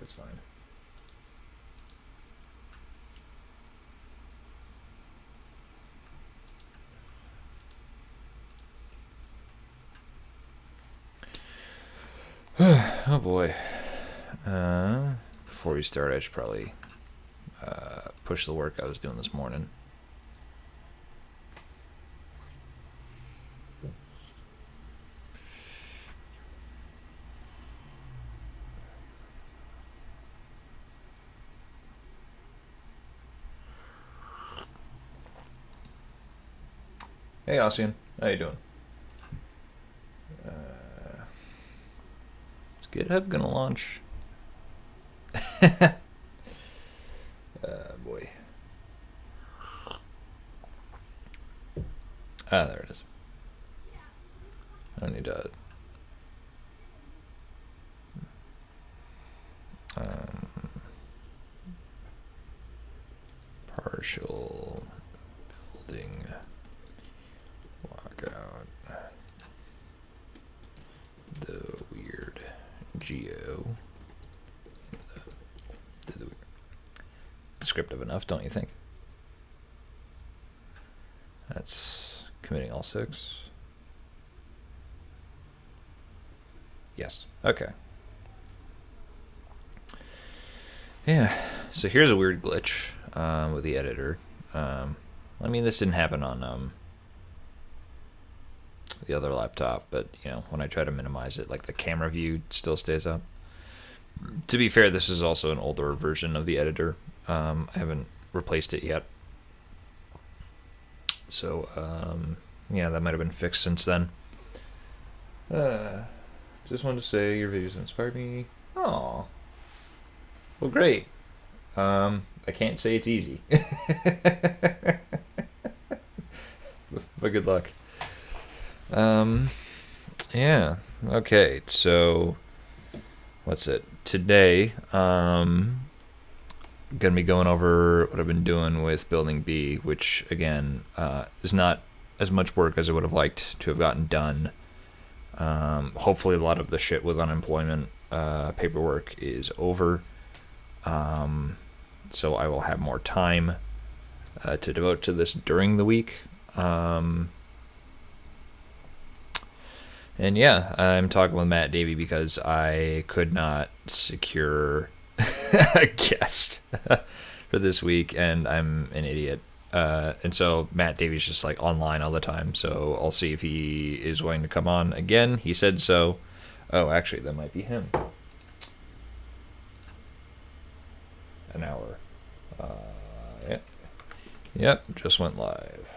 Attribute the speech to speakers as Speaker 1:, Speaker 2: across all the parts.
Speaker 1: That's fine. Oh boy. Before we start, I should probably push the work I was doing this morning. Hey, Ossian. How you doing? Is GitHub gonna launch? Boy. Ah, there it is. I don't need to... partial building blockout. The weird geo. Descriptive enough, don't you think? That's committing all 6. Yes. Okay. Yeah. So here's a weird glitch with the editor. I mean, this didn't happen on the other laptop, but you know, when I try to minimize it, like the camera view still stays up. To be fair, this is also an older version of the editor. I haven't replaced it yet. So, yeah, that might have been fixed since then. Just wanted to say your videos inspired me. Aw. Well, great. I can't say it's easy. But good luck. Yeah. Okay, so what's it? Today, gonna be going over what I've been doing with Building B, which again is not as much work as I would have liked to have gotten done. Hopefully a lot of the shit with unemployment paperwork is over, so I will have more time to devote to this during the week. And yeah, I'm talking with Matt Davey because I could not secure a guest for this week, and I'm an idiot. And so Matt Davey's just like online all the time, so I'll see if he is willing to come on again. He said so. Oh, actually, that might be him. An hour. Yeah. Yep, just went live.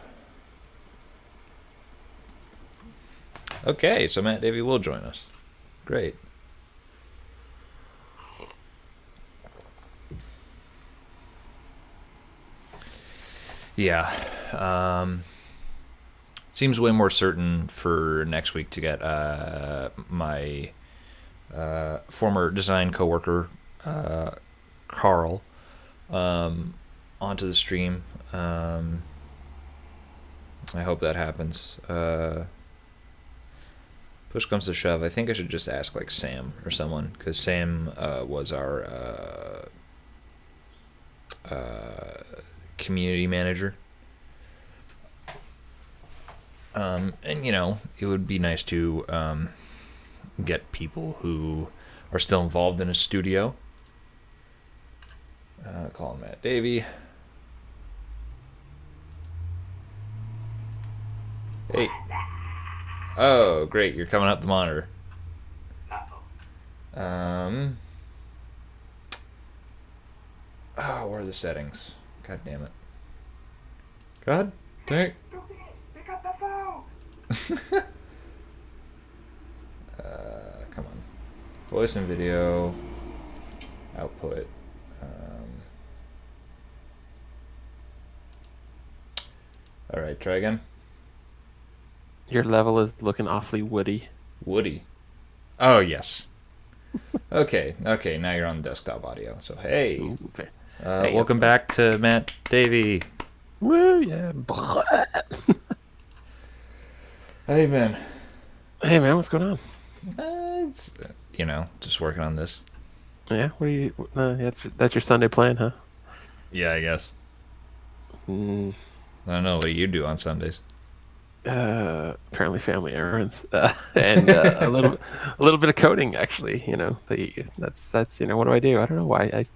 Speaker 1: Okay, so Matt Davey will join us. Great. Yeah. Seems way more certain for next week to get my former design coworker, Carl, onto the stream. I hope that happens. Push comes to shove, I think I should just ask like Sam or someone, because Sam was our community manager. And you know, it would be nice to get people who are still involved in a studio. Call him Matt Davey. Hey. Oh, great, you're coming up the monitor. Oh, where are the settings? God damn it. God dang it.
Speaker 2: Pick up the phone.
Speaker 1: Come on. Voice and video. Output. Alright, try again.
Speaker 3: Your level is looking awfully woody.
Speaker 1: Woody. Oh, yes. Okay, now you're on desktop audio. So, hey.
Speaker 3: Ooh,
Speaker 1: Hey, welcome back to Matt Davey.
Speaker 3: Woo, yeah.
Speaker 1: How you been?
Speaker 3: Hey, man, what's going on?
Speaker 1: It's, you know, just working on this.
Speaker 3: Yeah. What do you? That's your Sunday plan, huh?
Speaker 1: Yeah, I guess.
Speaker 3: Mm,
Speaker 1: I don't know. What do you do on Sundays?
Speaker 3: apparently family errands, and a little bit of coding actually. That's what do I do? I don't know why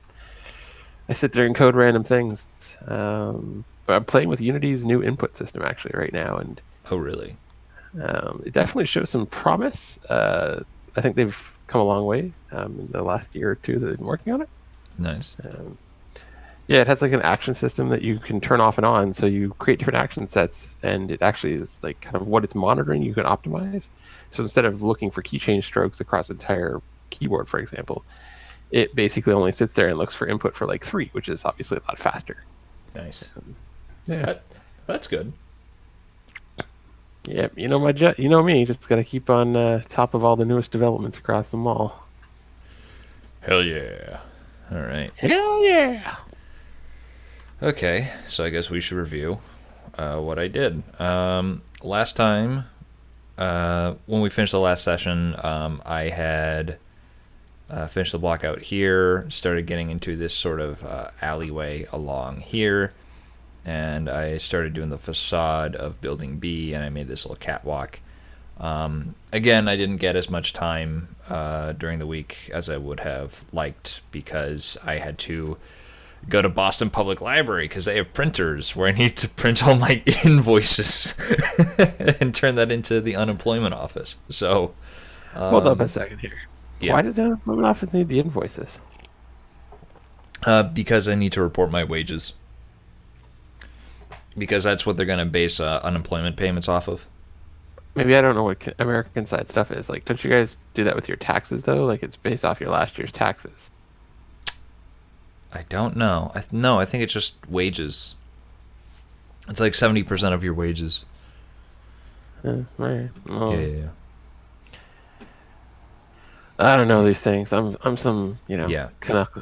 Speaker 3: I sit there and code random things. But I'm playing with Unity's new input system actually right now, and
Speaker 1: Oh, really?
Speaker 3: it definitely shows some promise. I think they've come a long way in the last year or two that they've been working on it.
Speaker 1: Nice.
Speaker 3: Um, yeah, it has like an action system that you can turn off and on. So you create different action sets, and it actually is like kind of what it's monitoring. You can optimize. So instead of looking for key change strokes across the entire keyboard, for example, it basically only sits there and looks for input for like three, which is obviously a lot faster.
Speaker 1: Nice.
Speaker 3: Yeah,
Speaker 1: That's good.
Speaker 3: yeah. You know me. Just got to keep on top of all the newest developments across the mall.
Speaker 1: Hell yeah. All right.
Speaker 3: Hell yeah!
Speaker 1: Okay, so I guess we should review what I did. Last time, when we finished the last session, I had finished the block out here, started getting into this sort of alleyway along here, and I started doing the facade of building B, and I made this little catwalk. Again, I didn't get as much time during the week as I would have liked because I had to go to Boston Public Library because they have printers where I need to print all my invoices and turn that into the unemployment office. So,
Speaker 3: Hold up a second here.
Speaker 1: yeah.
Speaker 3: Why does the unemployment office need the invoices?
Speaker 1: Because I need to report my wages. Because that's what they're going to base unemployment payments off of.
Speaker 3: Maybe I don't know what American side stuff is. Like, don't you guys do that with your taxes though? Like, it's based off your last year's taxes.
Speaker 1: I don't know. No, I think it's just wages. It's like 70% of your wages.
Speaker 3: All right. Well,
Speaker 1: Yeah.
Speaker 3: I don't know these things. I'm some
Speaker 1: Yeah.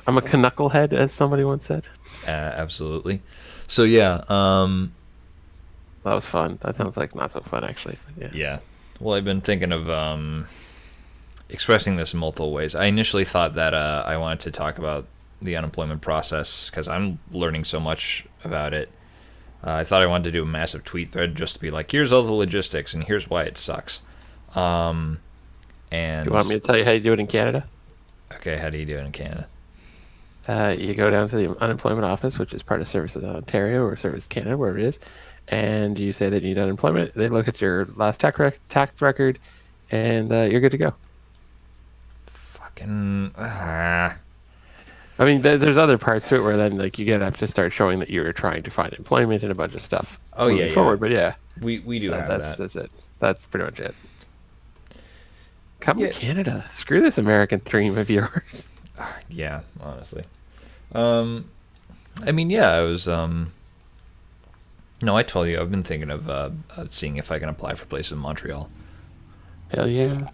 Speaker 3: I'm a knucklehead, as somebody once said.
Speaker 1: Absolutely. So yeah,
Speaker 3: That was fun. That sounds like not so fun actually. But yeah.
Speaker 1: yeah. Well, I've been thinking of expressing this in multiple ways. I initially thought that I wanted to talk about the unemployment process because I'm learning so much about it. I thought I wanted to do a massive tweet thread just to be like, here's all the logistics and here's why it sucks. And
Speaker 3: Do you want me to tell you how you do it in Canada?
Speaker 1: okay, how do you do it in Canada?
Speaker 3: You go down to the unemployment office, which is part of Services Ontario or Service Canada, wherever it is, and you say that you need unemployment. They look at your last tax record, and you're good to go.
Speaker 1: Fucking
Speaker 3: I mean, there's other parts to it where then like you get have to start showing that you're trying to find employment and a bunch of stuff.
Speaker 1: Oh,
Speaker 3: moving
Speaker 1: yeah.
Speaker 3: forward. But yeah,
Speaker 1: we do have that.
Speaker 3: that's it. That's pretty much it. Come
Speaker 1: Yeah.
Speaker 3: to Canada. Screw this American dream of yours.
Speaker 1: Yeah, honestly. I mean, yeah, I was. No, I told you I've been thinking of seeing if I can apply for places in Montreal.
Speaker 3: Hell yeah.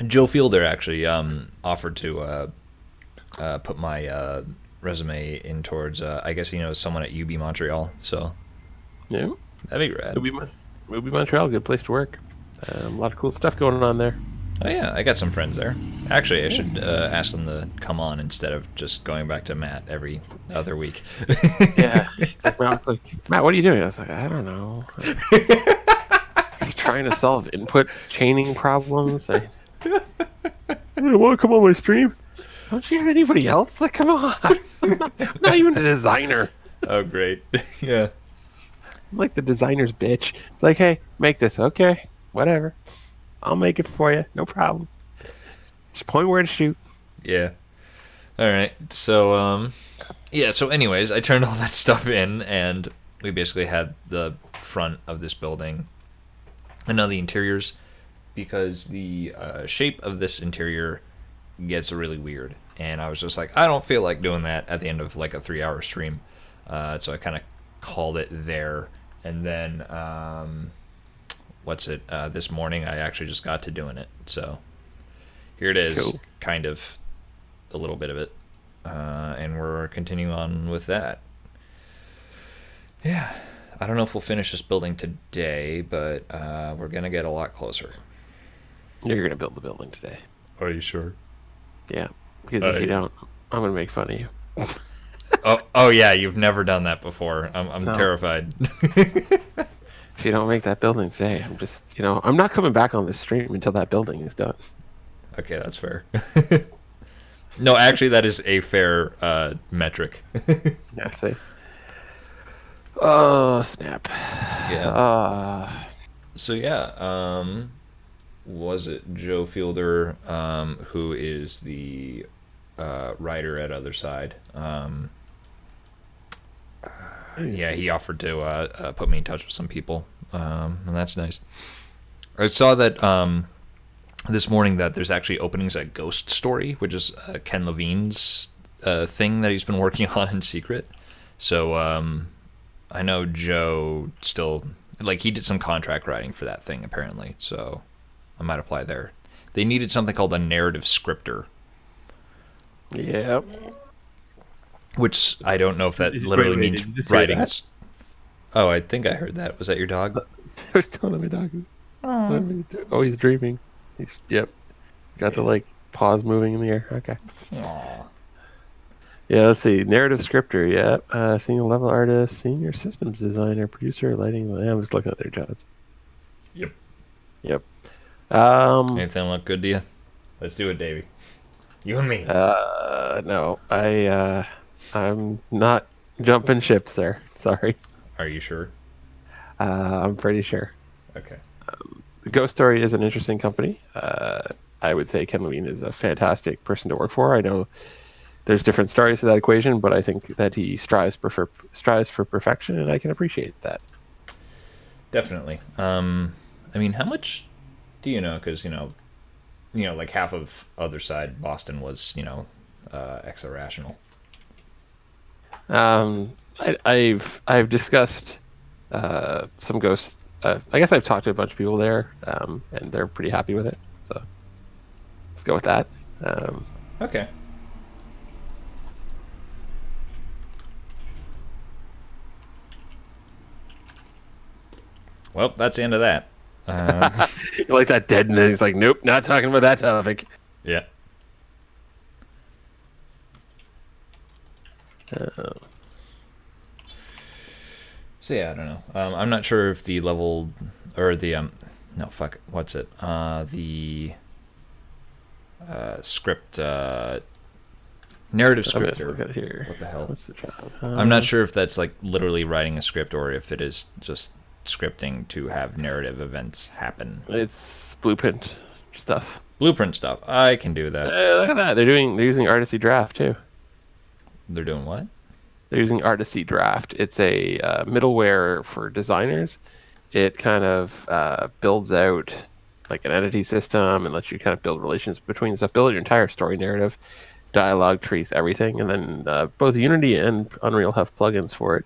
Speaker 1: Joe Fielder actually offered to put my resume in towards. I guess he knows someone at UB Montreal, so
Speaker 3: Yeah.
Speaker 1: that'd be rad.
Speaker 3: Movie Montreal, good place to work. A lot of cool stuff going on there.
Speaker 1: Oh yeah, I got some friends there. Actually, I should ask them to come on instead of just going back to Matt every other week.
Speaker 3: Yeah. Matt was like, Matt, what are you doing? I was like, I don't know. I'm trying to solve input chaining problems. I want to come on my stream. Don't you have anybody else? Like, come on. I'm not even a designer.
Speaker 1: Oh, great. Yeah.
Speaker 3: I'm like the designer's bitch. It's like, hey, make this. Okay, whatever. I'll make it for you. No problem. Just point where to shoot.
Speaker 1: Yeah. All right. So, yeah. So, anyways, I turned all that stuff in, and we basically had the front of this building, and now the interiors, because the shape of this interior gets really weird. And I was just like, I don't feel like doing that at the end of like a 3-hour stream. So I kind of called it there, and then this morning I actually just got to doing it. So here it is.
Speaker 3: Cool.
Speaker 1: Kind of a little bit of it, and we're continuing on with that. Yeah, I don't know if we'll finish this building today, but we're gonna get a lot closer.
Speaker 3: You're gonna build the building today.
Speaker 1: Are you sure?
Speaker 3: Yeah. Because if you don't, I'm gonna make fun of you.
Speaker 1: Oh yeah, you've never done that before. I'm
Speaker 3: No.
Speaker 1: terrified.
Speaker 3: If you don't make that building today, I'm just, I'm not coming back on this stream until that building is done.
Speaker 1: Okay, that's fair. No, actually, that is a fair metric.
Speaker 3: Yeah, see. Oh, snap.
Speaker 1: Yeah. So yeah, was it Joe Fielder, who is the writer at Other Side? Yeah, he offered to put me in touch with some people, and that's nice. I saw that this morning that there's actually openings at Ghost Story, which is Ken Levine's thing that he's been working on in secret. So I know Joe still, like, he did some contract writing for that thing apparently, so I might apply there. They needed something called a narrative scripter,
Speaker 3: Yep.
Speaker 1: which I don't know if that
Speaker 3: Wait,
Speaker 1: literally
Speaker 3: wait,
Speaker 1: means
Speaker 3: did you just hear
Speaker 1: writing.
Speaker 3: that?
Speaker 1: Oh, I think I heard that. Was that your dog?
Speaker 3: There's totally my dog. Oh, he's dreaming. Yep. Got the like paws moving in the air. Okay.
Speaker 1: Aw.
Speaker 3: Yeah, let's see. Narrative scripter, yeah. Senior level artist, senior systems designer, producer, lighting. Yeah, I'm just looking at their jobs.
Speaker 1: Yep.
Speaker 3: Yep.
Speaker 1: Anything look good to you? Let's do it, Davey. You and me.
Speaker 3: No. I'm not jumping ships there. Sorry.
Speaker 1: Are you sure?
Speaker 3: I'm pretty sure.
Speaker 1: Okay.
Speaker 3: The Ghost Story is an interesting company. I would say Ken Levine is a fantastic person to work for. I know there's different stories to that equation, but I think that he strives for perfection, and I can appreciate that.
Speaker 1: Definitely. I mean, how much do you know? Because like half of Other Side Boston was ex-irrational.
Speaker 3: I've discussed some Ghost. I guess I've talked to a bunch of people there, and they're pretty happy with it. So let's go with that.
Speaker 1: Okay. Well, that's the end of that.
Speaker 3: You like that dead, and then he's like, "Nope, not talking about that topic."
Speaker 1: Yeah. So yeah, I don't know. I'm not sure if the level or the no fuck, what's it? The script narrative
Speaker 3: I'm gonna
Speaker 1: scripter.
Speaker 3: look at here.
Speaker 1: What the hell?
Speaker 3: What's the job?
Speaker 1: I'm not sure if that's like literally writing a script or if it is just scripting to have narrative events happen.
Speaker 3: It's blueprint stuff.
Speaker 1: Blueprint stuff. I can do that.
Speaker 3: Look at that. They're using Artisy Draft too.
Speaker 1: They're doing what?
Speaker 3: They're using Artisy Draft. It's a middleware for designers. It kind of builds out like an entity system and lets you kind of build relations between stuff, build your entire story narrative, dialogue trees, everything. And then both Unity and Unreal have plugins for it.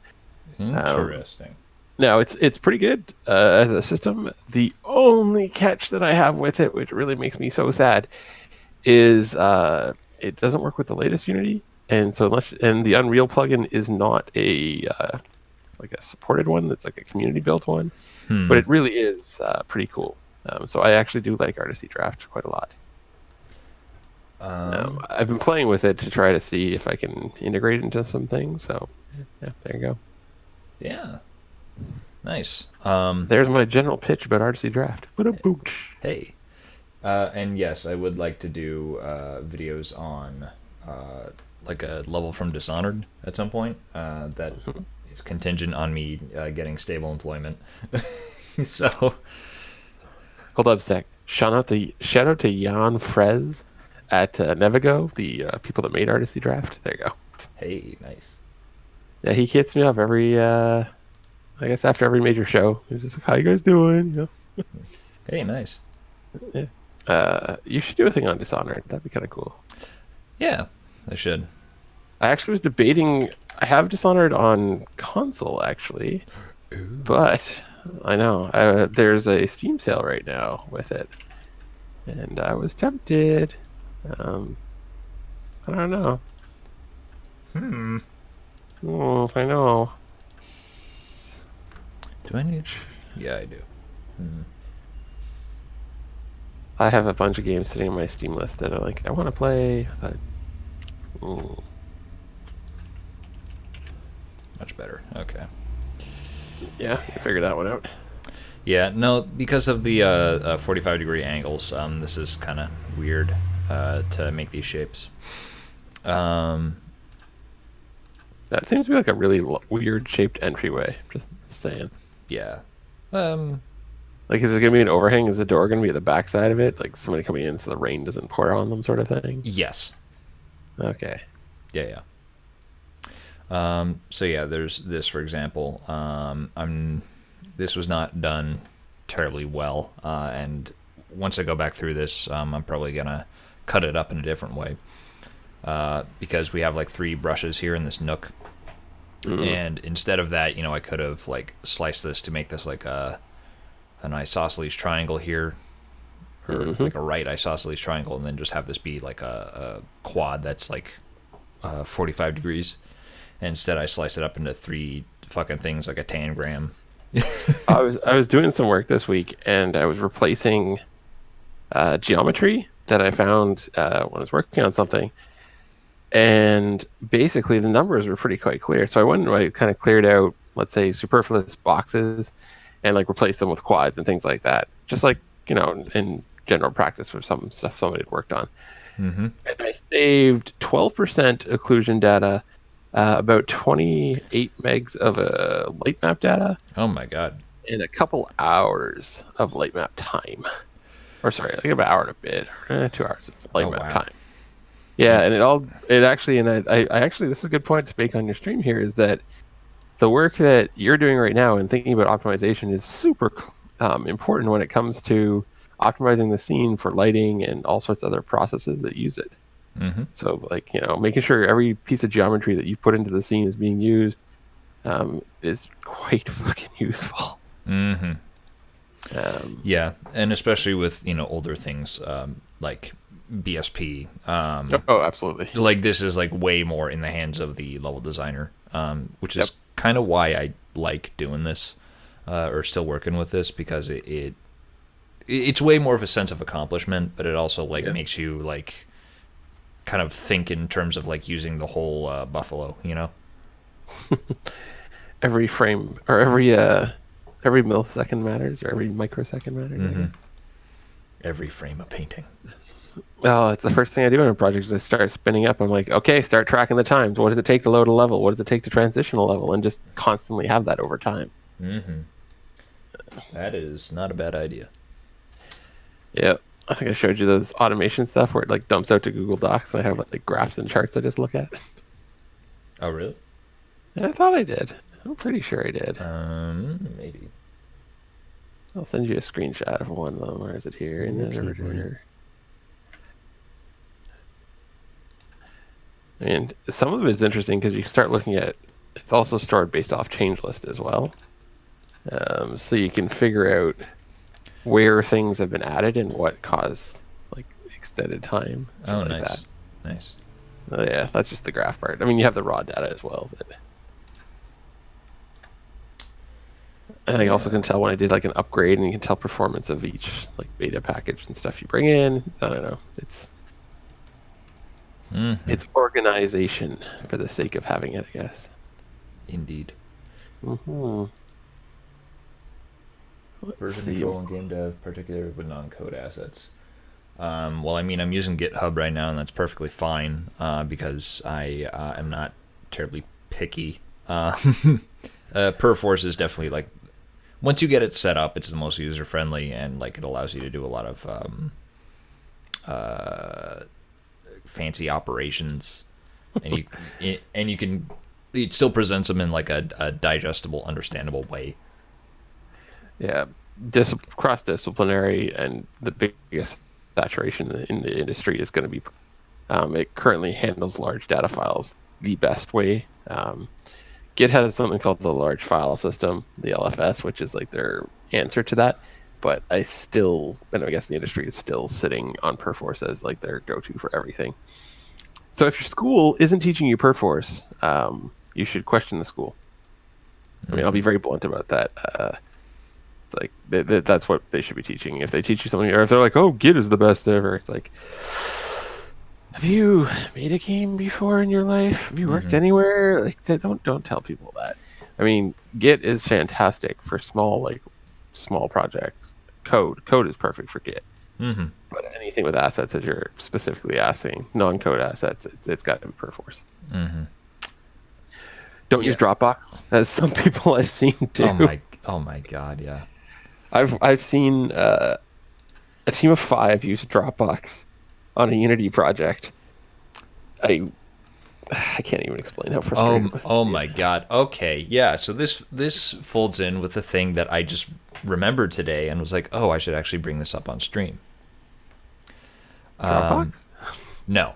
Speaker 1: Interesting.
Speaker 3: No, it's pretty good as a system. The only catch that I have with it, which really makes me so sad, is it doesn't work with the latest Unity, and the Unreal plugin is not a like a supported one. That's like a community built one, but it really is pretty cool. So I actually do like Artisy Draft quite a lot. I've been playing with it to try to see if I can integrate into some things. So yeah, there you go.
Speaker 1: Yeah. Nice.
Speaker 3: There's my general pitch about Artisy Draft.
Speaker 1: Hey. And yes, I would like to do videos on like a level from Dishonored at some point. That is contingent on me getting stable employment. So,
Speaker 3: hold up a sec. Shout out to Jan Frez at Nevigo, the people that made Artisy Draft. There you go.
Speaker 1: Hey, nice.
Speaker 3: Yeah, he hits me up every, I guess after every major show. He's just like, "How you guys doing?"
Speaker 1: Hey, nice.
Speaker 3: Yeah. You should do a thing on Dishonored. That'd be kind of cool.
Speaker 1: Yeah, I should.
Speaker 3: I actually was debating. I have Dishonored on console actually, but I know there's a Steam sale right now with it, and I was tempted. I don't know. Oh, I know.
Speaker 1: Do I need? Yeah, I do.
Speaker 3: I have a bunch of games sitting on my Steam list that I want to play, but Mm.
Speaker 1: Much better. Okay.
Speaker 3: Yeah, you figured that one out.
Speaker 1: Yeah, no, because of the 45-degree angles, this is kind of weird to make these shapes.
Speaker 3: That seems to be like a really weird shaped entryway. Just saying.
Speaker 1: Yeah.
Speaker 3: Like, is it gonna be an overhang? Is the door gonna be at the back side of it? Like somebody coming in so the rain doesn't pour on them, sort of thing.
Speaker 1: Yes.
Speaker 3: Okay.
Speaker 1: Yeah. So yeah, there's this, for example. This was not done terribly well, and once I go back through this, I'm probably gonna cut it up in a different way, because we have like 3 brushes here in this nook, and instead of that, I could have like sliced this to make this like an isosceles triangle here, or like a right isosceles triangle, and then just have this be like a quad that's like 45 degrees. And instead, I sliced it up into 3 fucking things like a tangram.
Speaker 3: I was doing some work this week, and I was replacing geometry that I found when I was working on something, and basically the numbers were quite clear. So I went and I kind of cleared out, let's say, superfluous boxes, and like replaced them with quads and things like that, just like in general practice for some stuff somebody had worked on.
Speaker 1: Mm-hmm.
Speaker 3: And I saved 12% occlusion data. About 28 megs of light map data.
Speaker 1: Oh my god.
Speaker 3: And a couple hours of light map time. Or sorry, like about an hour and a bit. 2 hours of light map time. Yeah, and it actually, and I actually, this is a good point to make on your stream here, is that the work that you're doing right now and thinking about optimization is super important when it comes to optimizing the scene for lighting and all sorts of other processes that use it.
Speaker 1: Mm-hmm.
Speaker 3: So, like, making sure every piece of geometry that you put into the scene is being used is quite fucking useful.
Speaker 1: Mm-hmm. Yeah, and especially with older things like BSP.
Speaker 3: Oh, absolutely.
Speaker 1: Like, this is like way more in the hands of the level designer, which is kind of why I like doing this, or still working with this, because it's way more of a sense of accomplishment, but it also makes you like kind of think in terms of like using the whole buffalo,
Speaker 3: Every frame or every millisecond matters, or every microsecond matters.
Speaker 1: Mm-hmm. Every frame of painting.
Speaker 3: Oh, it's the first thing I do in a project is I start spinning up. I'm like, okay, start tracking the times. What does it take to load a level? What does it take to transition a level? And just constantly have that over time.
Speaker 1: Mm-hmm. That is not a bad idea.
Speaker 3: Yeah. I think I showed you those automation stuff where it like dumps out to Google Docs and I have like graphs and charts I just look at.
Speaker 1: Oh, really?
Speaker 3: Yeah, I thought I did. I'm pretty sure I did.
Speaker 1: Maybe.
Speaker 3: I'll send you a screenshot of one of them. Where is it here? In the order. And some of it's interesting because you start looking at it's also stored based off change list as well. So you can figure out where things have been added and what caused like extended time.
Speaker 1: Oh,
Speaker 3: like
Speaker 1: nice.
Speaker 3: That.
Speaker 1: Nice.
Speaker 3: Oh, yeah, that's just the graph part. I mean, you have the raw data as well. But... And I also can tell when I did like an upgrade, and you can tell performance of each like beta package and stuff you bring in. I don't know. It's organization for the sake of having it, I guess.
Speaker 1: Indeed.
Speaker 3: Mm-hmm.
Speaker 1: Version control and game dev, particularly with non-code assets. Well, I mean, I'm using GitHub right now, and that's perfectly fine because I am not terribly picky. Perforce is definitely like, once you get it set up, it's the most user-friendly, and like it allows you to do a lot of fancy operations, and you can, it still presents them in like a digestible, understandable way.
Speaker 3: Yeah, cross-disciplinary, and the biggest saturation in the industry is going to be it currently handles large data files the best way. Git has something called the large file system, the LFS, which is like their answer to that. But I guess the industry is still sitting on Perforce as like their go-to for everything. So if your school isn't teaching you Perforce, you should question the school. I mean, I'll be very blunt about that. It's like that's what they should be teaching. If they teach you something, or if they're like, "Oh, Git is the best ever," it's like, have you made a game before in your life? Have you worked anywhere? Like, don't tell people that. I mean, Git is fantastic for small projects. Code is perfect for Git.
Speaker 1: Mm-hmm.
Speaker 3: But anything with assets, as you're specifically asking, non-code assets, it's got to be Perforce.
Speaker 1: Mm-hmm.
Speaker 3: Don't use Dropbox, as some people I've seen do.
Speaker 1: Oh my God, yeah.
Speaker 3: I've seen a team of 5 use Dropbox on a Unity project. I can't even explain how frustrating it was.
Speaker 1: Oh my God. Okay, yeah. So this folds in with the thing that I just remembered today and was like, oh, I should actually bring this up on stream.
Speaker 3: Dropbox?
Speaker 1: No.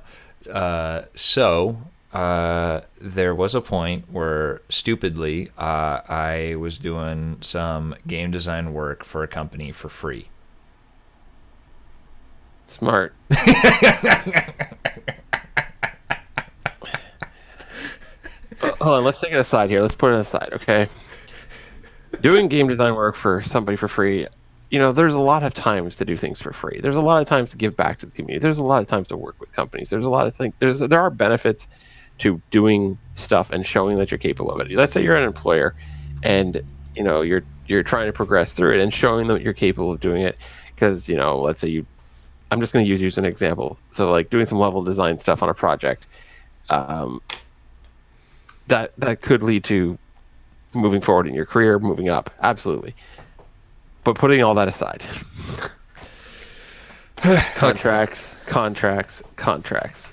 Speaker 1: There was a point where, stupidly, I was doing some game design work for a company for free.
Speaker 3: Smart. Hold on, let's take it aside here. Let's put it aside, okay? Doing game design work for somebody for free, there's a lot of times to do things for free. There's a lot of times to give back to the community. There's a lot of times to work with companies. There's a lot of things. There are benefits to doing stuff and showing that you're capable of it. Let's say you're an employer, and you're trying to progress through it and showing them that you're capable of doing it. Because let's say I'm just going to use you as an example. So like doing some level design stuff on a project, that could lead to moving forward in your career, moving up, absolutely. But putting all that aside, contracts.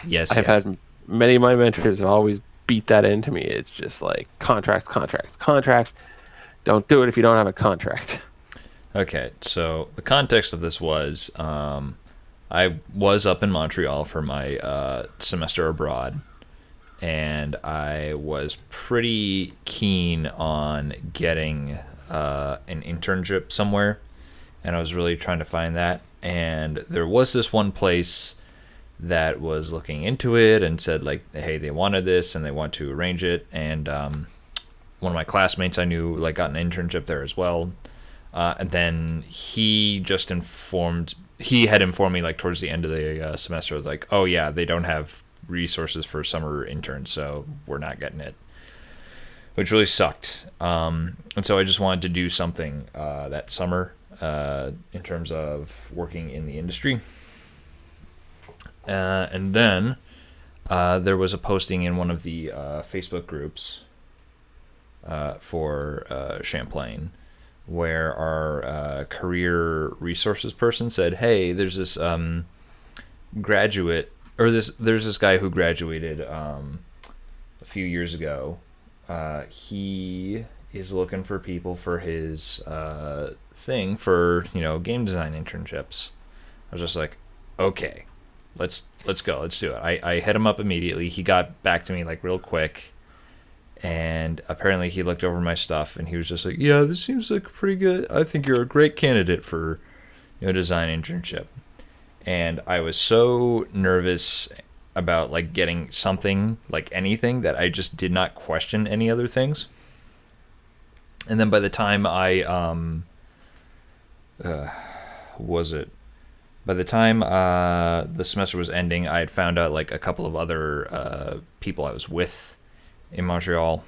Speaker 1: Yes,
Speaker 3: I've had many of my mentors always beat that into me. It's just like contracts. Don't do it if you don't have a contract.
Speaker 1: Okay, so the context of this was I was up in Montreal for my semester abroad, and I was pretty keen on getting an internship somewhere, and I was really trying to find that. And there was this one place that was looking into it and said, like, hey, they wanted this and they want to arrange it. And one of my classmates I knew, like, got an internship there as well. And then he had informed me, like, towards the end of the semester, was like, oh yeah, they don't have resources for summer interns, so we're not getting it, which really sucked. And so I just wanted to do something that summer in terms of working in the industry. And then there was a posting in one of the Facebook groups for Champlain, where our career resources person said, hey, there's this graduate, or there's this guy who graduated a few years ago. He is looking for people for his thing for game design internships. I was just like, okay, let's go, let's do it. I hit him up immediately. He got back to me like real quick, and apparently he looked over my stuff and he was just like, yeah, this seems like pretty good. I think you're a great candidate for design internship. And I was so nervous about like getting something, like anything, that I just did not question any other things. And then by the time by the time the semester was ending, I had found out like a couple of other people I was with in Montreal,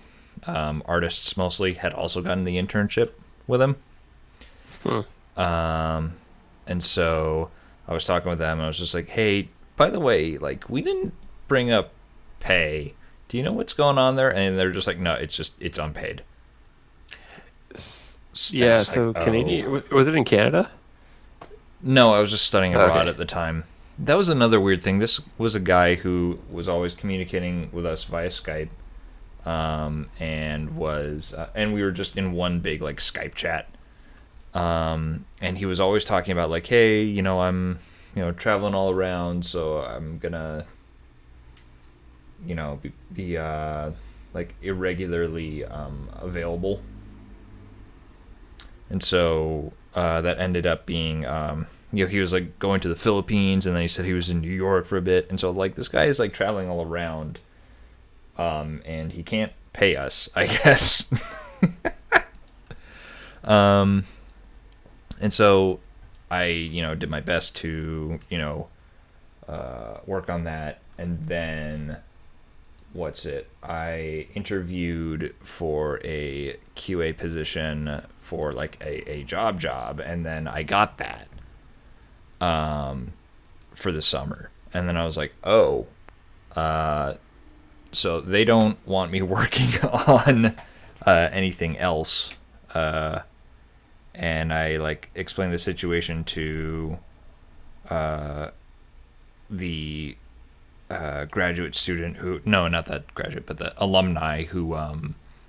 Speaker 1: artists mostly, had also gotten the internship with him. And so I was talking with them, and I was just like, hey, by the way, like, we didn't bring up pay. Do you know what's going on there? And they're just like, no, it's unpaid.
Speaker 3: Yeah, so like, Canadian, was it in Canada?
Speaker 1: No, I was just studying abroad at the time. That was another weird thing. This was a guy who was always communicating with us via Skype, and we were just in one big like Skype chat. And he was always talking about like, hey, I'm traveling all around, so I'm gonna be like irregularly available. And so that ended up being he was like going to the Philippines, and then he said he was in New York for a bit. And so like this guy is like traveling all around, and he can't pay us, I guess. And so I, did my best to, work on that. And then I interviewed for a QA position for like a job, and then I got that for the summer. And then I was like, oh, so they don't want me working on anything else. And I like explained the situation to the graduate student who, no, not that graduate, but the alumni who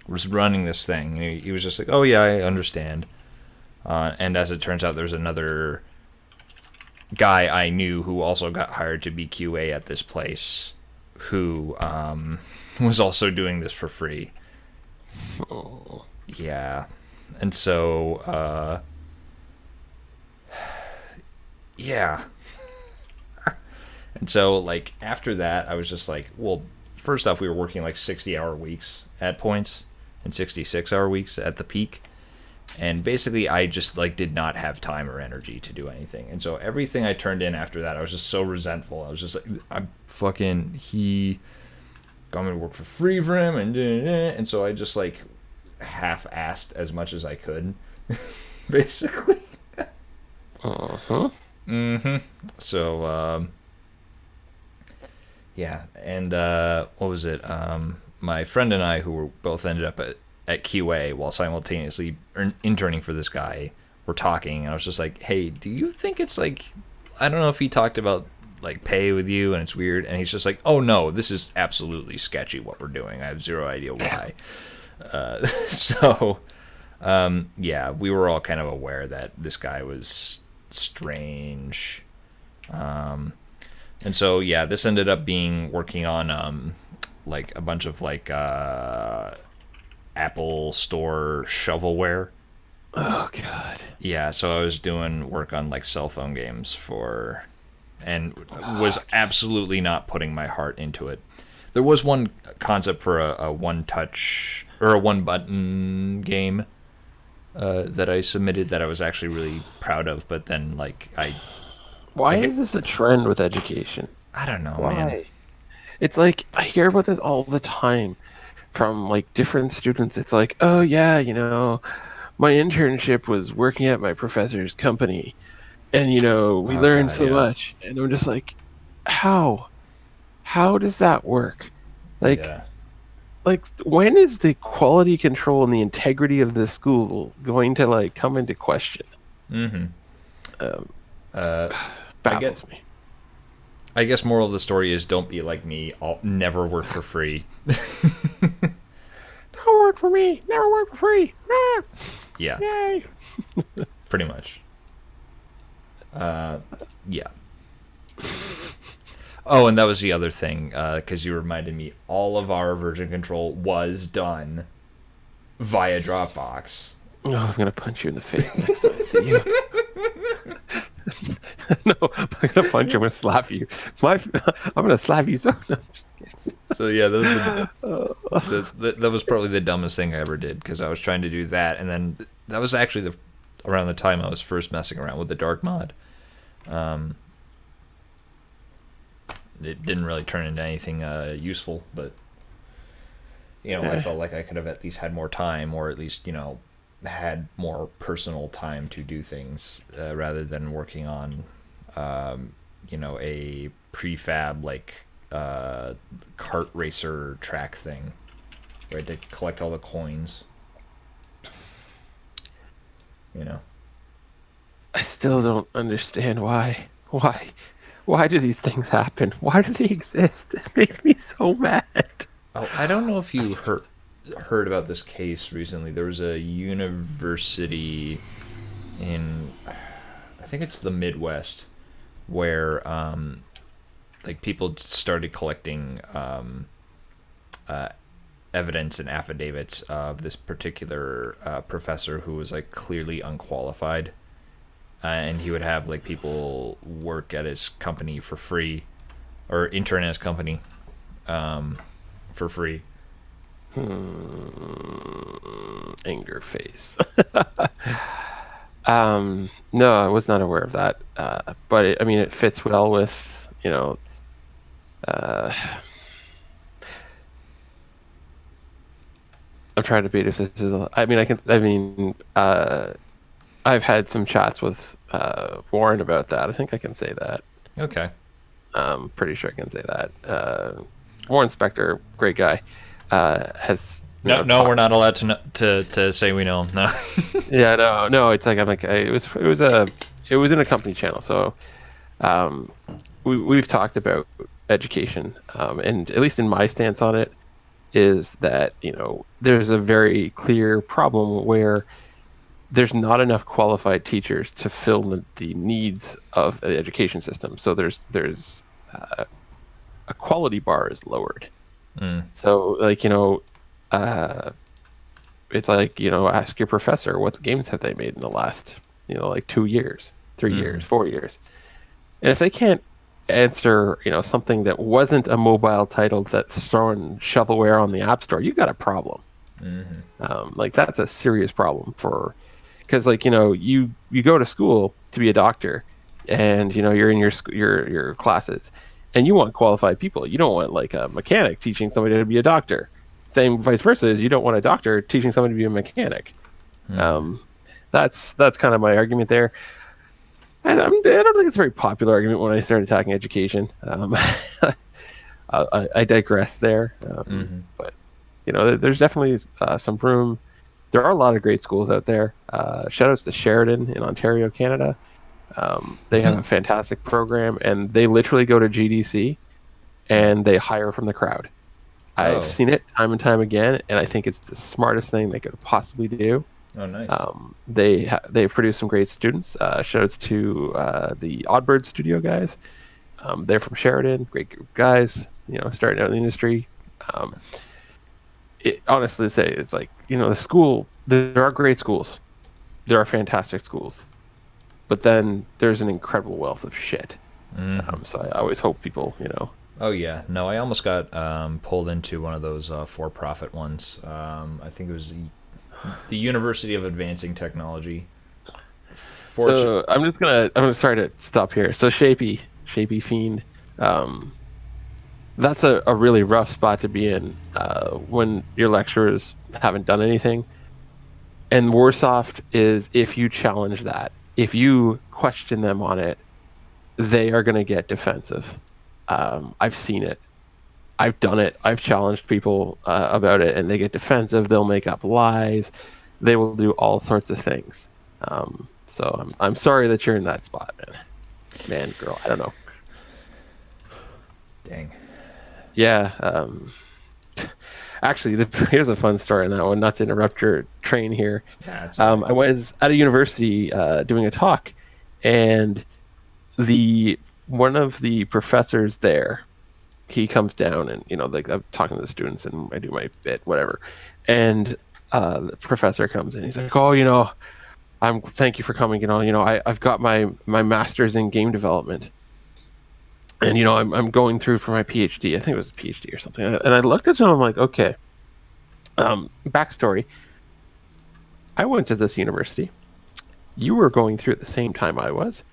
Speaker 1: was running this thing. And he was just like, oh yeah, I understand. And as it turns out, there's another guy I knew who also got hired to be QA at this place who was also doing this for free.
Speaker 3: Oh.
Speaker 1: Yeah. And so, yeah. And so, like, after that, I was just like, well, first off, we were working like 60-hour weeks at points and 66-hour weeks at the peak. And basically, I just, like, did not have time or energy to do anything. And so everything I turned in after that, I was just so resentful. I was just like, he got me to work for free for him. And so I just, like, half-assed as much as I could, basically.
Speaker 3: Uh-huh.
Speaker 1: Mm-hmm. So, yeah. And, what was it? My friend and I, who were both ended up at QA while simultaneously interning for this guy, were talking, and I was just like, hey, do you think it's like, I don't know if he talked about like pay with you and it's weird, and he's just like, oh no, this is absolutely sketchy what we're doing. I have zero idea why. So yeah, we were all kind of aware that this guy was strange. And so yeah, this ended up being working on like a bunch of like Apple Store shovelware.
Speaker 3: Oh god.
Speaker 1: Yeah, so I was doing work on like cell phone games for, and was absolutely not putting my heart into it. There was one concept for a one touch or a one button game that I submitted that I was actually really proud of, but then like
Speaker 3: Why is this a trend with education?
Speaker 1: I don't know,
Speaker 3: Why?
Speaker 1: man.
Speaker 3: It's like I hear about this all the time from like different students. It's like, oh yeah, you know, my internship was working at my professor's company, and you know, we learned
Speaker 1: God,
Speaker 3: so
Speaker 1: yeah.
Speaker 3: much. And I'm just like, how does that work? Like,
Speaker 1: Yeah.
Speaker 3: like when is the quality control and the integrity of the school going to like come into question?
Speaker 1: Mm-hmm.
Speaker 3: Baffles me.
Speaker 1: I guess moral of the story is don't be like me. I'll never work for free.
Speaker 3: Don't work for me. Never work for free. Ah,
Speaker 1: Yeah,
Speaker 3: yay.
Speaker 1: pretty much. Yeah. Oh, and that was the other thing, because you reminded me, all of our version control was done via Dropbox.
Speaker 3: Oh, I'm gonna punch you in the face next time I see you. No, I'm gonna punch you. I'm gonna slap you. I'm gonna slap you. So no, I'm just kidding.
Speaker 1: So yeah, that was probably the dumbest thing I ever did, because I was trying to do that, and then that was actually around the time I was first messing around with the dark mod. It didn't really turn into anything useful, but you know, I felt like I could have at least had more time, or at least, you know, had more personal time to do things rather than working on you know, a prefab like kart racer track thing where I had to collect all the coins, you know.
Speaker 3: I still don't understand why. Why do these things happen? Why do they exist? It makes me so mad.
Speaker 1: Oh, I don't know if you heard about this case recently. There was a university in, I think it's the Midwest, where like people started collecting evidence and affidavits of this particular professor who was like clearly unqualified, and he would have like people work at his company for free, or intern at his company for free.
Speaker 3: Anger face. No, I was not aware of that. But I mean, it fits well with, you know, uh, I'm trying to beat if this is. I mean, I've had some chats with Warren about that. I think I can say that.
Speaker 1: Okay.
Speaker 3: Pretty sure I can say that. Warren Spector, great guy, has
Speaker 1: No, we're not allowed to say we know him. No.
Speaker 3: Yeah, no. It's like it was in a company channel. So um, we've talked about education, and at least in my stance on it is that there's a very clear problem where there's not enough qualified teachers to fill the needs of the education system. So there's a quality bar is lowered.
Speaker 1: Mm.
Speaker 3: So uh, it's like ask your professor what games have they made in the last like 2 years, 3 years, 4 years, and if they can't answer something that wasn't a mobile title that's throwing shovelware on the app store, you got a problem. Like that's a serious problem for because you go to school to be a doctor, and you're in your classes, and you want qualified people. You don't want like a mechanic teaching somebody to be a doctor. Same vice versa is you don't want a doctor teaching somebody to be a mechanic. That's kind of my argument there. And I don't think it's a very popular argument when I start attacking education. I digress there. But there's definitely some room. There are a lot of great schools out there. Shout outs to Sheridan in Ontario, Canada. They have a fantastic program, and they literally go to GDC and they hire from the crowd. I've seen it time and time again, and I think it's the smartest thing they could possibly do.
Speaker 1: Oh, nice.
Speaker 3: They produce some great students. Shout outs to the Oddbird Studio guys. They're from Sheridan, great group of guys. Starting out in the industry. Honestly, to say it's like the school. There are great schools. There are fantastic schools, but then there's an incredible wealth of shit. So I always hope people
Speaker 1: Oh yeah, no, I almost got pulled into one of those for-profit ones. I think it was the University of Advancing Technology.
Speaker 3: So I'm sorry to stop here. So Shapey Fiend, that's a really rough spot to be in when your lecturers haven't done anything. And Warsoft is if you challenge that, if you question them on it, they are going to get defensive. I've seen it. I've done it. I've challenged people about it, and they get defensive. They'll make up lies. They will do all sorts of things. So I'm sorry that you're in that spot, man, girl. I don't know.
Speaker 1: Dang.
Speaker 3: Yeah. Actually, here's a fun story on that one. Not to interrupt your train here.
Speaker 1: Yeah,
Speaker 3: I was at a university doing a talk, and one of the professors there, he comes down and like I'm talking to the students and I do my bit, whatever, and the professor comes in. He's like, "Oh, thank you for coming. I've got my master's in game development, and I'm going through for my PhD. I think it was a PhD or something." And I looked at him. I'm like, "Okay." Backstory: I went to this university. You were going through at the same time I was.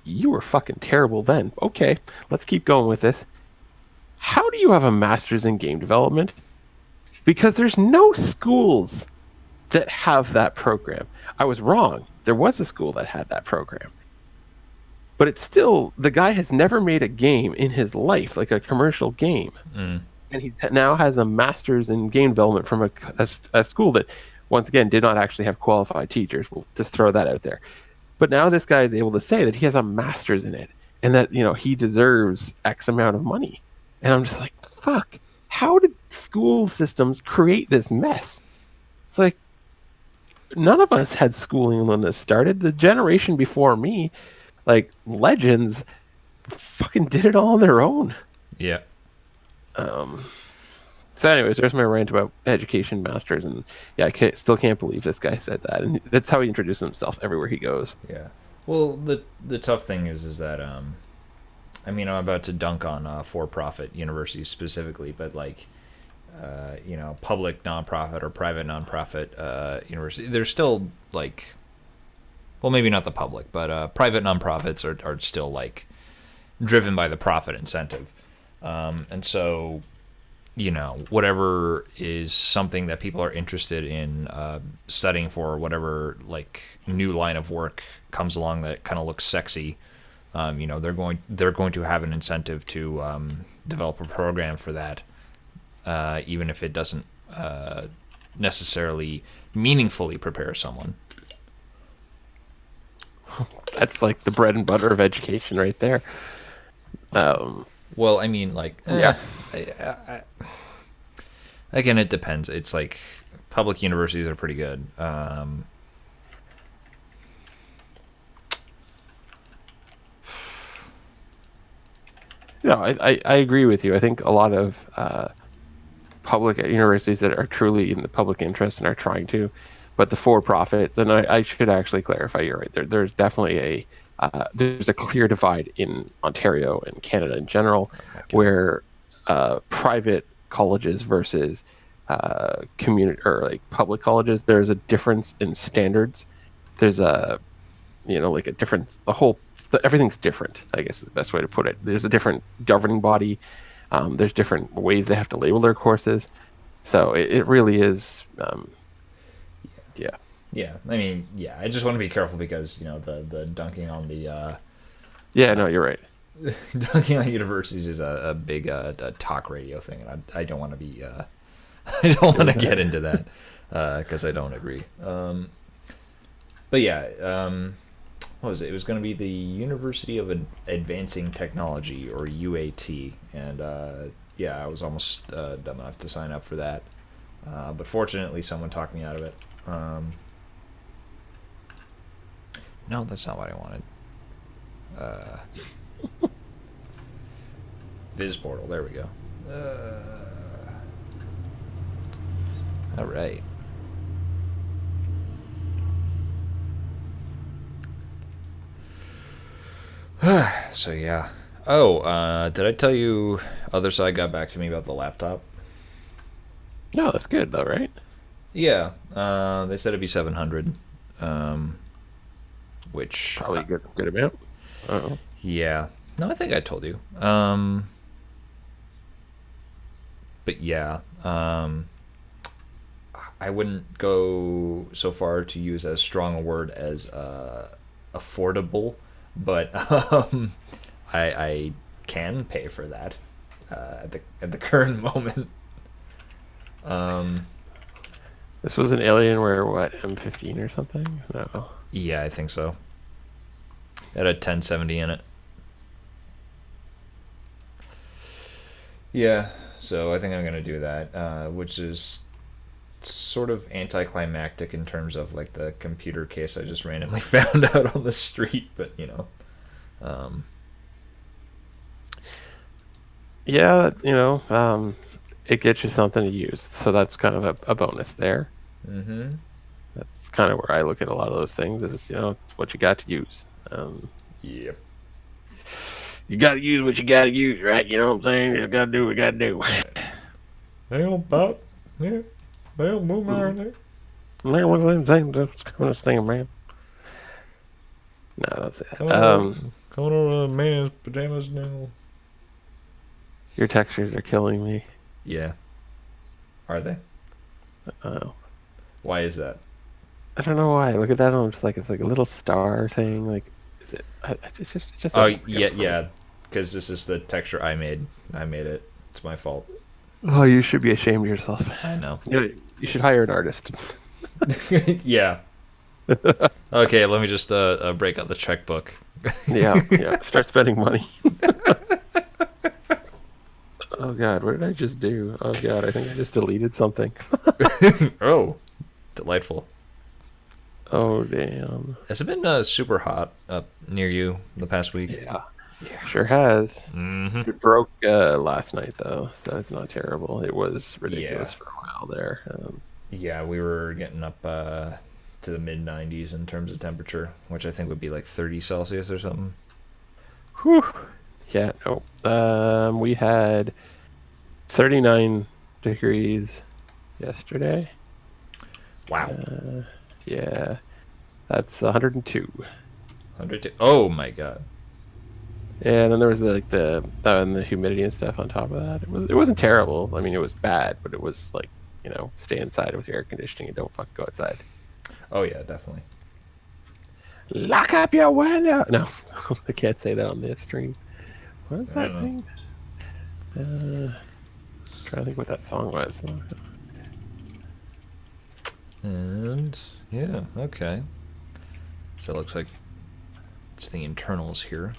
Speaker 3: You were fucking terrible then. Okay, let's keep going with this. How do you have a master's in game development? Because there's no schools that have that program. I was wrong. There was a school that had that program. But it's still, the guy has never made a game in his life, like a commercial game. And he now has a master's in game development from a school that, once again, did not actually have qualified teachers. We'll just throw that out there. But now this guy is able to say that he has a master's in it and that, he deserves X amount of money. And I'm just like, fuck, how did school systems create this mess? It's like, none of us had schooling when this started. The generation before me, like legends, fucking did it all on their own.
Speaker 1: Yeah.
Speaker 3: So anyways, there's my rant about education masters, and yeah, I still can't believe this guy said that, and that's how he introduces himself everywhere he goes.
Speaker 1: Yeah. Well, the tough thing is that I mean, I'm about to dunk on for-profit universities specifically, but like public nonprofit or private nonprofit university, they're still like, well, maybe not the public, but private nonprofits are still like driven by the profit incentive. And so, whatever is something that people are interested in studying for, whatever like new line of work comes along that kind of looks sexy, they're going to have an incentive to develop a program for that, even if it doesn't necessarily meaningfully prepare someone.
Speaker 3: That's like the bread and butter of education right there.
Speaker 1: Well, I mean, like,
Speaker 3: Yeah.
Speaker 1: again, it depends. It's like public universities are pretty good.
Speaker 3: No, I agree with you. I think a lot of public universities that are truly in the public interest and are trying to, but the for-profits, and I should actually clarify, you're right. There's definitely there's a clear divide in Ontario and Canada in general, where private colleges versus community or like public colleges, there's a difference in standards. There's like a difference. Everything's different, I guess is the best way to put it. There's a different governing body. There's different ways they have to label their courses. So it really is, yeah.
Speaker 1: Yeah, I mean, yeah. I just want to be careful because the dunking on the
Speaker 3: Yeah, no, you're right.
Speaker 1: dunking on universities is a big talk radio thing, and I don't want to be I don't want to get into that because I don't agree. But yeah, what was it? It was going to be the University of Advancing Technology, or UAT, and yeah, I was almost dumb enough to sign up for that, but fortunately, someone talked me out of it. No, that's not what I wanted. Viz Portal, there we go. All right. So yeah. Oh, did I tell you other side got back to me about the laptop?
Speaker 3: No, that's good though, right?
Speaker 1: Yeah. They said it'd be 700. Which
Speaker 3: Probably a good amount. Uh-oh.
Speaker 1: yeah. No, I think I told you. But yeah. I wouldn't go so far to use as strong a word as affordable, but I can pay for that at the current moment.
Speaker 3: This was an Alienware, what, M15 or something? No.
Speaker 1: Yeah, I think so. It had a 1070 in it. Yeah, so I think I'm gonna do that, which is sort of anticlimactic in terms of like the computer case I just randomly found out on the street, but
Speaker 3: Yeah, it gets you something to use, so that's kind of a bonus there.
Speaker 1: Mm-hmm.
Speaker 3: That's kind of where I look at a lot of those things is, it's what you got to use.
Speaker 1: Yep.
Speaker 3: You got to use what you got to use, right? You know what I'm saying? You just got to do what you got to do.
Speaker 1: Hey, old pop. Yeah. Well, move around there.
Speaker 3: Man, what's that thing? That's coming this thing, man. No, don't say that.
Speaker 1: Coming over to man's pajamas now.
Speaker 3: Your textures are killing me.
Speaker 1: Yeah. Are they?
Speaker 3: Oh.
Speaker 1: Why is that?
Speaker 3: I don't know why. Look at that. I'm just like, it's like a little star thing. Like, is it? It's just
Speaker 1: Oh, yeah. Because this is the texture I made. I made it. It's my fault.
Speaker 3: Oh, you should be ashamed of yourself.
Speaker 1: I know.
Speaker 3: You should hire an artist.
Speaker 1: Yeah. Okay, let me just break out the checkbook.
Speaker 3: Yeah. Start spending money. Oh God, what did I just do? Oh God, I think I just deleted something.
Speaker 1: Oh, delightful.
Speaker 3: Oh damn.
Speaker 1: Has it been super hot up near you the past week?
Speaker 3: Yeah. Sure has.
Speaker 1: Mm-hmm.
Speaker 3: It broke last night though, so it's not terrible. It was ridiculous for a while there.
Speaker 1: Yeah, we were getting up to the mid 90s in terms of temperature, which I think would be like 30 Celsius or something.
Speaker 3: Whew. Yeah, no. We had 39 degrees yesterday.
Speaker 1: Wow.
Speaker 3: Yeah. That's 102.
Speaker 1: 102. Oh my god.
Speaker 3: Yeah, and then there was like and the humidity and stuff on top of that. It wasn't terrible. I mean, it was bad, but it was like, stay inside with your air conditioning and don't fucking go outside.
Speaker 1: Oh yeah, definitely.
Speaker 3: Lock up your window. No, I can't say that on this stream. What is
Speaker 1: I
Speaker 3: that
Speaker 1: don't know.
Speaker 3: thing? Trying to think what that song was.
Speaker 1: And yeah, okay. So it looks like it's the internals here.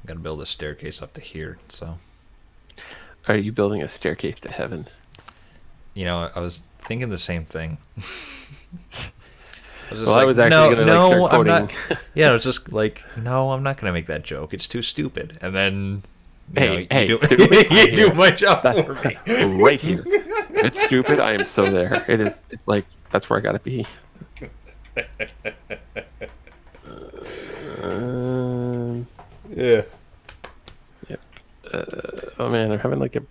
Speaker 1: Got to build a staircase up to here. So,
Speaker 3: Are you building a staircase to heaven?
Speaker 1: I was thinking the same thing. I was just
Speaker 3: Well, I
Speaker 1: like,
Speaker 3: was actually
Speaker 1: no,
Speaker 3: gonna like
Speaker 1: no,
Speaker 3: start
Speaker 1: I'm
Speaker 3: quoting.
Speaker 1: not. Yeah, I was just like, no, I'm not gonna make that joke. It's too stupid. And then,
Speaker 3: Hey,
Speaker 1: you do,
Speaker 3: stupid. I'm
Speaker 1: you do
Speaker 3: here.
Speaker 1: my job for me.
Speaker 3: Right here. If it's stupid, I am so there. It is. It's like that's where I gotta be.
Speaker 1: Yeah.
Speaker 3: Yep. Oh man, I'm having like a.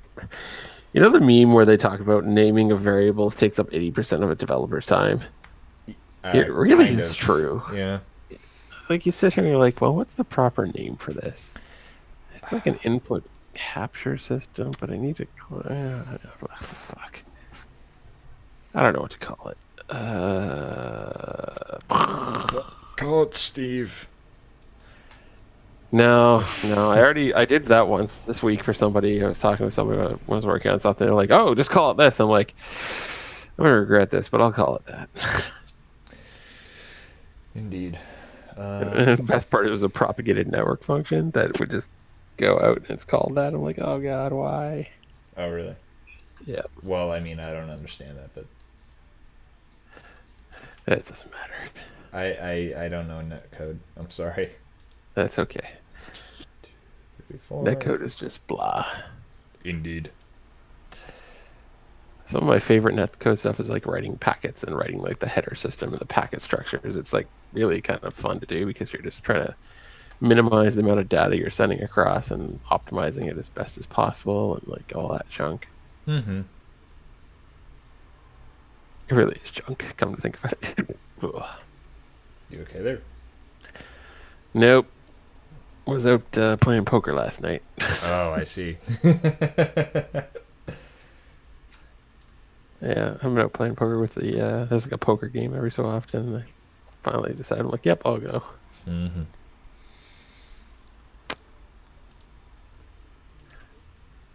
Speaker 3: The meme where they talk about naming of variables takes up 80% of a developer's time. It really
Speaker 1: Kind
Speaker 3: is
Speaker 1: of.
Speaker 3: true.
Speaker 1: Yeah.
Speaker 3: Like you sit here and you're like, well, what's the proper name for this? It's like an input capture system, but I need to. Fuck. I don't know what to call it.
Speaker 1: Call it Steve.
Speaker 3: No. I did that once this week for somebody. I was talking with somebody when I was working on something. They're like, "Oh, just call it this." I'm like, I'm gonna regret this, but I'll call it that.
Speaker 1: Indeed.
Speaker 3: The best part, it was a propagated network function that would just go out and it's called that. I'm like, oh god, why?
Speaker 1: Oh, really?
Speaker 3: Yeah,
Speaker 1: Well, I mean, I don't understand that, but
Speaker 3: that doesn't matter.
Speaker 1: I don't know netcode. I'm sorry.
Speaker 3: That's okay.
Speaker 1: 3, 4.
Speaker 3: Netcode is just blah.
Speaker 1: Indeed.
Speaker 3: Some of my favorite netcode stuff is like writing packets and writing like the header system and the packet structures. It's like really kind of fun to do because you're just trying to minimize the amount of data you're sending across and optimizing it as best as possible and like all that junk.
Speaker 1: Mm-hmm.
Speaker 3: It really is junk, come to think about it.
Speaker 1: You okay there?
Speaker 3: Nope. Was out playing poker last night.
Speaker 1: Oh, I see.
Speaker 3: Yeah, I'm out playing poker with the. There's like a poker game every so often. And I finally decided, I'm like, yep, I'll go.
Speaker 1: Mm-hmm.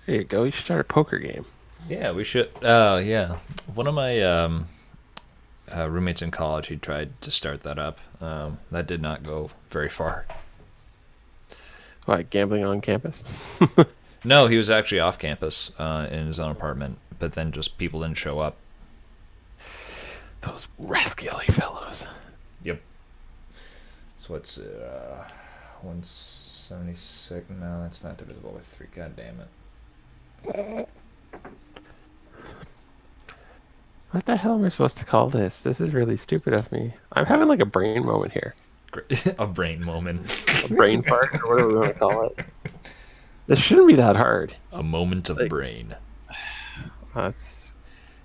Speaker 3: There you go. You should start a poker game.
Speaker 1: Yeah, we should. Yeah. One of my roommates in college, he tried to start that up. That did not go very far.
Speaker 3: Like gambling on campus.
Speaker 1: No, he was actually off campus in his own apartment, but then just people didn't show up.
Speaker 3: Those rascally fellows.
Speaker 1: Yep. So what's 176? No, that's not divisible by 3. God damn it.
Speaker 3: What the hell am I supposed to call this? This is really stupid of me. I'm having like a brain moment here.
Speaker 1: A brain moment.
Speaker 3: A brain fart, or whatever we want to call it. This shouldn't be that hard.
Speaker 1: A moment of brain.
Speaker 3: That's,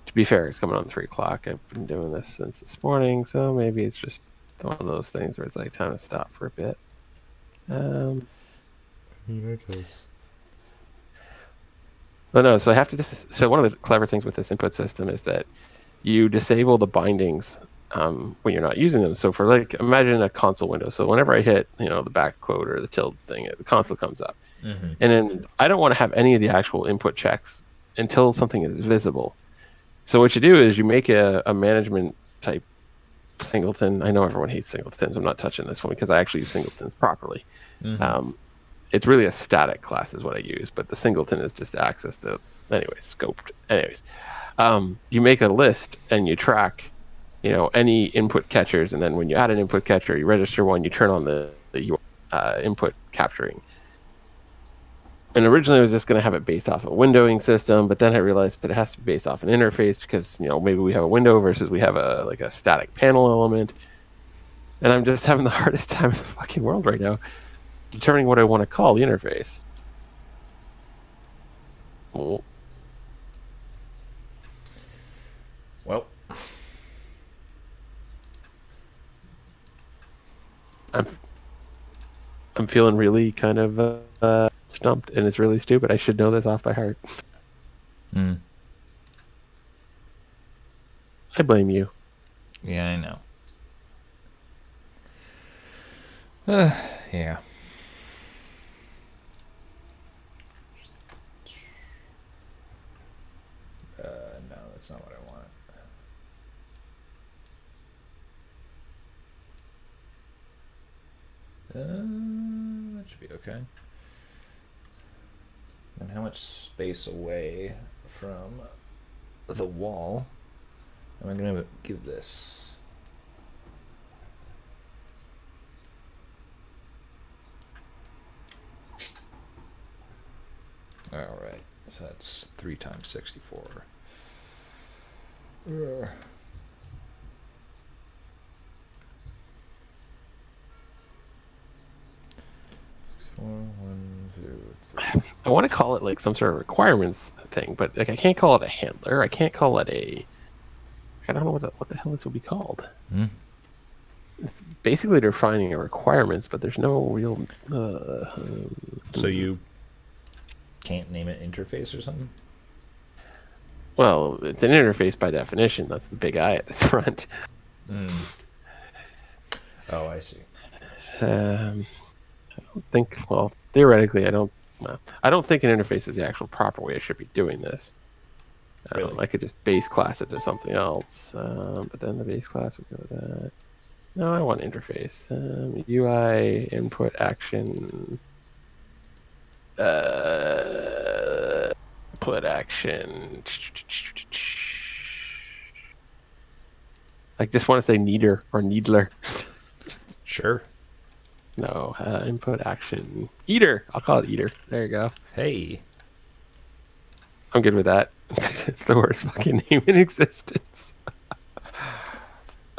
Speaker 3: to be fair, it's coming on 3 o'clock. I've been doing this since this morning, so maybe it's just one of those things where it's like time to stop for a bit. But no, so I have to. So one of the clever things with this input system is that you disable the bindings when you're not using them. So for like, imagine a console window. So whenever I hit, the back quote or the tilde thing, the console comes up.
Speaker 1: Mm-hmm.
Speaker 3: And then I don't want to have any of the actual input checks until something is visible. So what you do is you make a management type singleton. I know everyone hates singletons. I'm not touching this one because I actually use singletons properly.
Speaker 1: Mm-hmm.
Speaker 3: It's really a static class is what I use, but the singleton is just to access the, scoped. You make a list and you track, any input catchers. And then when you add an input catcher, you register one, you turn on the input capturing. And originally I was just going to have it based off a windowing system, but then I realized that it has to be based off an interface because, maybe we have a window versus we have a static panel element. And I'm just having the hardest time in the fucking world right now determining what I want to call the interface.
Speaker 1: Well,
Speaker 3: I'm I'm feeling really kind of stumped, and it's really stupid. I should know this off by heart.
Speaker 1: Mm.
Speaker 3: I blame you.
Speaker 1: Yeah, I know. Yeah. No, that's not what I want. That should be okay. And how much space away from the wall am I going to give this? All right, so that's 3 times 64. 1, 2, 3.
Speaker 3: I want to call it like some sort of requirements thing, but like I can't call it a handler. I can't call it a. I don't know what the hell this would be called.
Speaker 1: Hmm?
Speaker 3: It's basically defining a requirements, but there's no real.
Speaker 1: So you can't name it interface or something?
Speaker 3: Well, it's an interface by definition. That's the big I at the front.
Speaker 1: Mm. Oh, I see.
Speaker 3: I don't think. Well, theoretically, I don't. Well, I don't think an interface is the actual proper way I should be doing this.
Speaker 1: Really?
Speaker 3: I could just base class it to something else, but then the base class would go to that. No, I want interface. UI input action. Put action. I just want to say needer or needler.
Speaker 1: Sure.
Speaker 3: No, input action. Eater. I'll call it eater. There you go.
Speaker 1: Hey.
Speaker 3: I'm good with that. It's the worst fucking name in existence.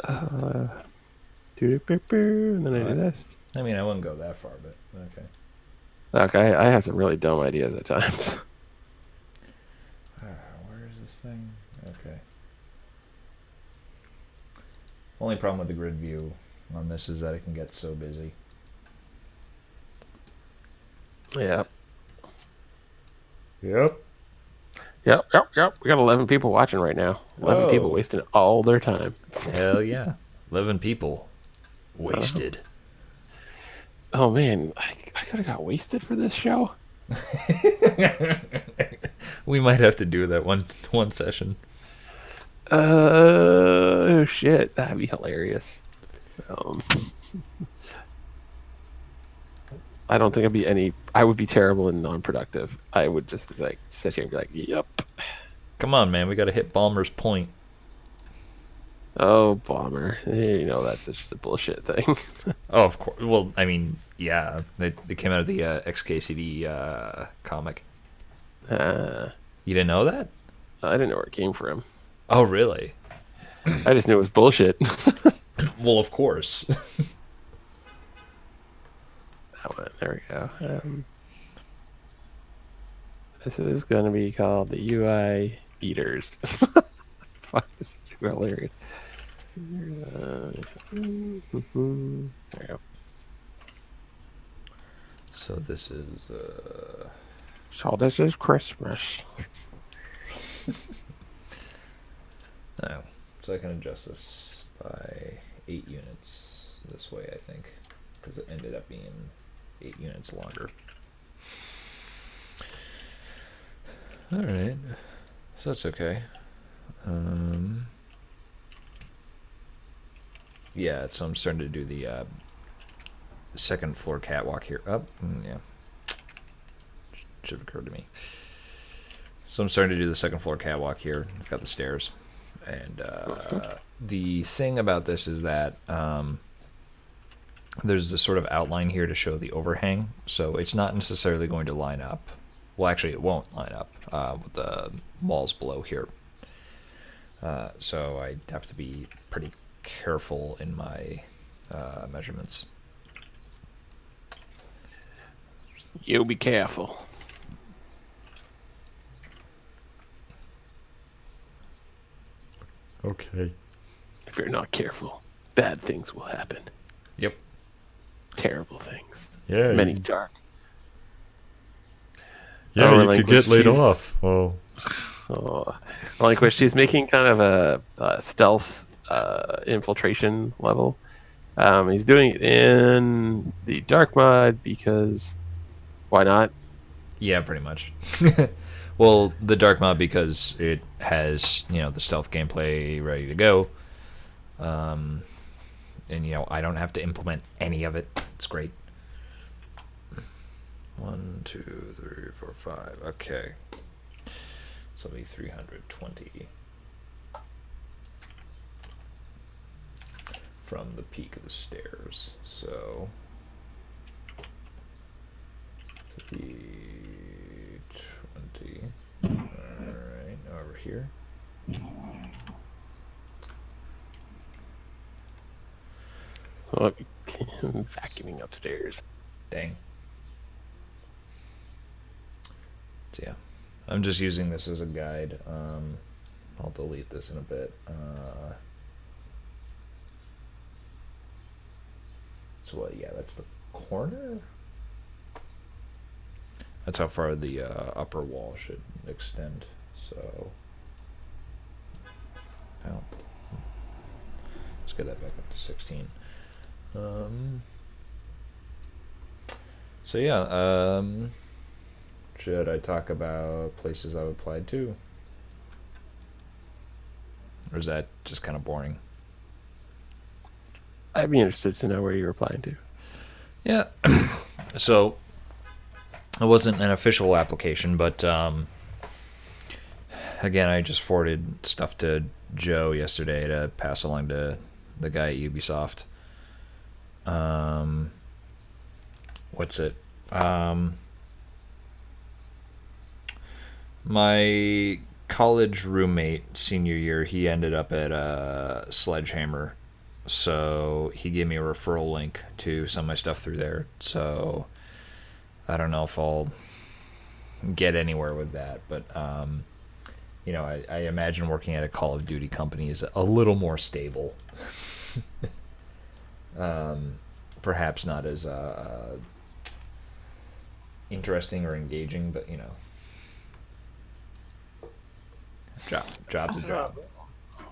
Speaker 3: And then I do this.
Speaker 1: I mean, I wouldn't go that far, but okay.
Speaker 3: Look, I have some really dumb ideas at times.
Speaker 1: Where is this thing? Okay. Only problem with the grid view on this is that it can get so busy.
Speaker 3: Yep.
Speaker 1: Yep.
Speaker 3: Yep. We got 11 people watching right now. 11 people wasting all their time.
Speaker 1: Hell yeah. 11 people. Wasted.
Speaker 3: Oh, man. I could have got wasted for this show.
Speaker 1: We might have to do that one session.
Speaker 3: Oh, shit. That'd be hilarious. I don't think I would be terrible and non-productive. I would just like sit here and be like, yep.
Speaker 1: Come on, man. We got to hit Balmer's point.
Speaker 3: Oh, bomber. You know, that's just a bullshit thing.
Speaker 1: Oh, of course. Well, I mean, yeah. They came out of the XKCD comic. You didn't know that?
Speaker 3: I didn't know where it came from.
Speaker 1: Oh, really?
Speaker 3: I just knew it was bullshit.
Speaker 1: Well, of course.
Speaker 3: That one. There we go. This is going to be called the UI Eaters. Fuck, this is hilarious. There we go.
Speaker 1: So this is...
Speaker 3: So this is Christmas.
Speaker 1: Oh, so I can adjust this by 8 units this way, I think, because it ended up being 8 units longer. All right, so that's okay. Yeah, so I'm starting to do the second floor catwalk here. Oh, yeah, should have occurred to me. So I'm starting to do the second floor catwalk here. I've got the stairs. And the thing about this is that there's this sort of outline here to show the overhang. So it's not necessarily going to line up. Well, actually, it won't line up with the walls below here. So I have to be pretty careful in my measurements.
Speaker 3: You be careful.
Speaker 1: Okay.
Speaker 3: If you're not careful, bad things will happen.
Speaker 1: Yep.
Speaker 3: terrible things.
Speaker 1: Yeah,
Speaker 3: Many dark.
Speaker 1: yeah, you could get
Speaker 3: Relinquished.
Speaker 1: laid off. Oh,
Speaker 3: Oh, Relinquished. He's making kind of a stealth infiltration level. He's doing it in the dark mode because why not?
Speaker 1: yeah, pretty much. Well, the dark mod because it has the stealth gameplay ready to go, and I don't have to implement any of it. It's great. 1, 2, 3, 4, 5. Okay, so it'll be 320 from the peak of the stairs. So 320. All right, over here.
Speaker 3: Oh, I'm vacuuming upstairs.
Speaker 1: Dang. So yeah, I'm just using this as a guide. I'll delete this in a bit. So yeah, that's the corner. That's how far the upper wall should extend. So, let's get that back up to 16. So yeah, should I talk about places I've applied to? Or is that just kind of boring?
Speaker 3: I'd be interested to know where you're applying to.
Speaker 1: Yeah. So, it wasn't an official application, but again, I just forwarded stuff to Joe yesterday to pass along to the guy at Ubisoft. What's it? My college roommate senior year, he ended up at Sledgehammer, so he gave me a referral link to some of my stuff through there. So I don't know if I'll get anywhere with that, but I imagine working at a Call of Duty company is a little more stable. Perhaps not as interesting or engaging, but job's a job.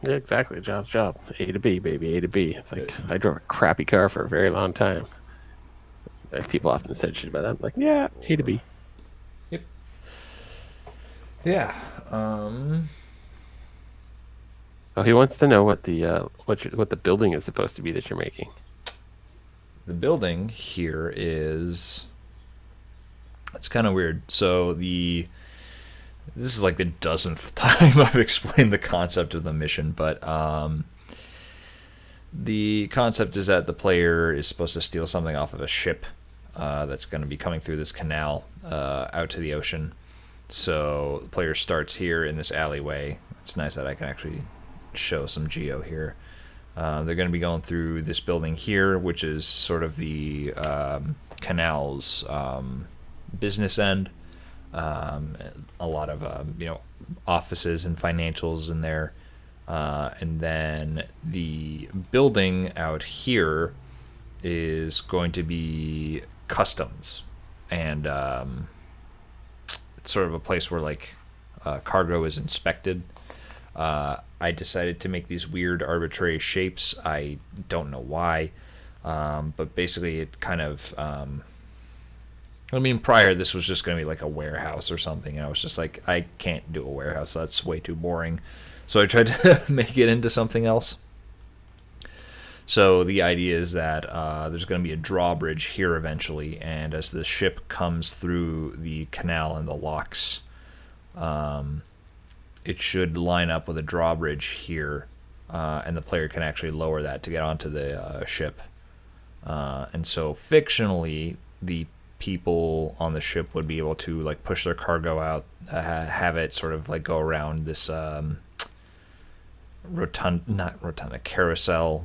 Speaker 3: Yeah, exactly. Job's job. A to B, baby. A to B. It's like I drove a crappy car for a very long time. People often said shit about that. I'm like, yeah, A to B.
Speaker 1: Yep. Yeah.
Speaker 3: Oh, he wants to know what the what the building is supposed to be that you're making.
Speaker 1: The building here is. It's kind of weird. So this is like the dozenth time I've explained the concept of the mission, but the concept is that the player is supposed to steal something off of a ship that's going to be coming through this canal out to the ocean. So the player starts here in this alleyway. It's nice that I can actually show some geo here. They're going to be going through this building here, which is sort of the canal's business end. A lot of offices and financials in there, and then the building out here is going to be customs, and it's sort of a place where cargo is inspected. I decided to make these weird arbitrary shapes. I don't know why, but basically it kind of prior this was just going to be like a warehouse or something, and I was just like, I can't do a warehouse. That's way too boring. So I tried to make it into something else. So the idea is that there's going to be a drawbridge here eventually, and as the ship comes through the canal and the locks, it should line up with a drawbridge here, and the player can actually lower that to get onto the ship. And so fictionally, the people on the ship would be able to push their cargo out, have it sort of go around this carousel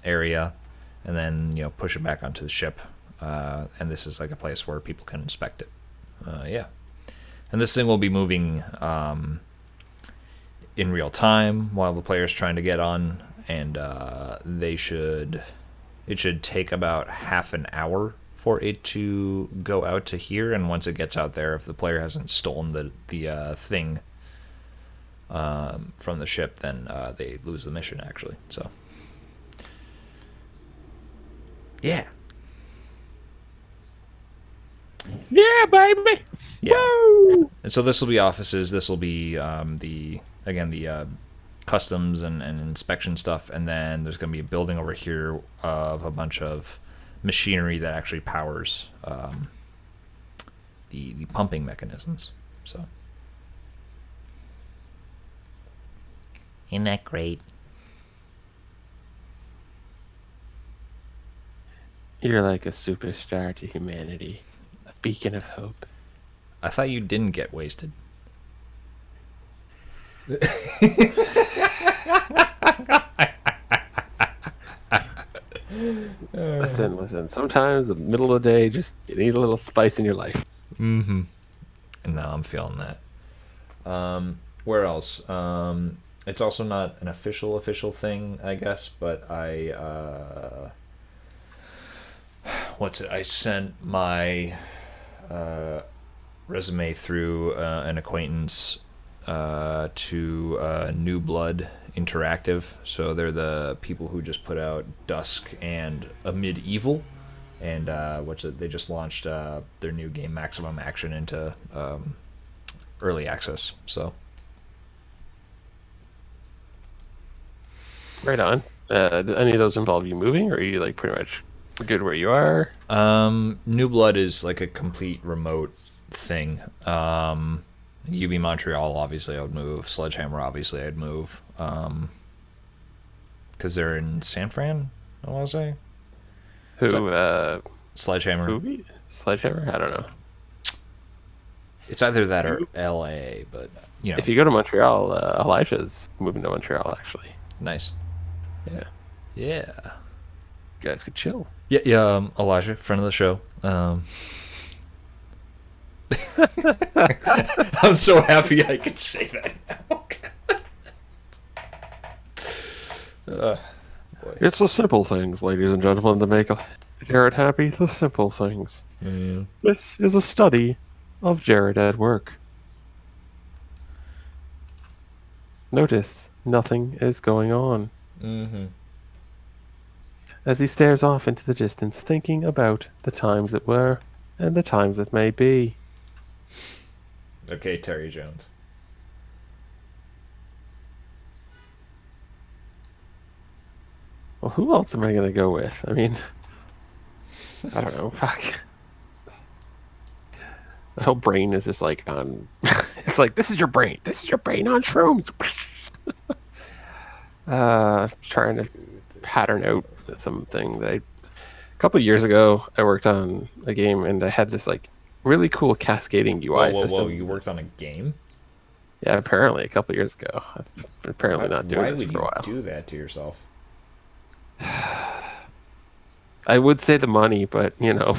Speaker 1: area, and then push it back onto the ship. And this is a place where people can inspect it. Yeah, and this thing will be moving in real time while the player's trying to get on, and they should it should take about half an hour for it to go out to here, and once it gets out there, if the player hasn't stolen the thing from the ship, then they lose the mission, actually. So, yeah.
Speaker 3: Yeah, baby.
Speaker 1: Yeah.
Speaker 3: Woo!
Speaker 1: And so this will be offices. This will be the customs and inspection stuff, and then there's going to be a building over here of a bunch of machinery that actually powers the pumping mechanisms. So, isn't that great?
Speaker 3: You're like a superstar to humanity, a beacon of hope.
Speaker 1: I thought you didn't get wasted.
Speaker 3: Listen. Sometimes the middle of the day, just you need a little spice in your life.
Speaker 1: Mm-hmm. And now I'm feeling that. Where else? It's also not an official thing, I guess, but I I sent my resume through an acquaintance to New Blood Interactive. So they're the people who just put out Dusk and Amid Evil, and they just launched their new game Maximum Action into early access. So
Speaker 3: Right on. Do any of those involve you moving, or are you like pretty much good where you are?
Speaker 1: New Blood is like a complete remote thing. UB Montreal, obviously I would move. Sledgehammer, obviously I'd move. Because they're in San Fran, I want to say.
Speaker 3: Who?
Speaker 1: Sledgehammer.
Speaker 3: Who? Sledgehammer? I don't know.
Speaker 1: It's either that or LA, but you know.
Speaker 3: If you go to Montreal, Elijah's moving to Montreal, actually.
Speaker 1: Nice.
Speaker 3: Yeah.
Speaker 1: Yeah.
Speaker 3: You guys could chill.
Speaker 1: Yeah, Elijah, friend of the show. I'm so happy I could say that now. Boy.
Speaker 3: It's the simple things, ladies and gentlemen, that make Jared happy. The simple things.
Speaker 1: Yeah.
Speaker 3: This is a study of Jared at work. Notice nothing is going on.
Speaker 1: Mm-hmm.
Speaker 3: As he stares off into the distance, thinking about the times that were and the times that may be.
Speaker 1: Okay, Terry Jones.
Speaker 3: Well, who else am I going to go with? I mean, I don't know. Fuck. The whole brain is just like on. It's like, this is your brain. This is your brain on shrooms. Trying to pattern out something that a couple of years ago I worked on a game and I had this like really cool cascading UI system.
Speaker 1: Whoa! You worked on a game?
Speaker 3: Yeah, apparently a couple of years ago. I've apparently not doing this for a while.
Speaker 1: Why would you do that to yourself?
Speaker 3: I would say the money, but you know.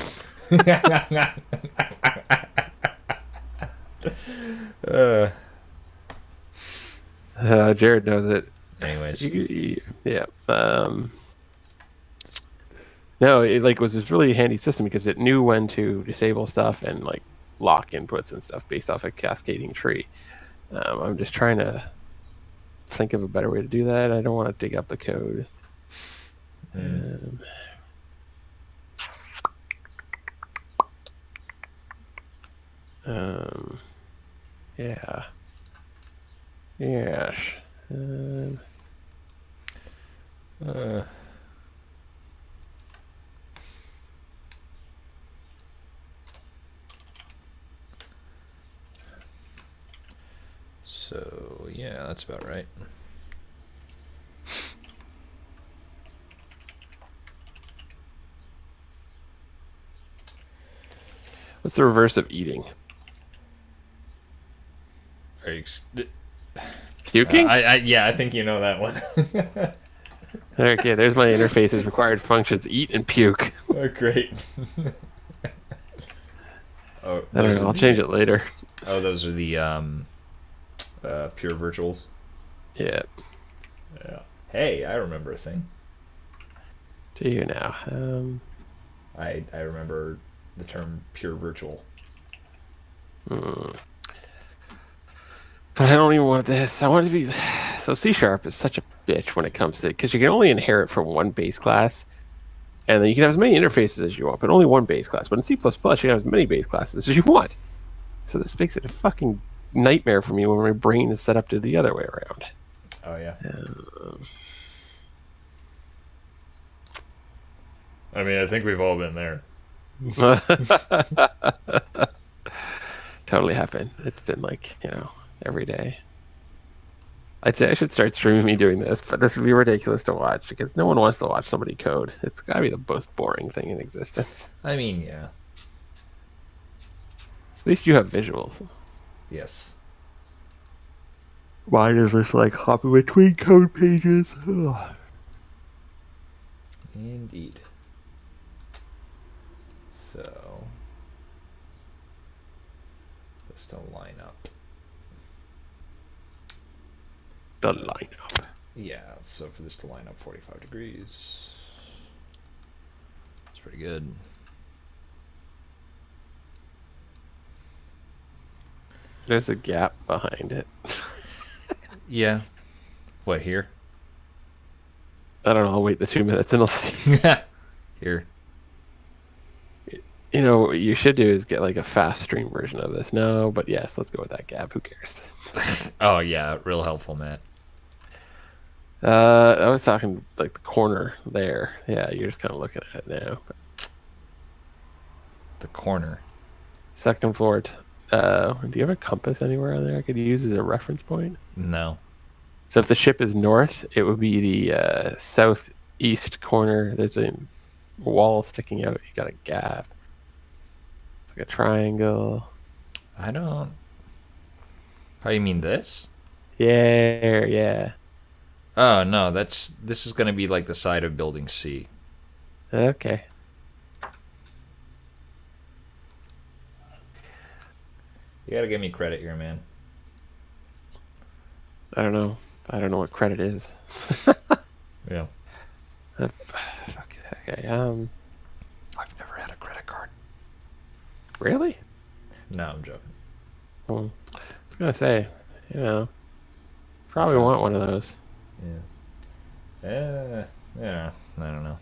Speaker 3: Jared knows it.
Speaker 1: Anyways.
Speaker 3: Yeah. No, it like was this really handy system because it knew when to disable stuff and like lock inputs and stuff based off a cascading tree. I'm just trying to think of a better way to do that. I don't want to dig up the code. Yeah. Yes.
Speaker 1: So yeah, that's about right.
Speaker 3: What's the reverse of eating?
Speaker 1: Are you
Speaker 3: Puking?
Speaker 1: I think you know that one.
Speaker 3: Okay, there's my interface's required functions: eat and puke.
Speaker 1: Oh, great. Oh,
Speaker 3: I don't know. I'll change it later.
Speaker 1: Oh, those are the pure virtuals.
Speaker 3: Yeah.
Speaker 1: Yeah. Hey, I remember a thing.
Speaker 3: Do you now?
Speaker 1: I remember the term pure virtual.
Speaker 3: But I don't even want this. I want it to be. So C# is such a bitch when it comes to, because you can only inherit from one base class, and then you can have as many interfaces as you want, but only one base class. But in C++, you can have as many base classes as you want. So this makes it a fucking nightmare for me when my brain is set up to the other way around.
Speaker 1: Oh yeah. I mean, I think we've all been there.
Speaker 3: Totally happened. It's been like, every day. I'd say I should start streaming me doing this, but this would be ridiculous to watch because no one wants to watch somebody code. It's got to be the most boring thing in existence.
Speaker 1: I mean, yeah.
Speaker 3: At least you have visuals.
Speaker 1: Yes.
Speaker 3: Mine is just like hopping between code pages. Ugh.
Speaker 1: Indeed. So, just to line up.
Speaker 3: The lineup.
Speaker 1: Yeah, so for this to line up 45 degrees, it's pretty good.
Speaker 3: There's a gap behind it.
Speaker 1: Yeah. What, here?
Speaker 3: I don't know. I'll wait the 2 minutes and I'll see.
Speaker 1: Here.
Speaker 3: What you should do is get like a fast stream version of this. No, but yes, let's go with that gap. Who cares?
Speaker 1: Oh, yeah. Real helpful, Matt.
Speaker 3: I was talking like the corner there. Yeah, you're just kind of looking at it now.
Speaker 1: The corner.
Speaker 3: Second floor. Do you have a compass anywhere on there I could use as a reference point?
Speaker 1: No.
Speaker 3: So if the ship is north, it would be the southeast corner. There's a wall sticking out. You got a gap. It's like a triangle.
Speaker 1: I don't. How you mean this?
Speaker 3: Yeah.
Speaker 1: Oh, no. This is going to be like the side of building C.
Speaker 3: Okay.
Speaker 1: You got to give me credit here, man.
Speaker 3: I don't know. I don't know what credit is.
Speaker 1: Yeah.
Speaker 3: Okay.
Speaker 1: I've never had a credit card.
Speaker 3: Really?
Speaker 1: No, I'm joking.
Speaker 3: Well, I was gonna say, probably want one of those.
Speaker 1: Yeah. Yeah. I don't know.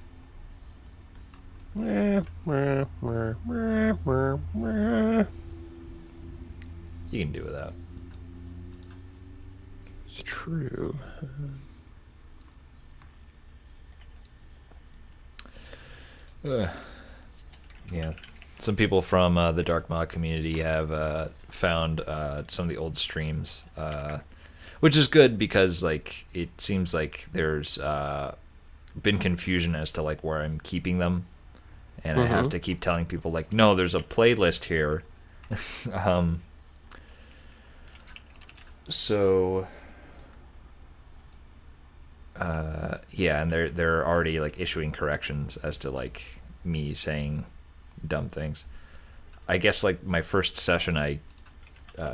Speaker 1: You can do without.
Speaker 3: It's true.
Speaker 1: Yeah. Some people from the Dark Mod community have found some of the old streams, which is good because like it seems like there's been confusion as to like where I'm keeping them, and I have to keep telling people like, no, there's a playlist here. So yeah, and they're already like issuing corrections as to like me saying dumb things. I guess like my first session I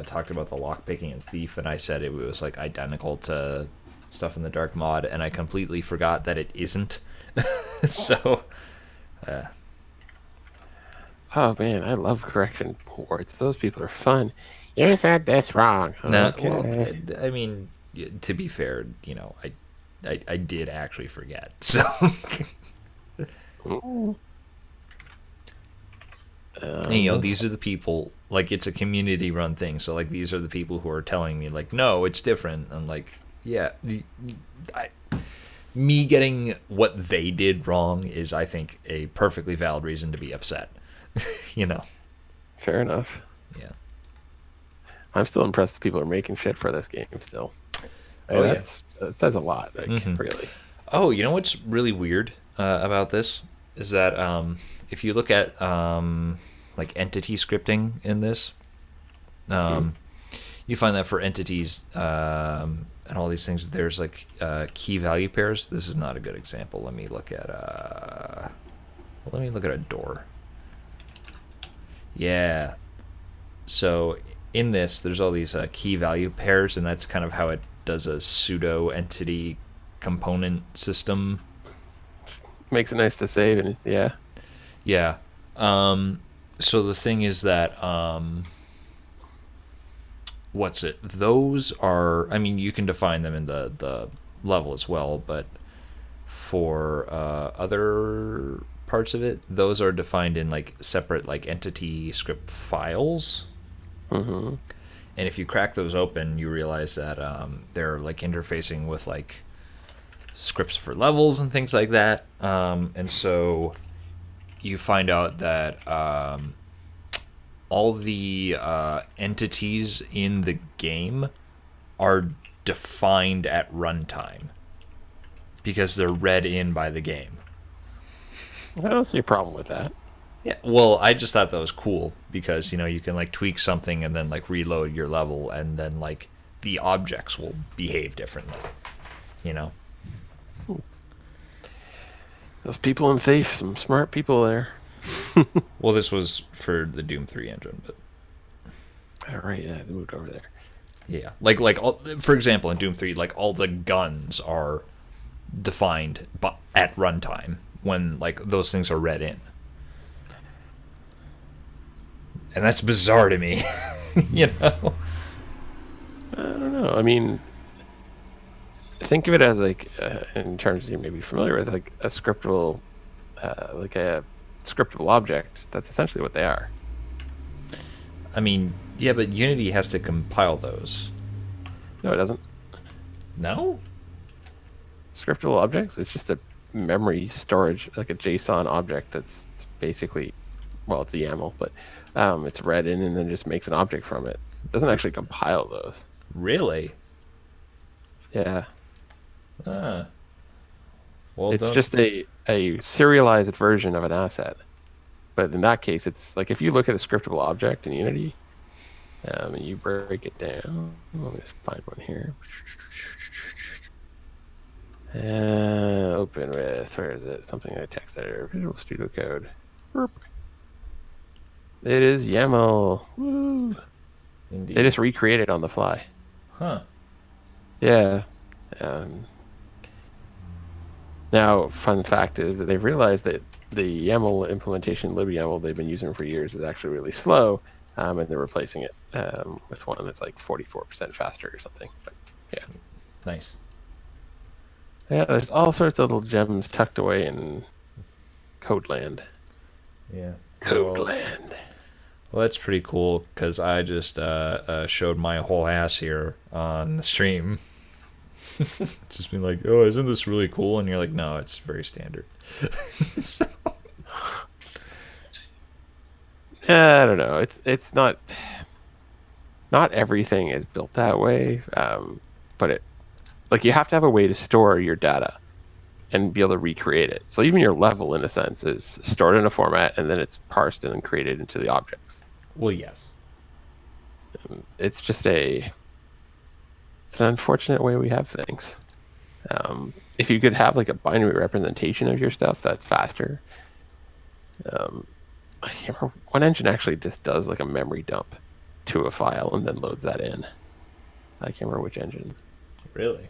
Speaker 1: talked about the lockpicking and thief, and I said it was like identical to stuff in the Dark Mod, and I completely forgot that it isn't. So
Speaker 3: oh man, I love correction boards. Those people are fun. You said this wrong.
Speaker 1: no,
Speaker 3: Okay.
Speaker 1: well, I mean, to be fair, I did actually forget. So these are the people, like it's a community run thing, so like these are the people who are telling me like, no, it's different. I'm like, yeah, me getting what they did wrong is, I think, a perfectly valid reason to be upset.
Speaker 3: Fair enough.
Speaker 1: Yeah.
Speaker 3: I'm still impressed that people are making shit for this game still.
Speaker 1: Oh, yeah.
Speaker 3: That says a lot, really.
Speaker 1: Oh, you know what's really weird about this is that if you look at like entity scripting in this, you find that for entities and all these things, there's like key value pairs. This is not a good example. Let me look at a door. Yeah. So in this, there's all these key value pairs, and that's kind of how it does a pseudo entity component system.
Speaker 3: Makes it nice to save, and yeah.
Speaker 1: Yeah. So the thing is that what's it? Those are. I mean, you can define them in the level as well, but for other parts of it, those are defined in like separate like entity script files.
Speaker 3: Mm-hmm.
Speaker 1: And if you crack those open, you realize that they're like interfacing with like scripts for levels and things like that. And so you find out that all the entities in the game are defined at runtime because they're read in by the game.
Speaker 3: I don't see a problem with that.
Speaker 1: Yeah, well, I just thought that was cool because you can like tweak something and then like reload your level and then like the objects will behave differently. You know.
Speaker 3: Those people in Thief, some smart people there.
Speaker 1: Well, this was for the Doom 3 engine, but
Speaker 3: All right, yeah, they moved over there.
Speaker 1: yeah, like all, for example, in Doom 3, like all the guns are defined at runtime when like those things are read in. And that's bizarre to me, you know.
Speaker 3: I don't know. I mean, think of it as like, in terms you may be familiar with, like a scriptable object. That's essentially what they are.
Speaker 1: I mean, yeah, but Unity has to compile those.
Speaker 3: No, it doesn't.
Speaker 1: No?
Speaker 3: Scriptable objects, it's just a memory storage, like a JSON object that's basically, well, it's a YAML, but it's read in and then just makes an object from it. It doesn't actually compile those.
Speaker 1: Really?
Speaker 3: Yeah.
Speaker 1: Ah. Well,
Speaker 3: It's just a serialized version of an asset. But in that case, it's like if you look at a scriptable object in Unity, and you break it down. Let me just find one here. Open with, where is it? Something like text editor, Visual Studio Code. Burp. It is YAML. Woo.
Speaker 1: Indeed.
Speaker 3: They just recreate it on the fly.
Speaker 1: Huh.
Speaker 3: Yeah. Now, fun fact is that they've realized that the YAML implementation, libyaml, they've been using for years is actually really slow, and they're replacing it with one that's like 44% faster or something. But yeah.
Speaker 1: Nice.
Speaker 3: Yeah, there's all sorts of little gems tucked away in Codeland.
Speaker 1: Yeah.
Speaker 3: Codeland.
Speaker 1: Well, that's pretty cool because I just showed my whole ass here on the stream. Just being like, oh, isn't this really cool? And you're like, no, it's very standard. So.
Speaker 3: I don't know. It's not everything is built that way, but it like you have to have a way to store your data and be able to recreate it. So even your level, in a sense, is stored in a format and then it's parsed and then created into the objects.
Speaker 1: Well, yes.
Speaker 3: It's just it's an unfortunate way we have things. If you could have like a binary representation of your stuff, that's faster. I can't remember. One engine actually just does like a memory dump to a file and then loads that in. I can't remember which engine.
Speaker 1: Really?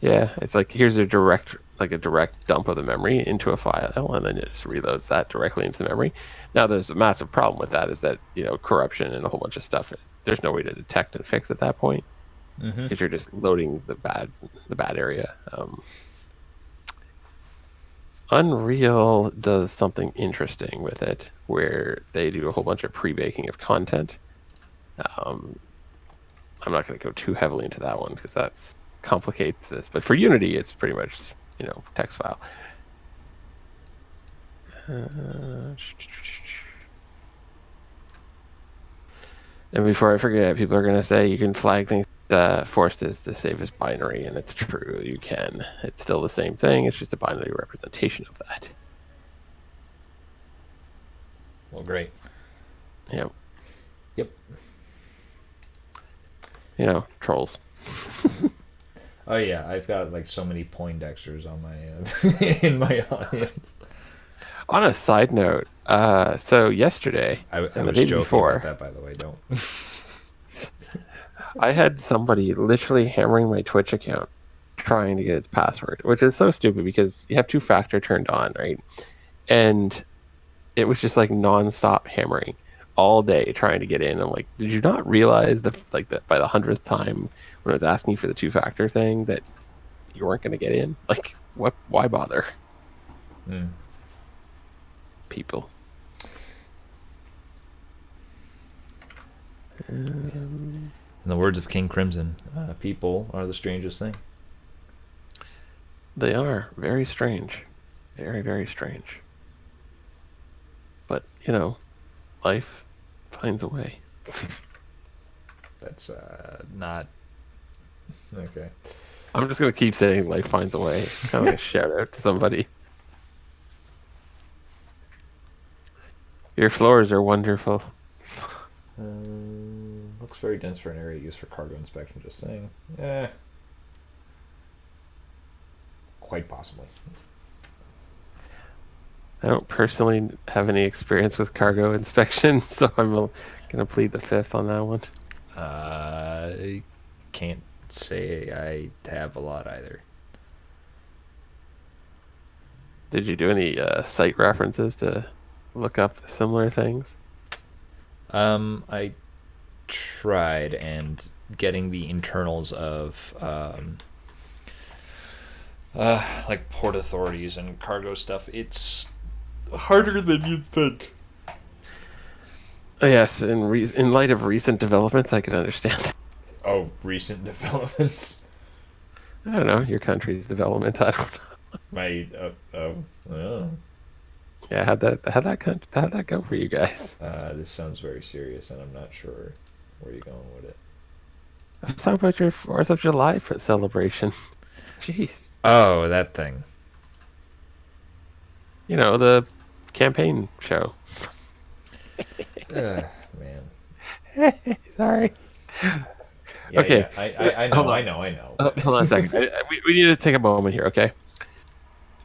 Speaker 3: Yeah, it's like here's a direct dump of the memory into a file, and then it just reloads that directly into the memory. Now, there's a massive problem with that, is that corruption and a whole bunch of stuff. There's no way to detect and fix at that point because you're just loading the bad area. Unreal does something interesting with it, where they do a whole bunch of pre-baking of content. I'm not going to go too heavily into that one because that's complicates this, but for Unity it's pretty much text file. And before I forget, people are going to say you can flag things forced is to save as binary, and it's true, you can. It's still the same thing, it's just a binary representation of that.
Speaker 1: Well, great.
Speaker 3: Yep. Trolls.
Speaker 1: Oh yeah, I've got like so many Poindexters on my in my audience.
Speaker 3: On a side note, so yesterday,
Speaker 1: I
Speaker 3: and the
Speaker 1: was
Speaker 3: day
Speaker 1: joking
Speaker 3: before,
Speaker 1: about that, by the way. Don't.
Speaker 3: I had somebody literally hammering my Twitch account, trying to get its password, which is so stupid because you have two-factor turned on, right? And it was just like nonstop hammering all day trying to get in. I'm like, did you not realize that by the 100th time when I was asking you for the two-factor thing that you weren't going to get in? Like, what? Why bother? People.
Speaker 1: In the words of King Crimson, people are the strangest thing.
Speaker 3: They are very strange. Very, very strange. But, life finds a way.
Speaker 1: That's not... Okay.
Speaker 3: I'm just going to keep saying life finds a way. Kind of like a shout out to somebody. Your floors are wonderful.
Speaker 1: Looks very dense for an area used for cargo inspection, just saying. Quite possibly.
Speaker 3: I don't personally have any experience with cargo inspection, so I'm going to plead the fifth on that one.
Speaker 1: I can't say I have a lot either.
Speaker 3: Did you do any site references to look up similar things?
Speaker 1: I tried, and getting the internals of like port authorities and cargo stuff, it's harder than you'd think.
Speaker 3: Oh, yes, in light of recent developments, I can understand.
Speaker 1: Oh, recent developments.
Speaker 3: I don't know, your country's development. I don't know.
Speaker 1: My
Speaker 3: Yeah, how'd that go for you guys?
Speaker 1: this sounds very serious, and I'm not sure where you're going with it.
Speaker 3: I was talking about your 4th of July celebration. Jeez.
Speaker 1: Oh, that thing.
Speaker 3: The campaign show.
Speaker 1: Man.
Speaker 3: Sorry.
Speaker 1: Yeah,
Speaker 3: Okay.
Speaker 1: yeah. I know.
Speaker 3: Hold on a second. We need to take a moment here, okay?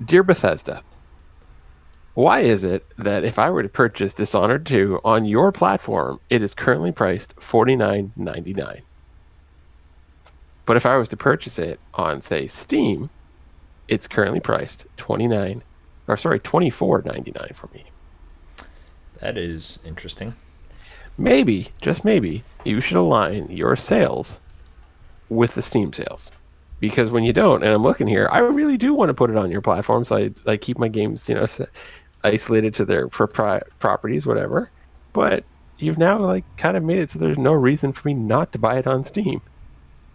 Speaker 3: Dear Bethesda, why is it that if I were to purchase Dishonored 2 on your platform, it is currently priced $49.99? But if I was to purchase it on, say, Steam, it's currently priced $24.99 for me.
Speaker 1: That is interesting.
Speaker 3: Maybe, just maybe, you should align your sales with the Steam sales. Because when you don't, and I'm looking here, I really do want to put it on your platform, so I keep my games, isolated to their properties, whatever. But you've now kind of made it so there's no reason for me not to buy it on Steam.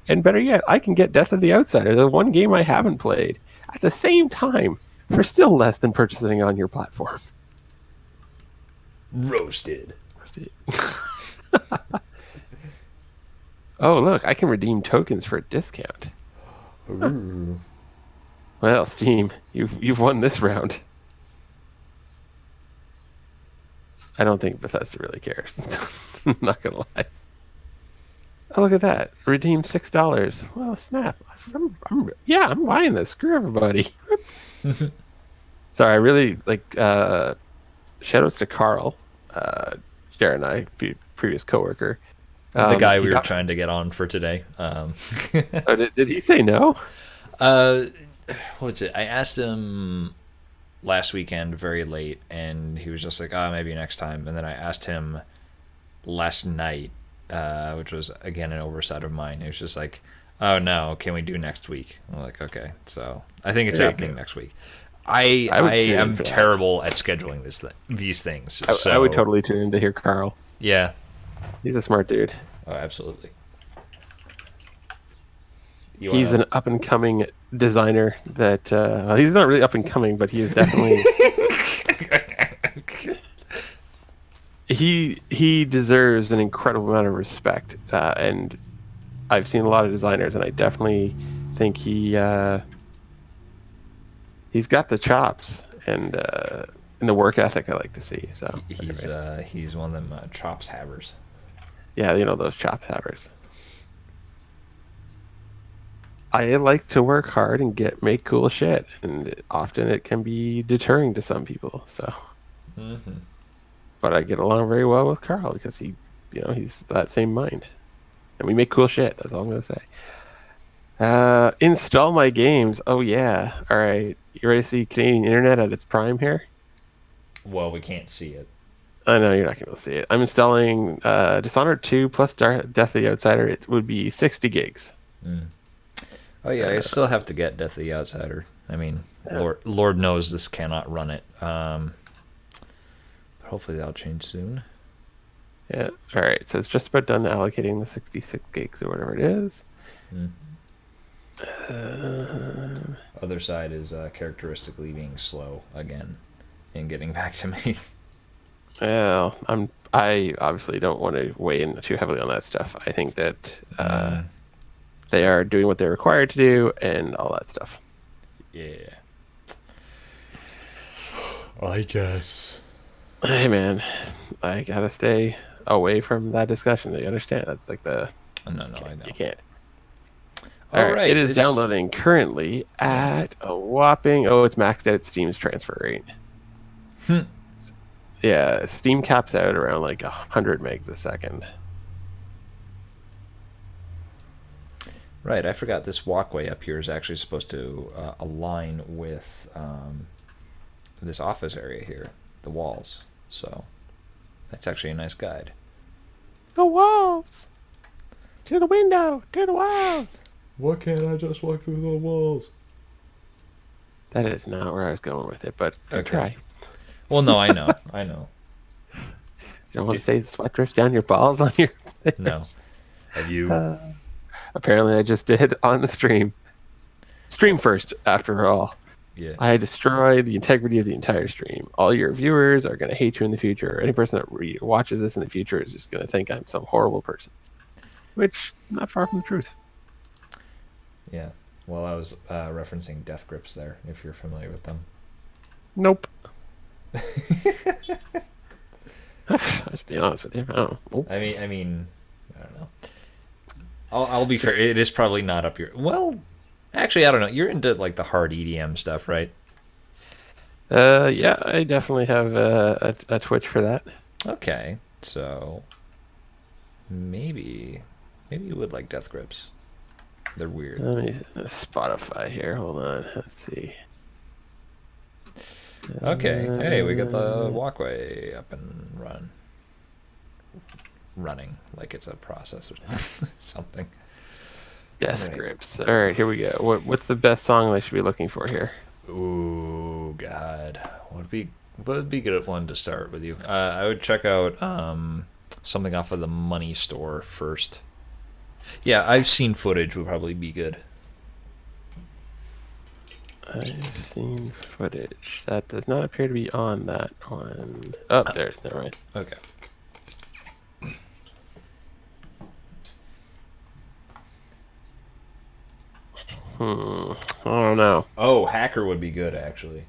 Speaker 3: And better yet, I can get Death of the Outsider, the one game I haven't played, at the same time for still less than purchasing on your platform.
Speaker 1: Roasted.
Speaker 3: Oh, look, I can redeem tokens for a discount.
Speaker 1: Ooh.
Speaker 3: Well, Steam, you've won this round. I don't think Bethesda really cares. I'm not gonna lie. Oh, look at that! Redeem $6. Well, snap! I'm buying this. Screw everybody. Sorry, I really shoutouts to Carl, Jared and I, previous coworker.
Speaker 1: The guy we were trying to get on for today.
Speaker 3: Oh, did he say no?
Speaker 1: What's it? I asked him last weekend very late, and he was just like, maybe next time. And then I asked him last night, which was, again, an oversight of mine. He was just like, oh, no, can we do next week? I'm like, okay. So I think it's happening next week. I am terrible at scheduling these things.
Speaker 3: I would totally tune in to hear Carl.
Speaker 1: Yeah.
Speaker 3: He's a smart dude.
Speaker 1: Oh, absolutely.
Speaker 3: He's an up-and-coming designer that... he's not really up-and-coming, but he is definitely... He deserves an incredible amount of respect. And I've seen a lot of designers, and I definitely think he's got the chops and the work ethic I like to see. So
Speaker 1: he's one of them chops havers.
Speaker 3: Yeah, those chop havers. I like to work hard and make cool shit, and often it can be deterring to some people. So, But I get along very well with Carl because he's that same mind, and we make cool shit. That's all I'm gonna say. Install my games. Oh yeah. All right. You ready to see Canadian internet at its prime here?
Speaker 1: Well, we can't see it.
Speaker 3: I know you're not going to see it. I'm installing Dishonored 2 plus Death of the Outsider. It would be 60 gigs.
Speaker 1: Oh yeah, I still have to get Death of the Outsider. I mean, Lord knows this cannot run it. But hopefully that'll change soon.
Speaker 3: Yeah. All right. So it's just about done allocating the 66 gigs or whatever it is.
Speaker 1: Other side is characteristically being slow again and getting back to me.
Speaker 3: Well, I obviously don't want to weigh in too heavily on that stuff. I think that they are doing what they're required to do and all that stuff.
Speaker 1: Yeah. I guess.
Speaker 3: Hey man, I gotta stay away from that discussion. You understand? That's like the
Speaker 1: No, I know.
Speaker 3: you can't.
Speaker 1: All right.
Speaker 3: It is downloading currently at a whopping. Oh, it's maxed out at Steam's transfer rate. Yeah, Steam caps out around like 100 megs a second.
Speaker 1: Right, I forgot this walkway up here is actually supposed to align with this office area here, the walls. So that's actually a nice guide.
Speaker 3: The walls! To the window! To the walls!
Speaker 1: Why can't I just walk through the walls?
Speaker 3: That is not where I was going with it, but okay. Try.
Speaker 1: Well, no, I know. I know.
Speaker 3: You don't want to say sweat drips down your balls on your...
Speaker 1: No. Have you...
Speaker 3: Apparently I just did on the stream. Stream first, after all.
Speaker 1: Yeah.
Speaker 3: I destroyed the integrity of the entire stream. All your viewers are going to hate you in the future. Any person that watches this in the future is just going to think I'm some horrible person. Which, not far from the truth.
Speaker 1: Yeah. Well, I was referencing death grips there, if you're familiar with them.
Speaker 3: Nope. Let's be honest with you. I don't know.
Speaker 1: I mean, I don't know. I'll be fair. It is probably not up your... Well, actually, I don't know. You're into like the hard EDM stuff, right?
Speaker 3: Yeah, I definitely have a twitch for that.
Speaker 1: Okay, so maybe you would like death grips. They're weird.
Speaker 3: Let me Spotify here. Hold on. Let's see.
Speaker 1: Okay. Hey, we got the walkway up and running like it's a process or something.
Speaker 3: Death grips. All right, here we go. What's the best song I should be looking for here?
Speaker 1: Ooh, God, what would be good one to start with you? I would check out something off of the Money Store first. Yeah, I've seen footage would probably be good.
Speaker 3: I've seen footage. That does not appear to be on that one. Oh, there's no right.
Speaker 1: Okay.
Speaker 3: I don't know.
Speaker 1: Oh, Hacker would be good, actually.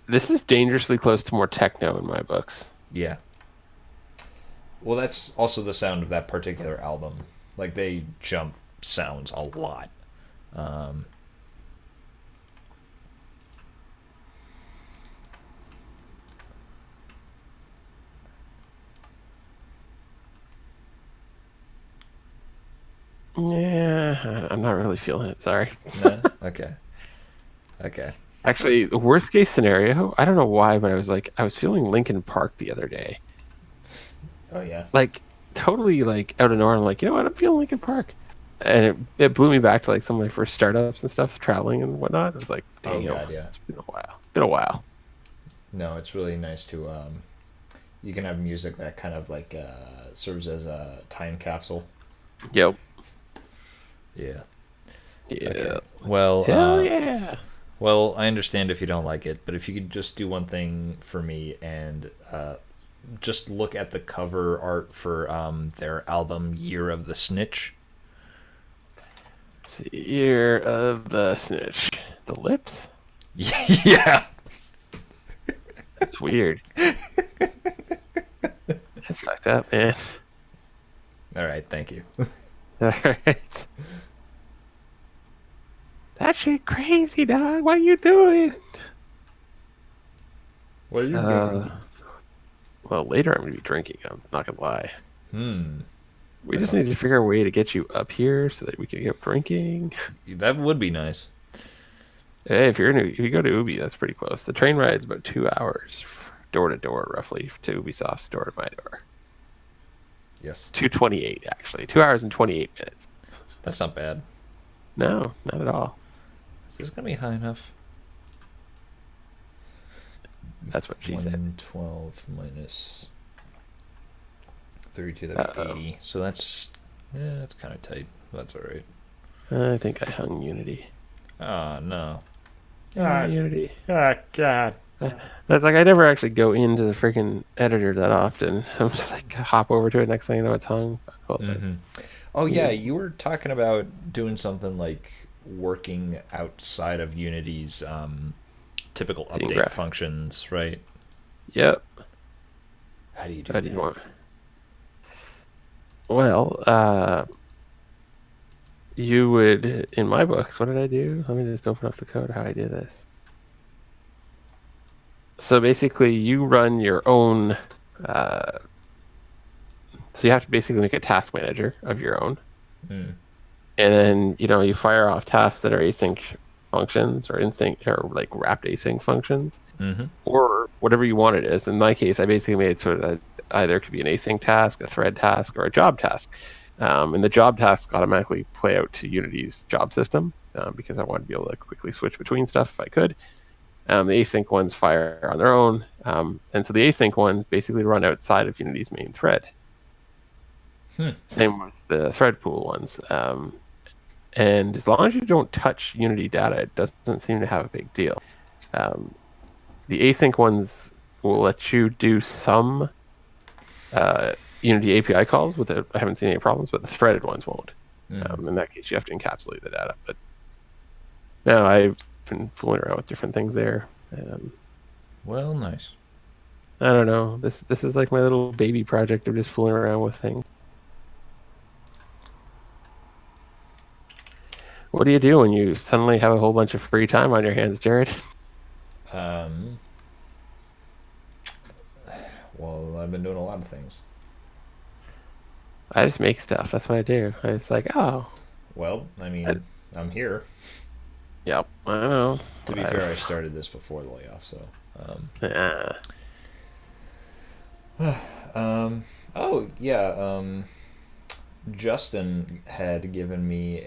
Speaker 3: This is dangerously close to more techno in my books.
Speaker 1: Yeah. Well, that's also the sound of that particular album. Like, they jump sounds a lot.
Speaker 3: Yeah, I'm not really feeling it. Sorry.
Speaker 1: No? Okay.
Speaker 3: Actually, the worst case scenario, I don't know why, but I was feeling Linkin Park the other day.
Speaker 1: Oh, yeah.
Speaker 3: Like, totally, like, out of nowhere. I'm like, you know what? I'm feeling Linkin Park. And it blew me back to, like, some of my first startups and stuff, traveling and whatnot. I was like, dang,
Speaker 1: oh, God, yeah.
Speaker 3: It's been a while.
Speaker 1: No, it's really nice to, you can have music that kind of, like, serves as a time capsule.
Speaker 3: Yep.
Speaker 1: Yeah.
Speaker 3: Yeah.
Speaker 1: Okay. Well,
Speaker 3: hell yeah.
Speaker 1: Well, I understand if you don't like it, but if you could just do one thing for me and just look at the cover art for their album Year of the Snitch.
Speaker 3: Let's see, Year of the Snitch. The lips?
Speaker 1: Yeah.
Speaker 3: That's weird. That's fucked up, man.
Speaker 1: All right, thank you.
Speaker 3: All right. That shit crazy, dog. What are you doing?
Speaker 1: What are you doing?
Speaker 3: Well, later I'm going to be drinking. I'm not going to lie. We just need to figure a way to get you up here so that we can get drinking.
Speaker 1: That would be nice.
Speaker 3: Hey, if you go to Ubi, that's pretty close. The train ride's about 2 hours, door to door, roughly, to Ubisoft's door to my door.
Speaker 1: Yes.
Speaker 3: 2:28 actually, 2 hours and 28 minutes.
Speaker 1: That's not bad.
Speaker 3: No, not at all.
Speaker 1: Is this gonna be high enough?
Speaker 3: That's what she said.
Speaker 1: 112 minus 32, that'd be 80. So that's kind of tight. That's all right.
Speaker 3: I think I hung Unity.
Speaker 1: Oh no.
Speaker 3: Unity.
Speaker 1: Oh God.
Speaker 3: That's like I never actually go into the freaking editor that often. I'm just like hop over to it. Next thing you know, it's hung.
Speaker 1: Mm-hmm. Oh yeah, you were talking about doing something like working outside of Unity's typical
Speaker 3: Seeing
Speaker 1: update
Speaker 3: graph.
Speaker 1: functions, right?
Speaker 3: Yep.
Speaker 1: How do you do
Speaker 3: I
Speaker 1: that?
Speaker 3: didn't want. Well, you would in my books. What did I do? Let me just open up the code of how I do this. So basically, you run your own. So you have to basically make a task manager of your own,
Speaker 1: Mm.
Speaker 3: and then you fire off tasks that are async functions or insync or like wrapped async functions,
Speaker 1: Mm-hmm.
Speaker 3: or whatever you want it is. In my case, I basically made sort of either it could be an async task, a thread task, or a job task. And the job tasks automatically play out to Unity's job system because I wanted to be able to quickly switch between stuff if I could. The async ones fire on their own, and so the async ones basically run outside of Unity's main thread. Same with the thread pool ones. And as long as you don't touch Unity data, it doesn't seem to have a big deal. The async ones will let you do some Unity API calls without. I haven't seen any problems, but the threaded ones won't. In that case, you have to encapsulate the data. But no, I've been fooling around with different things there.
Speaker 1: Well, nice.
Speaker 3: I don't know. This is like my little baby project of just fooling around with things. What do you do when you suddenly have a whole bunch of free time on your hands, Jared?
Speaker 1: Well, I've been doing a lot of things.
Speaker 3: I just make stuff. That's what I do. I just like, oh.
Speaker 1: Well, I mean, I'm here.
Speaker 3: Yep, I know.
Speaker 1: To be fair, I started this before the layoff, so. Oh yeah. Justin had given me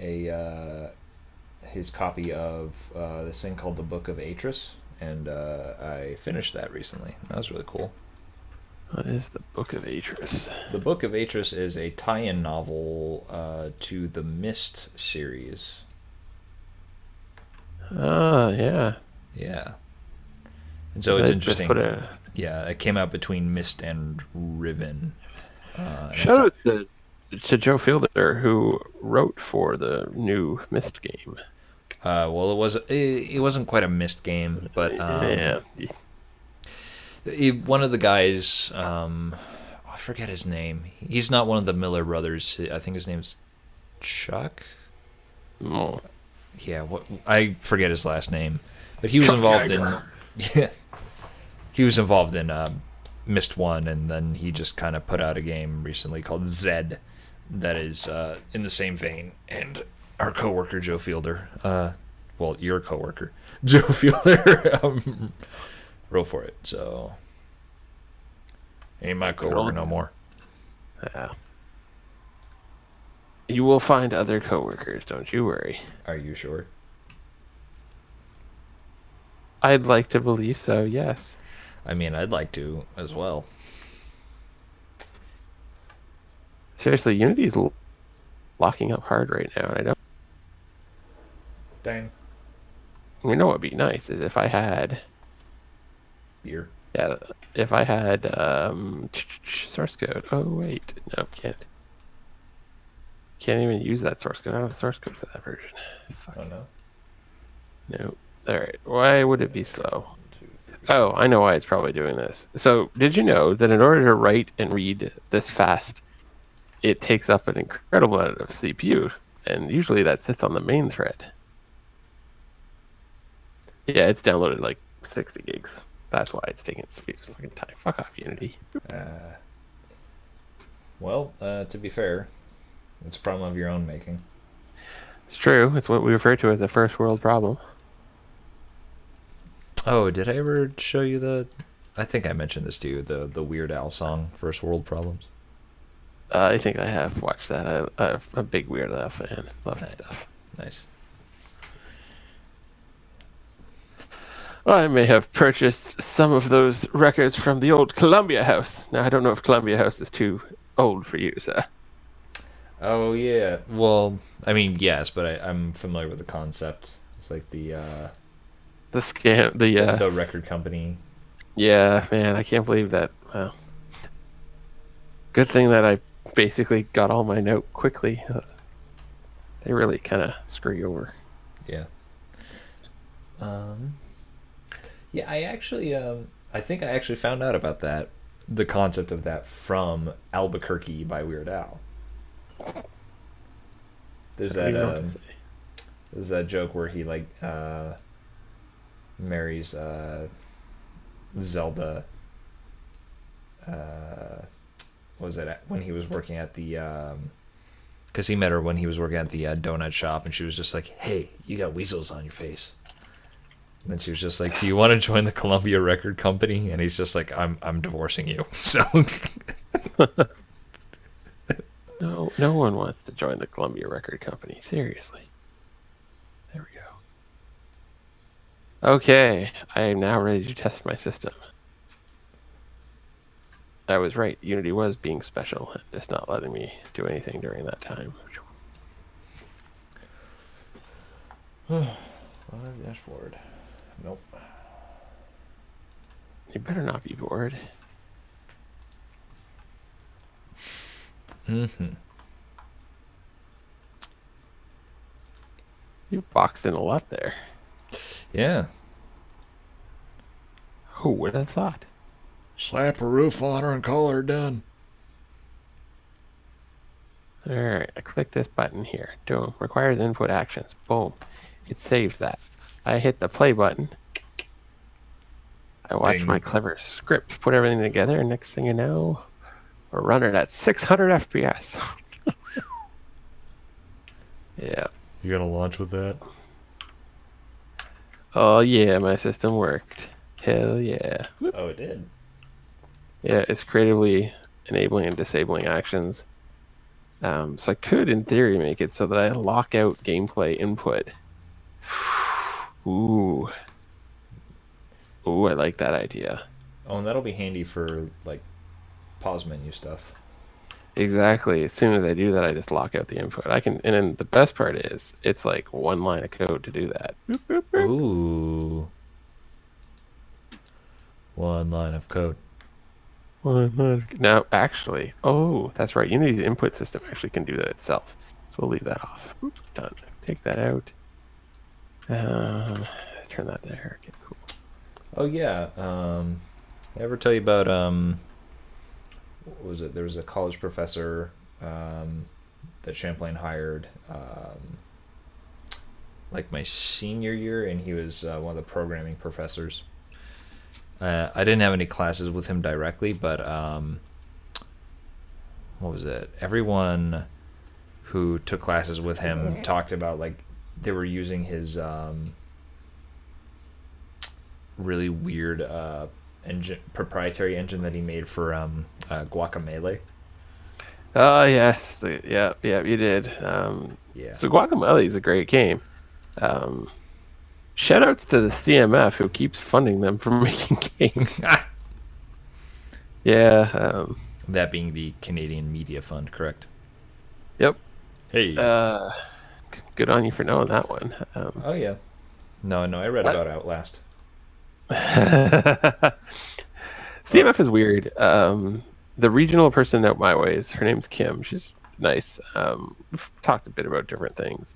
Speaker 1: his copy of this thing called the Book of Atris, and I finished that recently. That was really cool.
Speaker 3: What is the Book of Atris?
Speaker 1: The Book of Atris is a tie-in novel to the Myst series.
Speaker 3: Yeah.
Speaker 1: Yeah. And so it's interesting. Yeah, it came out between Myst and Riven.
Speaker 3: Shout out to Joe Fielder, who wrote for the new Myst game.
Speaker 1: Well, it wasn't quite a Myst game, but
Speaker 3: yeah.
Speaker 1: One of the guys, I forget his name. He's not one of the Miller brothers. I think his name's Chuck.
Speaker 3: Oh.
Speaker 1: Yeah, I forget his last name, but he was involved in. Yeah, he was involved in Myst 1, and then he just kind of put out a game recently called Zed that is in the same vein. And our coworker Joe Fielder, well, your coworker Joe Fielder, wrote for it. So ain't my coworker no more.
Speaker 3: Yeah. You will find other coworkers, don't you worry.
Speaker 1: Are you sure?
Speaker 3: I'd like to believe so, yes.
Speaker 1: I mean, I'd like to as well.
Speaker 3: Seriously, Unity's locking up hard right now, and I don't.
Speaker 1: Dang.
Speaker 3: You know what would be nice is if I had.
Speaker 1: Beer.
Speaker 3: Yeah, if I had source code. Oh wait, no, can't. Can't even use that source code. I don't have source code for that version. Fuck.
Speaker 1: Oh no.
Speaker 3: No. All right. Why would it be slow? Oh, I know why it's probably doing this. So, did you know that in order to write and read this fast, it takes up an incredible amount of CPU, and usually that sits on the main thread. Yeah, it's downloaded like 60 gigs. That's why it's taking its fucking time. Fuck off, Unity.
Speaker 1: Well, to be fair, It's a problem of your own making.
Speaker 3: It's true. It's what we refer to as a first world problem.
Speaker 1: Oh, did I ever show you the? I think I mentioned this to you. The Weird Al song, First World Problems.
Speaker 3: I think I have watched that. I'm a big Weird Al fan. Love his stuff.
Speaker 1: Nice.
Speaker 3: I may have purchased some of those records from the old Columbia House. Now, I don't know if Columbia House is too old for you, so.
Speaker 1: Oh yeah. Well, I mean, yes, but I'm familiar with the concept. It's like
Speaker 3: The scam,
Speaker 1: the record company.
Speaker 3: yeah, man, I can't believe that. Well, good thing that I basically got all my note quickly. They really kind of screw you over.
Speaker 1: Yeah. Um. Yeah, I think I actually found out about that, the concept of that from Albuquerque by Weird Al. There's
Speaker 3: I don't
Speaker 1: that
Speaker 3: even know what to say.
Speaker 1: there's that joke where he like marries Zelda. What was it when he was working at the? Because he met her when he was working at the donut shop, and she was just like, "Hey, you got weasels on your face." And then she was just like, "Do you want to join the Columbia Record Company?" And he's just like, "I'm divorcing you." So
Speaker 3: No one wants to join the Columbia Record Company. Seriously. There we go. Okay, I am now ready to test my system. I was right. Unity was being special and just not letting me do anything during that time.
Speaker 1: live dashboard. Nope.
Speaker 3: You better not be bored.
Speaker 1: Mm-hmm.
Speaker 3: You boxed in a lot there.
Speaker 1: Yeah.
Speaker 3: Who would have thought?
Speaker 1: Slap a roof on her and call her done.
Speaker 3: Alright, I click this button here. Boom. Requires input actions. Boom. It saves that. I hit the play button. I watch
Speaker 1: Ding.
Speaker 3: my clever script put everything together, and next thing you know, we're running at 600 FPS. Yeah.
Speaker 1: You gonna launch with that?
Speaker 3: Oh yeah, my system worked. Hell yeah.
Speaker 1: Oh, it did.
Speaker 3: Yeah, it's creatively enabling and disabling actions. So I could, in theory, make it so that I lock out gameplay input. Ooh. Ooh, I like that idea.
Speaker 1: Oh, and that'll be handy for like pause menu stuff.
Speaker 3: Exactly. As soon as I do that, I just lock out the input. I can, and then the best part is, it's like one line of code to do that. Boop, boop, boop.
Speaker 1: Ooh. One line of code.
Speaker 3: Now, actually, oh, that's right. Unity's input system actually can do that itself. So we'll leave that off. Boop, done. Take that out. Turn that there. Okay, cool.
Speaker 1: Oh yeah. I ever tell you about what was it? There was a college professor that Champlain hired like my senior year, and he was one of the programming professors. I didn't have any classes with him directly, but what was it? Everyone who took classes with him talked about like they were using his really weird proprietary engine that he made for Guacamole.
Speaker 3: Oh, yes. Yeah, you did.
Speaker 1: Yeah.
Speaker 3: So Guacamole is a great game. Shout outs to the CMF who keeps funding them for making games. Yeah.
Speaker 1: That being the Canadian Media Fund, correct?
Speaker 3: Yep.
Speaker 1: Hey.
Speaker 3: Good on you for knowing that one.
Speaker 1: Oh yeah. No, I read about Outlast.
Speaker 3: CMF is weird. The regional person out my ways, her name's Kim. She's nice. We've talked a bit about different things.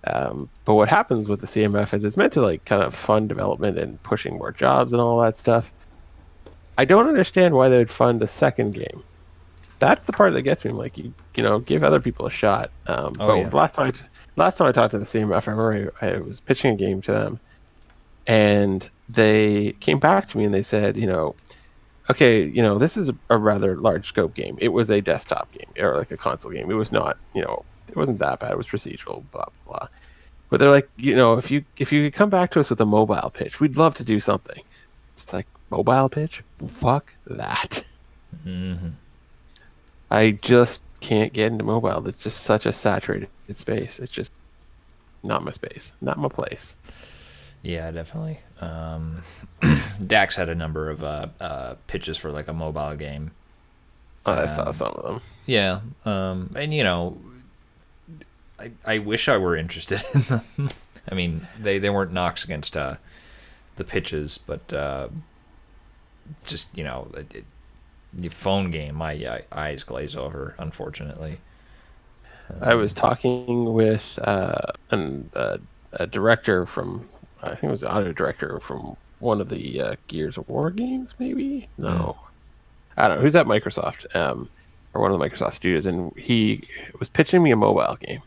Speaker 3: But what happens with the CMF is it's meant to like kind of fund development and pushing more jobs and all that stuff. I don't understand why they would fund a second game. That's the part that gets me. I'm like, you know, give other people a shot. But
Speaker 1: yeah.
Speaker 3: last time I talked to the CMF, I remember I was pitching a game to them, and they came back to me and they said, you know, okay, this is a rather large scope game. It was a desktop game or like a console game. It was not, it wasn't that bad. It was procedural, blah blah blah. But they're like, if you could come back to us with a mobile pitch, we'd love to do something. It's like, mobile pitch? Fuck that.
Speaker 1: Mm-hmm.
Speaker 3: I just can't get into mobile. It's just such a saturated space. It's just not my space, not my place.
Speaker 1: Yeah, definitely. Dax had a number of pitches for like a mobile game.
Speaker 3: I saw some of them.
Speaker 1: Yeah, and I wish I were interested in them. I mean, they weren't knocks against the pitches, but just the phone game, my eyes glaze over, unfortunately.
Speaker 3: I was talking with a director from, I think it was the audio director from one of the Gears of War games, maybe? No. I don't know. Who's at Microsoft, or one of the Microsoft studios, and he was pitching me a mobile game.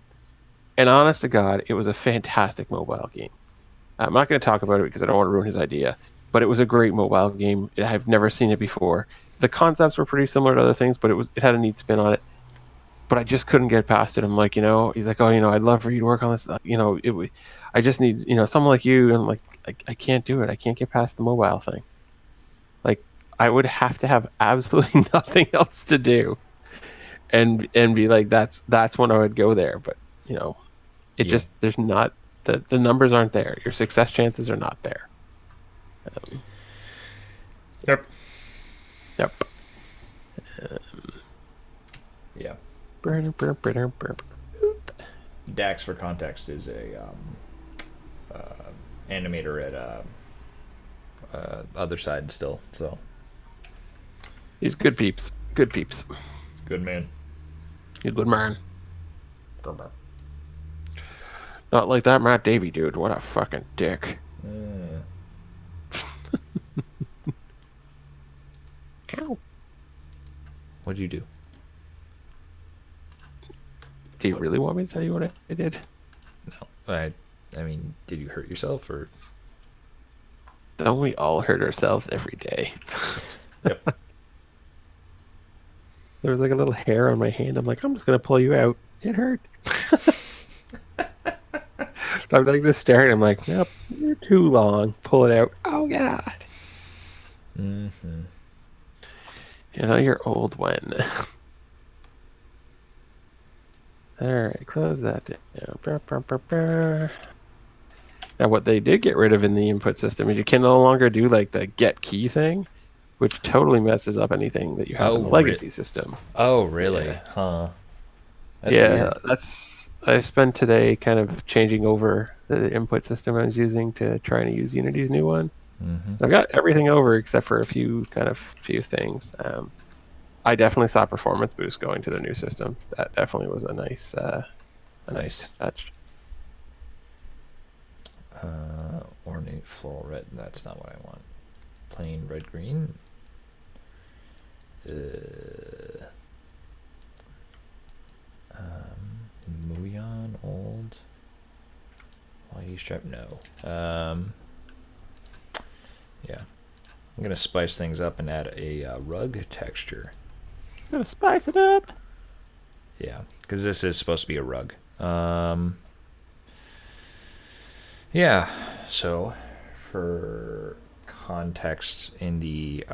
Speaker 3: And honest to God, it was a fantastic mobile game. I'm not going to talk about it because I don't want to ruin his idea, but it was a great mobile game. I've never seen it before. The concepts were pretty similar to other things, but it had a neat spin on it. But I just couldn't get past it. I'm like, he's like, oh, I'd love for you to work on this. I just need, someone like you. And I'm like, I can't do it. I can't get past the mobile thing. Like, I would have to have absolutely nothing else to do, and be like, that's when I would go there. But just, there's not, the numbers aren't there. Your success chances are not there.
Speaker 1: Yep. Yeah. Dax, for context, is a animator at Other Side still. So
Speaker 3: He's good peeps. Good peeps.
Speaker 1: good man.
Speaker 3: Good man. Not like that Matt Davey dude. What a fucking dick. Ow.
Speaker 1: What'd you do?
Speaker 3: Do you really want me to tell you what I did?
Speaker 1: No. I mean, did you hurt yourself or?
Speaker 3: Don't we all hurt ourselves every day?
Speaker 1: Yep.
Speaker 3: There was like a little hair on my hand. I'm like, I'm just gonna pull you out. It hurt. I'm like just staring. I'm like, nope, you're too long. Pull it out. Oh God.
Speaker 1: Mm-hmm.
Speaker 3: You're old when. All right, close that down. Now, what they did get rid of in the input system is you can no longer do like the get key thing, which totally messes up anything that you have in the legacy system.
Speaker 1: Oh, really?
Speaker 3: Yeah.
Speaker 1: Huh. That's
Speaker 3: yeah,
Speaker 1: weird.
Speaker 3: I spent today kind of changing over the input system I was using to try to use Unity's new one.
Speaker 1: Mm-hmm.
Speaker 3: I've got everything over except for a few things. I definitely saw performance boost going to the new system. That definitely was a nice touch.
Speaker 1: Ornate floral red. That's not what I want. Plain red green. Muon old. Whitey stripe. No. Yeah. I'm gonna spice things up and add a rug texture.
Speaker 3: Gonna spice it up.
Speaker 1: Yeah, because this is supposed to be a rug. Yeah, so for context, in the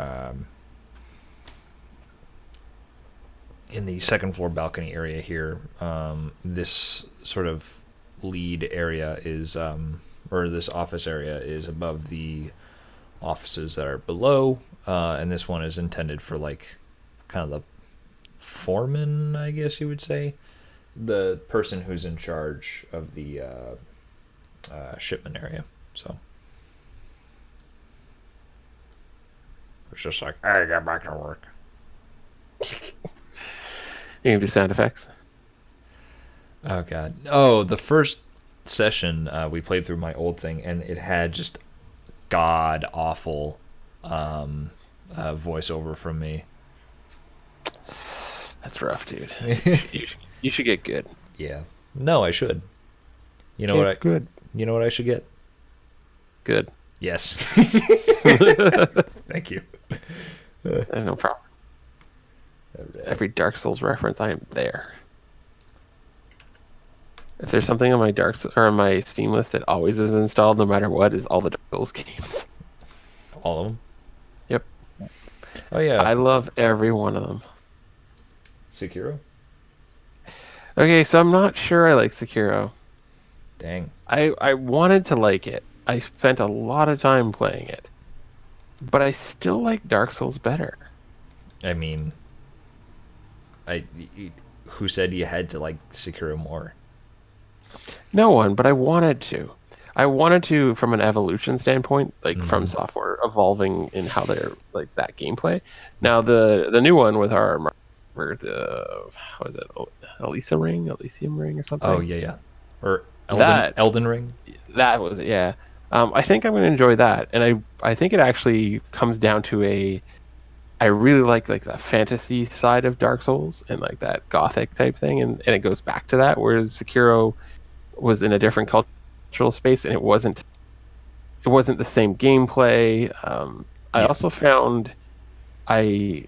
Speaker 1: second floor balcony area here, this sort of lead area is, or this office area is above the offices that are below, and this one is intended for like kind of the foreman, I guess you would say, the person who's in charge of the shipment area. So it's just like, I got back to work.
Speaker 3: You can do sound effects.
Speaker 1: Oh god. Oh, the first session we played through my old thing, and it had just god awful voiceover from me.
Speaker 3: That's rough, dude. you should get good.
Speaker 1: Yeah. No, I should. You know
Speaker 3: Good.
Speaker 1: You know what I should get?
Speaker 3: Good.
Speaker 1: Yes. Thank you.
Speaker 3: No problem. Every Dark Souls reference, I am there. If there's something on my on my Steam list that always is installed, no matter what, is all the Dark Souls games.
Speaker 1: All of them.
Speaker 3: Yep.
Speaker 1: Oh yeah,
Speaker 3: I love every one of them.
Speaker 1: Sekiro.
Speaker 3: Okay, so I'm not sure I like Sekiro.
Speaker 1: Dang.
Speaker 3: I wanted to like it. I spent a lot of time playing it. But I still like Dark Souls better.
Speaker 1: I mean, who said you had to like Sekiro more?
Speaker 3: No one, but I wanted to. I wanted to from an evolution standpoint, like from software evolving in how they're like that gameplay. Now the new one with our the how is it? Elysium Ring or something?
Speaker 1: Oh yeah. Or
Speaker 3: That
Speaker 1: Elden Ring.
Speaker 3: that was it, yeah. I think I'm gonna enjoy that. And I think it actually comes down to I really like the fantasy side of Dark Souls and like that gothic type thing, and it goes back to that. Whereas Sekiro was in a different cultural space, and it wasn't the same gameplay. I
Speaker 1: Yeah.
Speaker 3: also found I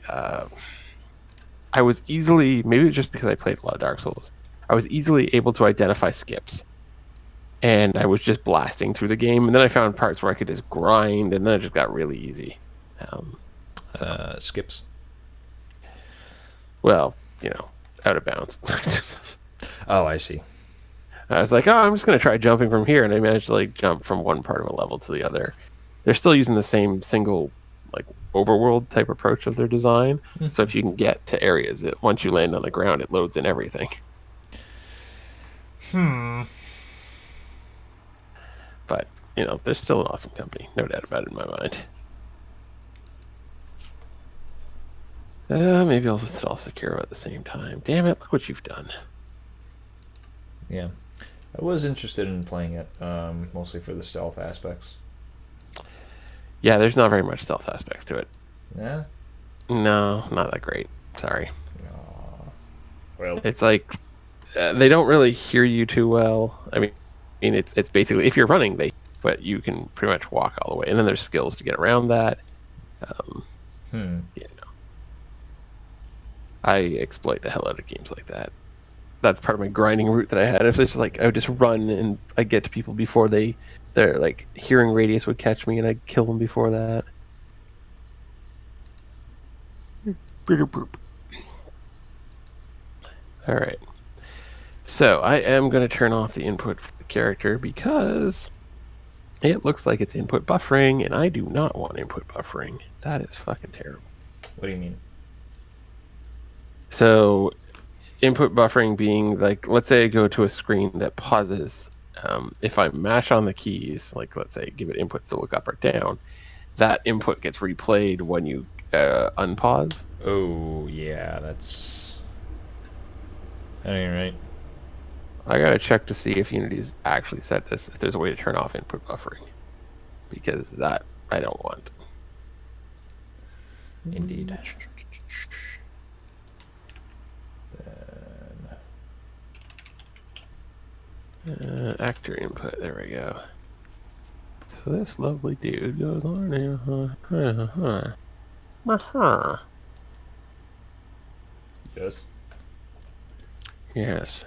Speaker 3: I was easily, maybe it's just because I played a lot of Dark Souls, I was easily able to identify skips, and I was just blasting through the game, and then I found parts where I could just grind, and then it just got really easy.
Speaker 1: Skips.
Speaker 3: Well, out of bounds.
Speaker 1: Oh, I see.
Speaker 3: I was like, oh, I'm just going to try jumping from here. And I managed to like jump from one part of a level to the other. They're still using the same single like overworld type approach of their design. So if you can get to areas that once you land on the ground, it loads in everything. But, they're still an awesome company. No doubt about it in my mind. Maybe I'll install Sekiro at the same time. Damn it, look what you've done.
Speaker 1: Yeah. I was interested in playing it, mostly for the stealth aspects.
Speaker 3: Yeah, there's not very much stealth aspects to it.
Speaker 1: Yeah.
Speaker 3: No, not that great. Sorry.
Speaker 1: Well,
Speaker 3: It's like they don't really hear you too well. I mean, it's basically if you're running, but you can pretty much walk all the way, and then there's skills to get around that. I exploit the hell out of games like that. That's part of my grinding route that I had. If it's like I would just run and I get to people before their like hearing radius would catch me, and I'd kill them before that. All right. So I am going to turn off the input for the character because it looks like it's input buffering, and I do not want input buffering. That is fucking terrible.
Speaker 1: what do you mean?
Speaker 3: So input buffering being like, let's say I go to a screen that pauses. If I mash on the keys, like let's say give it inputs to look up or down, that input gets replayed when you unpause.
Speaker 1: Oh, yeah, that's... That ain't right.
Speaker 3: I gotta check to see if Unity's actually said this, if there's a way to turn off input buffering, because that I don't want.
Speaker 1: Indeed.
Speaker 3: Actor input, there we go. So this lovely dude goes on here.
Speaker 1: Yes.
Speaker 3: Yes,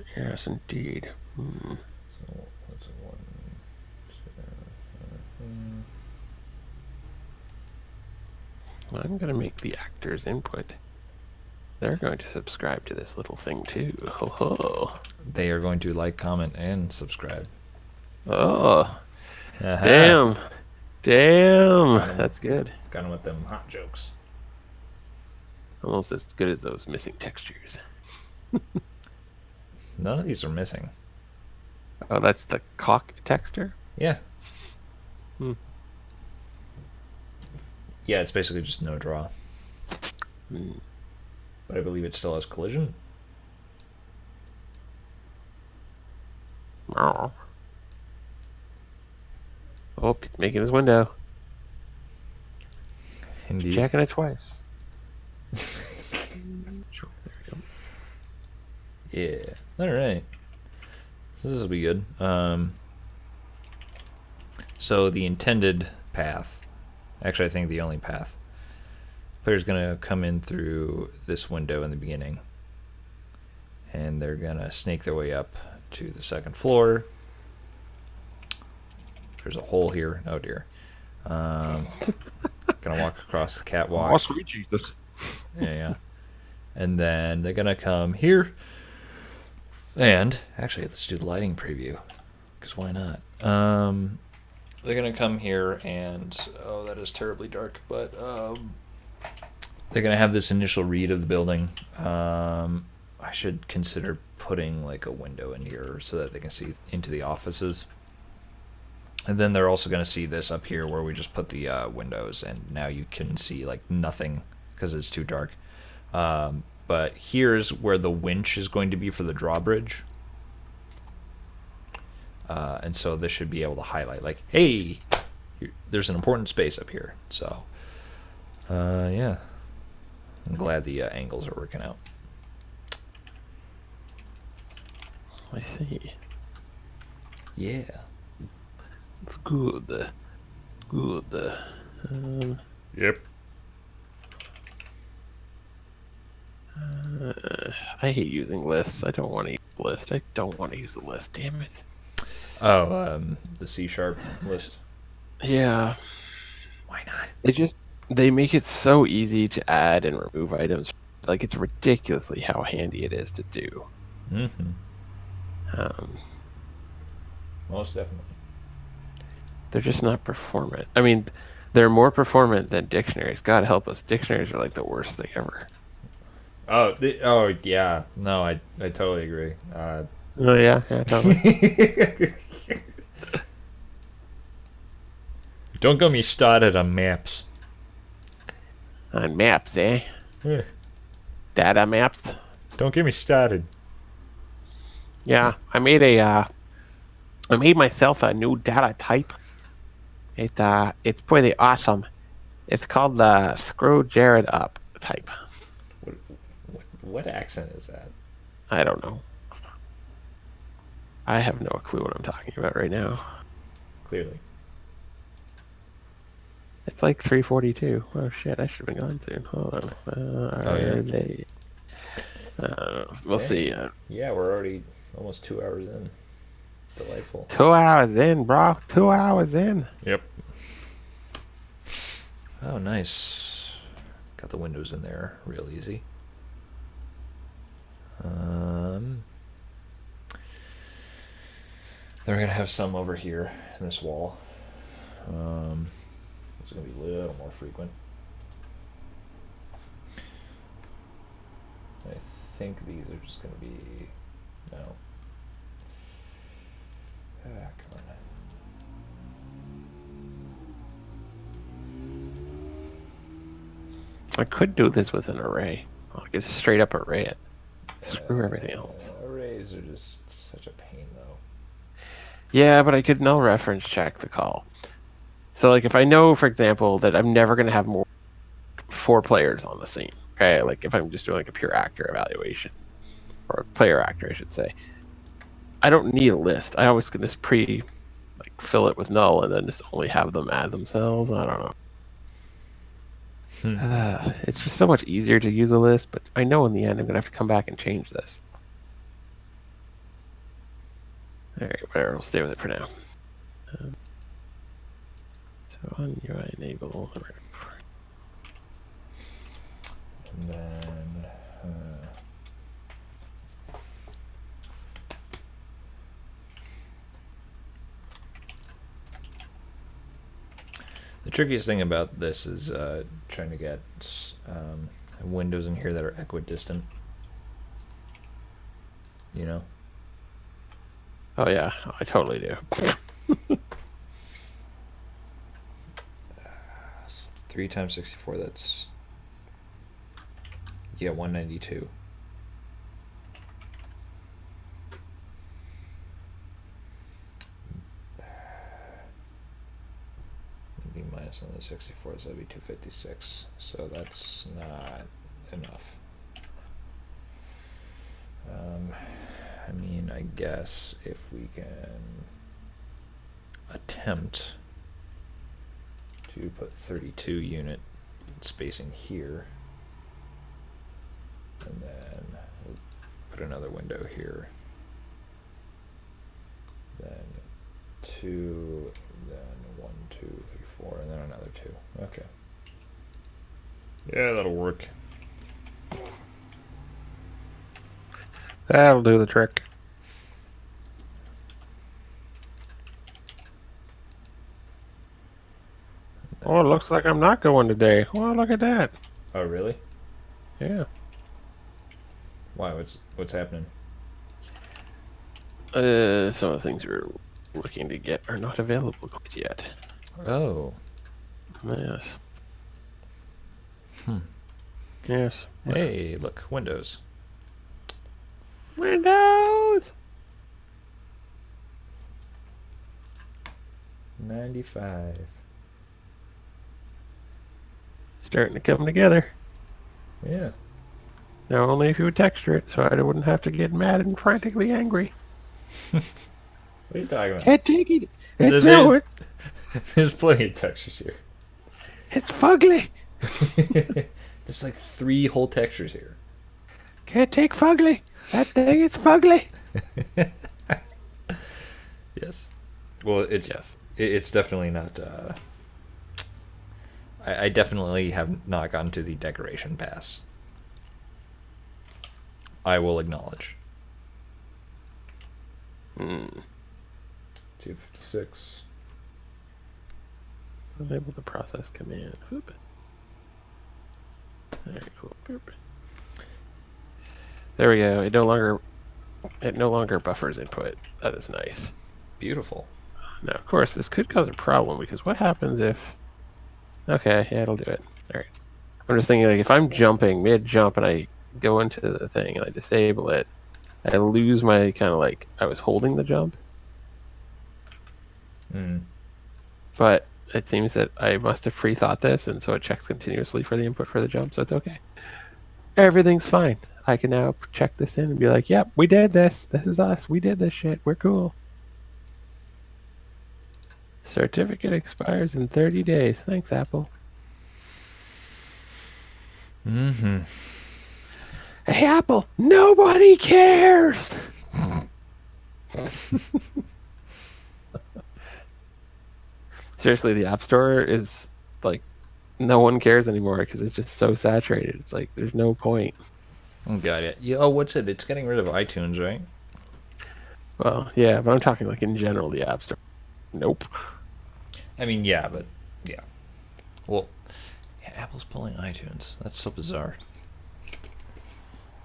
Speaker 3: indeed.
Speaker 1: So, what's it, 1, 2,
Speaker 3: I'm gonna make the actor's input. They're going to subscribe to this little thing too. Ho ho.
Speaker 1: They are going to like, comment, and subscribe.
Speaker 3: Oh,
Speaker 1: Uh-huh.
Speaker 3: damn. That's good.
Speaker 1: Got him with them hot jokes.
Speaker 3: Almost as good as those missing textures.
Speaker 1: None of these are missing.
Speaker 3: Oh, that's the cock texture?
Speaker 1: Yeah.
Speaker 3: Hmm.
Speaker 1: Yeah, it's basically just no draw.
Speaker 3: Hmm.
Speaker 1: But I believe it still has collision.
Speaker 3: Oh. Oh, he's making his window.
Speaker 1: Indeed.
Speaker 3: Checking it twice. Sure, there we go.
Speaker 1: Yeah. All right. So this will be good. So the intended path, actually I think the only path, player's gonna come in through this window in the beginning, and they're gonna snake their way up to the second floor. There's a hole here. Oh dear. Gonna walk across the catwalk.
Speaker 3: Oh, sweet Jesus.
Speaker 1: Yeah. And then they're gonna come here. And actually, let's do the lighting preview, because why not? They're gonna come here, and oh, that is terribly dark. But they're gonna have this initial read of the building. I should consider putting like a window in here so that they can see into the offices. And then they're also going to see this up here where we just put the windows, and now you can see like nothing because it's too dark. But here's where the winch is going to be for the drawbridge. And so this should be able to highlight like, hey, there's an important space up here. So, yeah. I'm glad the angles are working out.
Speaker 3: I see.
Speaker 1: Yeah.
Speaker 3: It's good. Good.
Speaker 1: Yep.
Speaker 3: I hate using lists. I don't want to use a list. I don't want to use a list. Damn it.
Speaker 1: Oh, the C# list.
Speaker 3: Yeah.
Speaker 1: Why not?
Speaker 3: They make it so easy to add and remove items. Like, it's ridiculously how handy it is to do.
Speaker 1: Mm-hmm. Most definitely.
Speaker 3: They're just not performant. I mean, they're more performant than dictionaries. God help us. Dictionaries are like the worst thing ever.
Speaker 1: Oh yeah. No, I totally agree.
Speaker 3: Oh yeah, totally.
Speaker 1: Don't get me started on maps.
Speaker 3: On maps, eh?
Speaker 1: Yeah.
Speaker 3: Data maps.
Speaker 1: Don't get me started.
Speaker 3: Yeah, I made myself a new data type. It's pretty awesome. It's called the Screw Jared Up type.
Speaker 1: What accent is that?
Speaker 3: I don't know. I have no clue what I'm talking about right now.
Speaker 1: Clearly.
Speaker 3: It's like 3:42. Oh shit! I should have been gone soon. Hold on. Are they? We'll see.
Speaker 1: Yeah, we're already almost 2 hours in. Delightful.
Speaker 3: 2 hours in, bro. 2 hours in.
Speaker 1: Yep. Oh, nice. Got the windows in there real easy. They're going to have some over here in this wall. It's going to be a little more frequent. I think these are just going to be... No. Come on.
Speaker 3: I could do this with an array. I'll just straight up array it. Screw everything else.
Speaker 1: Arrays are just such a pain, though.
Speaker 3: Yeah, but I could null reference check the call. So, like, if I know, for example, that I'm never going to have more 4 players on the scene, okay? Like, if I'm just doing like a pure actor evaluation, or a player actor, I should say, I don't need a list. I always can just fill it with null and then just only have them add themselves. I don't know. It's just so much easier to use a list, but I know in the end I'm going to have to come back and change this. Alright, whatever, we'll stay with it for now. So on UI enable.
Speaker 1: And then... the trickiest thing about this is trying to get windows in here that are equidistant. You know?
Speaker 3: Oh yeah, I totally do.
Speaker 1: 3 times 64, that's... Yeah, 192. Be minus another 64, so that'd be 256. So that's not enough. I mean, I guess if we can attempt to put 32 unit spacing here. And then we'll put another window here. Then 2, then 1, 2, 3, 4, and then another 2. Okay. Yeah, that'll work.
Speaker 3: That'll do the trick. Oh, it looks like I'm not going today. Oh, look at that.
Speaker 1: Oh, really?
Speaker 3: Yeah.
Speaker 1: Why? What's happening?
Speaker 3: Some of the things we're looking to get are not available quite yet.
Speaker 1: Oh.
Speaker 3: Yes.
Speaker 1: Hmm.
Speaker 3: Yes.
Speaker 1: Hey, look, Windows.
Speaker 3: Windows!
Speaker 1: 95.
Speaker 3: Starting to come together.
Speaker 1: Yeah.
Speaker 3: Now, only if you would texture it, so I wouldn't have to get mad and frantically angry.
Speaker 1: What are you talking about?
Speaker 3: Can't take it.
Speaker 1: There's-
Speaker 3: It's yours.
Speaker 1: There's plenty of textures here.
Speaker 3: It's fugly.
Speaker 1: There's like 3 whole textures here.
Speaker 3: Can't take fugly. That thing is fugly.
Speaker 1: Yes. Well, it's it's definitely not. I definitely have not gotten to the decoration pass. I will acknowledge. 256.
Speaker 3: Enable the process command. Whoop. There you go. Boop. There we go. It no longer buffers input. That is nice.
Speaker 1: Beautiful.
Speaker 3: Now, of course, this could cause a problem because what happens if? Okay, yeah, it'll do it. All right. I'm just thinking, like, if I'm jumping mid-jump and I go into the thing and I disable it, I lose my kind of like I was holding the jump. But it seems that I must have pre-thought this, and so it checks continuously for the input for the jump, so it's okay. Everything's fine. I can now check this in and be like, yep, we did this. This is us. We did this shit. We're cool. Certificate expires in 30 days. Thanks, Apple.
Speaker 1: Mm-hmm.
Speaker 3: Hey, Apple, nobody cares! Seriously, the App Store is like, no one cares anymore because it's just so saturated. It's like, there's no point.
Speaker 1: Oh, got it. Yeah, oh, what's it? It's getting rid of iTunes, right?
Speaker 3: Well, yeah, but I'm talking like in general, the App Store. Nope.
Speaker 1: I mean, yeah, but yeah. Well, yeah, Apple's pulling iTunes. That's so bizarre.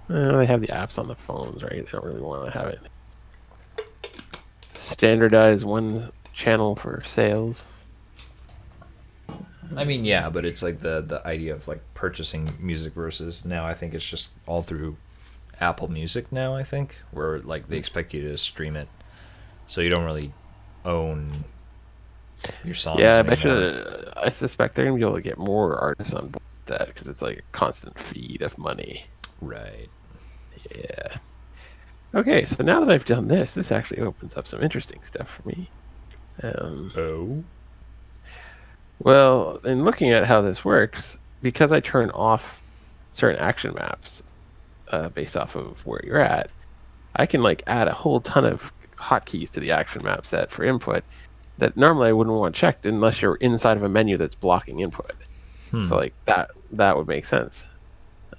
Speaker 3: They have the apps on the phones, right? They don't really want to have it. Standardize one channel for sales.
Speaker 1: I mean, yeah, but it's like the idea of like purchasing music versus now I think it's just all through Apple Music now, I think, where like they expect you to stream it. So you don't really own your songs anymore.
Speaker 3: I suspect they're going to be able to get more artists on board with that because it's like a constant feed of money.
Speaker 1: Right.
Speaker 3: Yeah. Okay, so now that I've done this, this actually opens up some interesting stuff for me. Well, in looking at how this works, because I turn off certain action maps based off of where you're at, I can like add a whole ton of hotkeys to the action map set for input that normally I wouldn't want checked unless you're inside of a menu that's blocking input. So like that would make sense.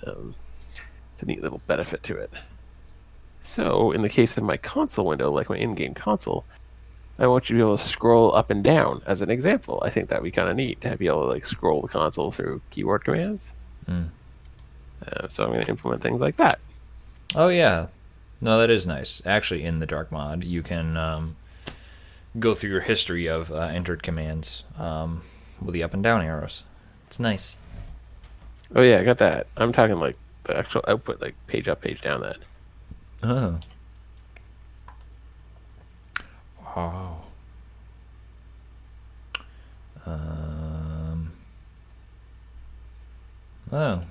Speaker 3: It's a neat little benefit to it. So in the case of my console window, like my in-game console, I want you to be able to scroll up and down as an example. I think that'd be kind of neat to be able to like scroll the console through keyboard commands. So I'm going to implement things like that.
Speaker 1: Oh yeah, no, that is nice. Actually, in the Dark mod, you can go through your history of entered commands with the up and down arrows. It's nice.
Speaker 3: Oh yeah, I got that. I'm talking like the actual output, like page up, page down. That.
Speaker 1: Oh. Wow. Oh.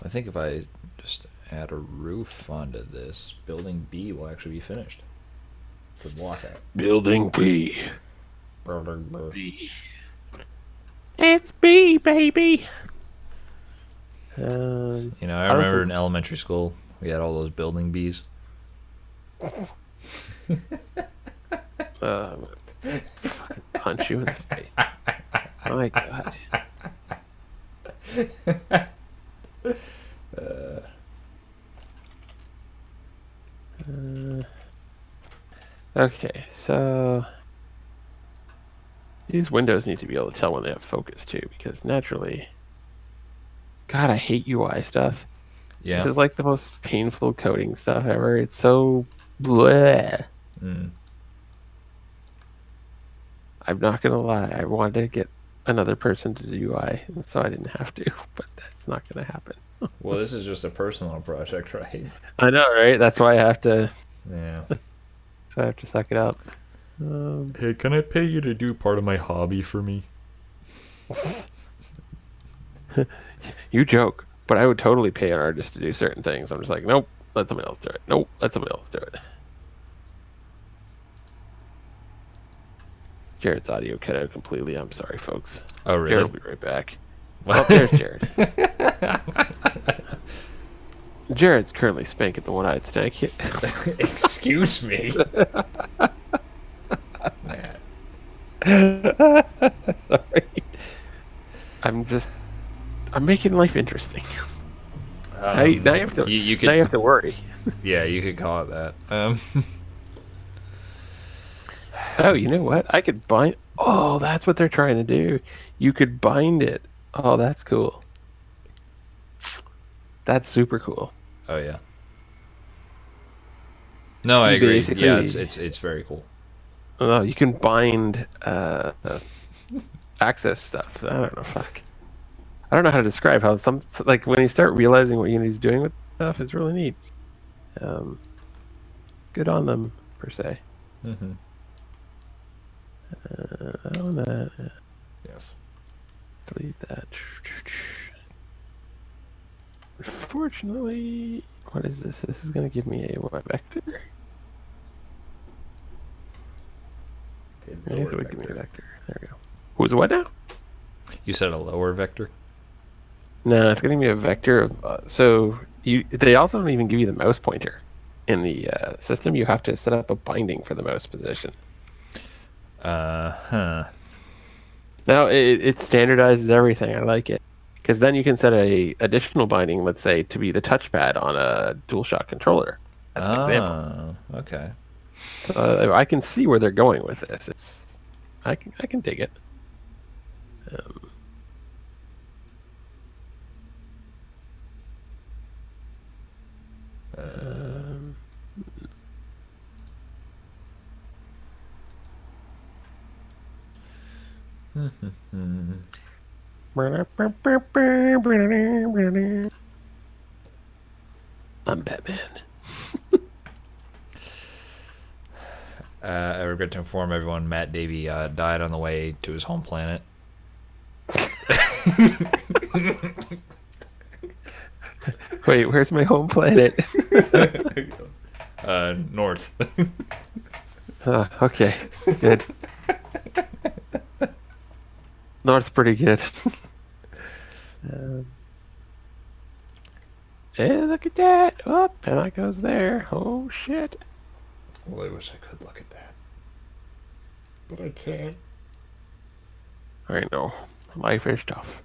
Speaker 1: I think if I just add a roof onto this, building B will actually be finished for blockout.
Speaker 3: Building B.
Speaker 1: Building B.
Speaker 3: It's me, baby.
Speaker 1: You know, I
Speaker 3: I don't
Speaker 1: remember
Speaker 3: think-
Speaker 1: in elementary school we had all those building bees.
Speaker 3: I'm gonna fucking punch you in the face. My God. Okay, so these windows need to be able to tell when they have focus too, because naturally, God, I hate UI stuff. This
Speaker 1: Yeah.
Speaker 3: is like the most painful coding stuff ever. It's so bleh.
Speaker 1: Mm.
Speaker 3: I'm not gonna lie. I wanted to get another person to do UI, so I didn't have to, but that's not gonna happen.
Speaker 1: Well, this is just a personal project, right?
Speaker 3: I know, right? That's why I have to.
Speaker 1: Yeah.
Speaker 3: So I have to suck it up.
Speaker 1: Hey, can I pay you to do part of my hobby for me?
Speaker 3: You joke, but I would totally pay an artist to do certain things. I'm just like, nope, let somebody else do it. Nope, let somebody else do it. Jared's audio cut out completely. I'm sorry, folks.
Speaker 1: Oh,
Speaker 3: Jared
Speaker 1: really?
Speaker 3: will be right back. Oh, there's Jared. Jared's currently spanking the one-eyed snake.
Speaker 1: Excuse me. Man.
Speaker 3: Sorry. I'm making life interesting. Now you have to.
Speaker 1: You could,
Speaker 3: now you have to worry.
Speaker 1: yeah, you could call it that.
Speaker 3: Oh, you know what? I could bind. Oh, that's what they're trying to do. You could bind it. Oh, that's cool. That's super cool.
Speaker 1: Oh yeah. No, I
Speaker 3: You
Speaker 1: agree.
Speaker 3: basically-
Speaker 1: Yeah, it's very cool.
Speaker 3: Oh, you can bind access stuff. I don't know. Fuck. I don't know how to describe how some like when you start realizing what Unity's doing with stuff, it's really neat. Good on them per se.
Speaker 1: Mm-hmm.
Speaker 3: On that,
Speaker 1: Yes.
Speaker 3: delete that. Unfortunately, what is this? This is going to give me a what, vector?
Speaker 1: Okay,
Speaker 3: Yeah, so it would give me a vector. There we go. Who's what now?
Speaker 1: You said a lower vector?
Speaker 3: No, it's going to give me a vector of. So they also don't even give you the mouse pointer in the system. You have to set up a binding for the mouse position.
Speaker 1: Huh.
Speaker 3: Now it standardizes everything. I like it because then you can set a additional binding, let's say, to be the touchpad on a DualShock controller. As an example.
Speaker 1: Okay.
Speaker 3: So I can see where they're going with this. I can dig it. I'm Batman.
Speaker 1: I regret to inform everyone Matt Davey died on the way to his home planet.
Speaker 3: Wait, where's my home planet?
Speaker 1: North.
Speaker 3: Okay, good. North's pretty good. Hey, look at that! Oh, and that goes there. Oh shit!
Speaker 1: Well, I wish I could look at that, but I can't.
Speaker 3: I know. Life is tough.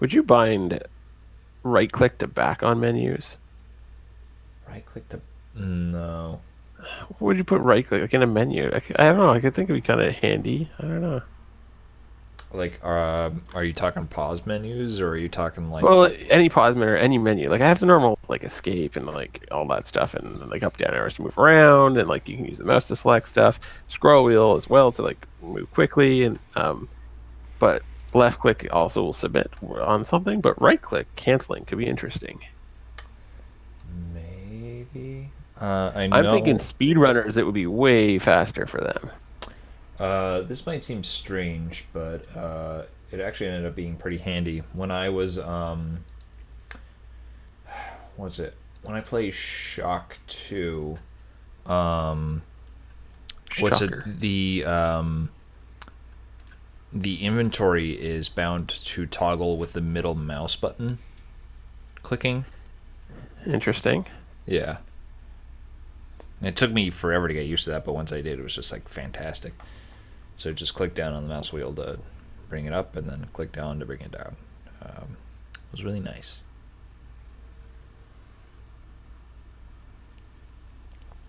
Speaker 3: Would you bind right-click to back on menus?
Speaker 1: Right click to. No.
Speaker 3: Would you put right-click like in a menu? I don't know. I could think it'd be kind of handy. I don't know.
Speaker 1: Like, are you talking pause menus or are you talking like?
Speaker 3: Well, any pause menu or any menu. Like I have the normal like escape and like all that stuff, and like up down arrows to move around, and like you can use the mouse to select stuff. Scroll wheel as well to like move quickly, and but left click also will submit on something, but right click canceling could be interesting.
Speaker 1: Maybe. I know.
Speaker 3: I'm thinking speedrunners, it would be way faster for them.
Speaker 1: This might seem strange, but it actually ended up being pretty handy. When I was, what's it? When I play Shock 2, What's
Speaker 3: Shocker.
Speaker 1: it? The inventory is bound to toggle with the middle mouse button clicking.
Speaker 3: Interesting.
Speaker 1: Yeah. It took me forever to get used to that, but once I did, it was just like fantastic. So just click down on the mouse wheel to bring it up, and then click down to bring it down. It was really nice.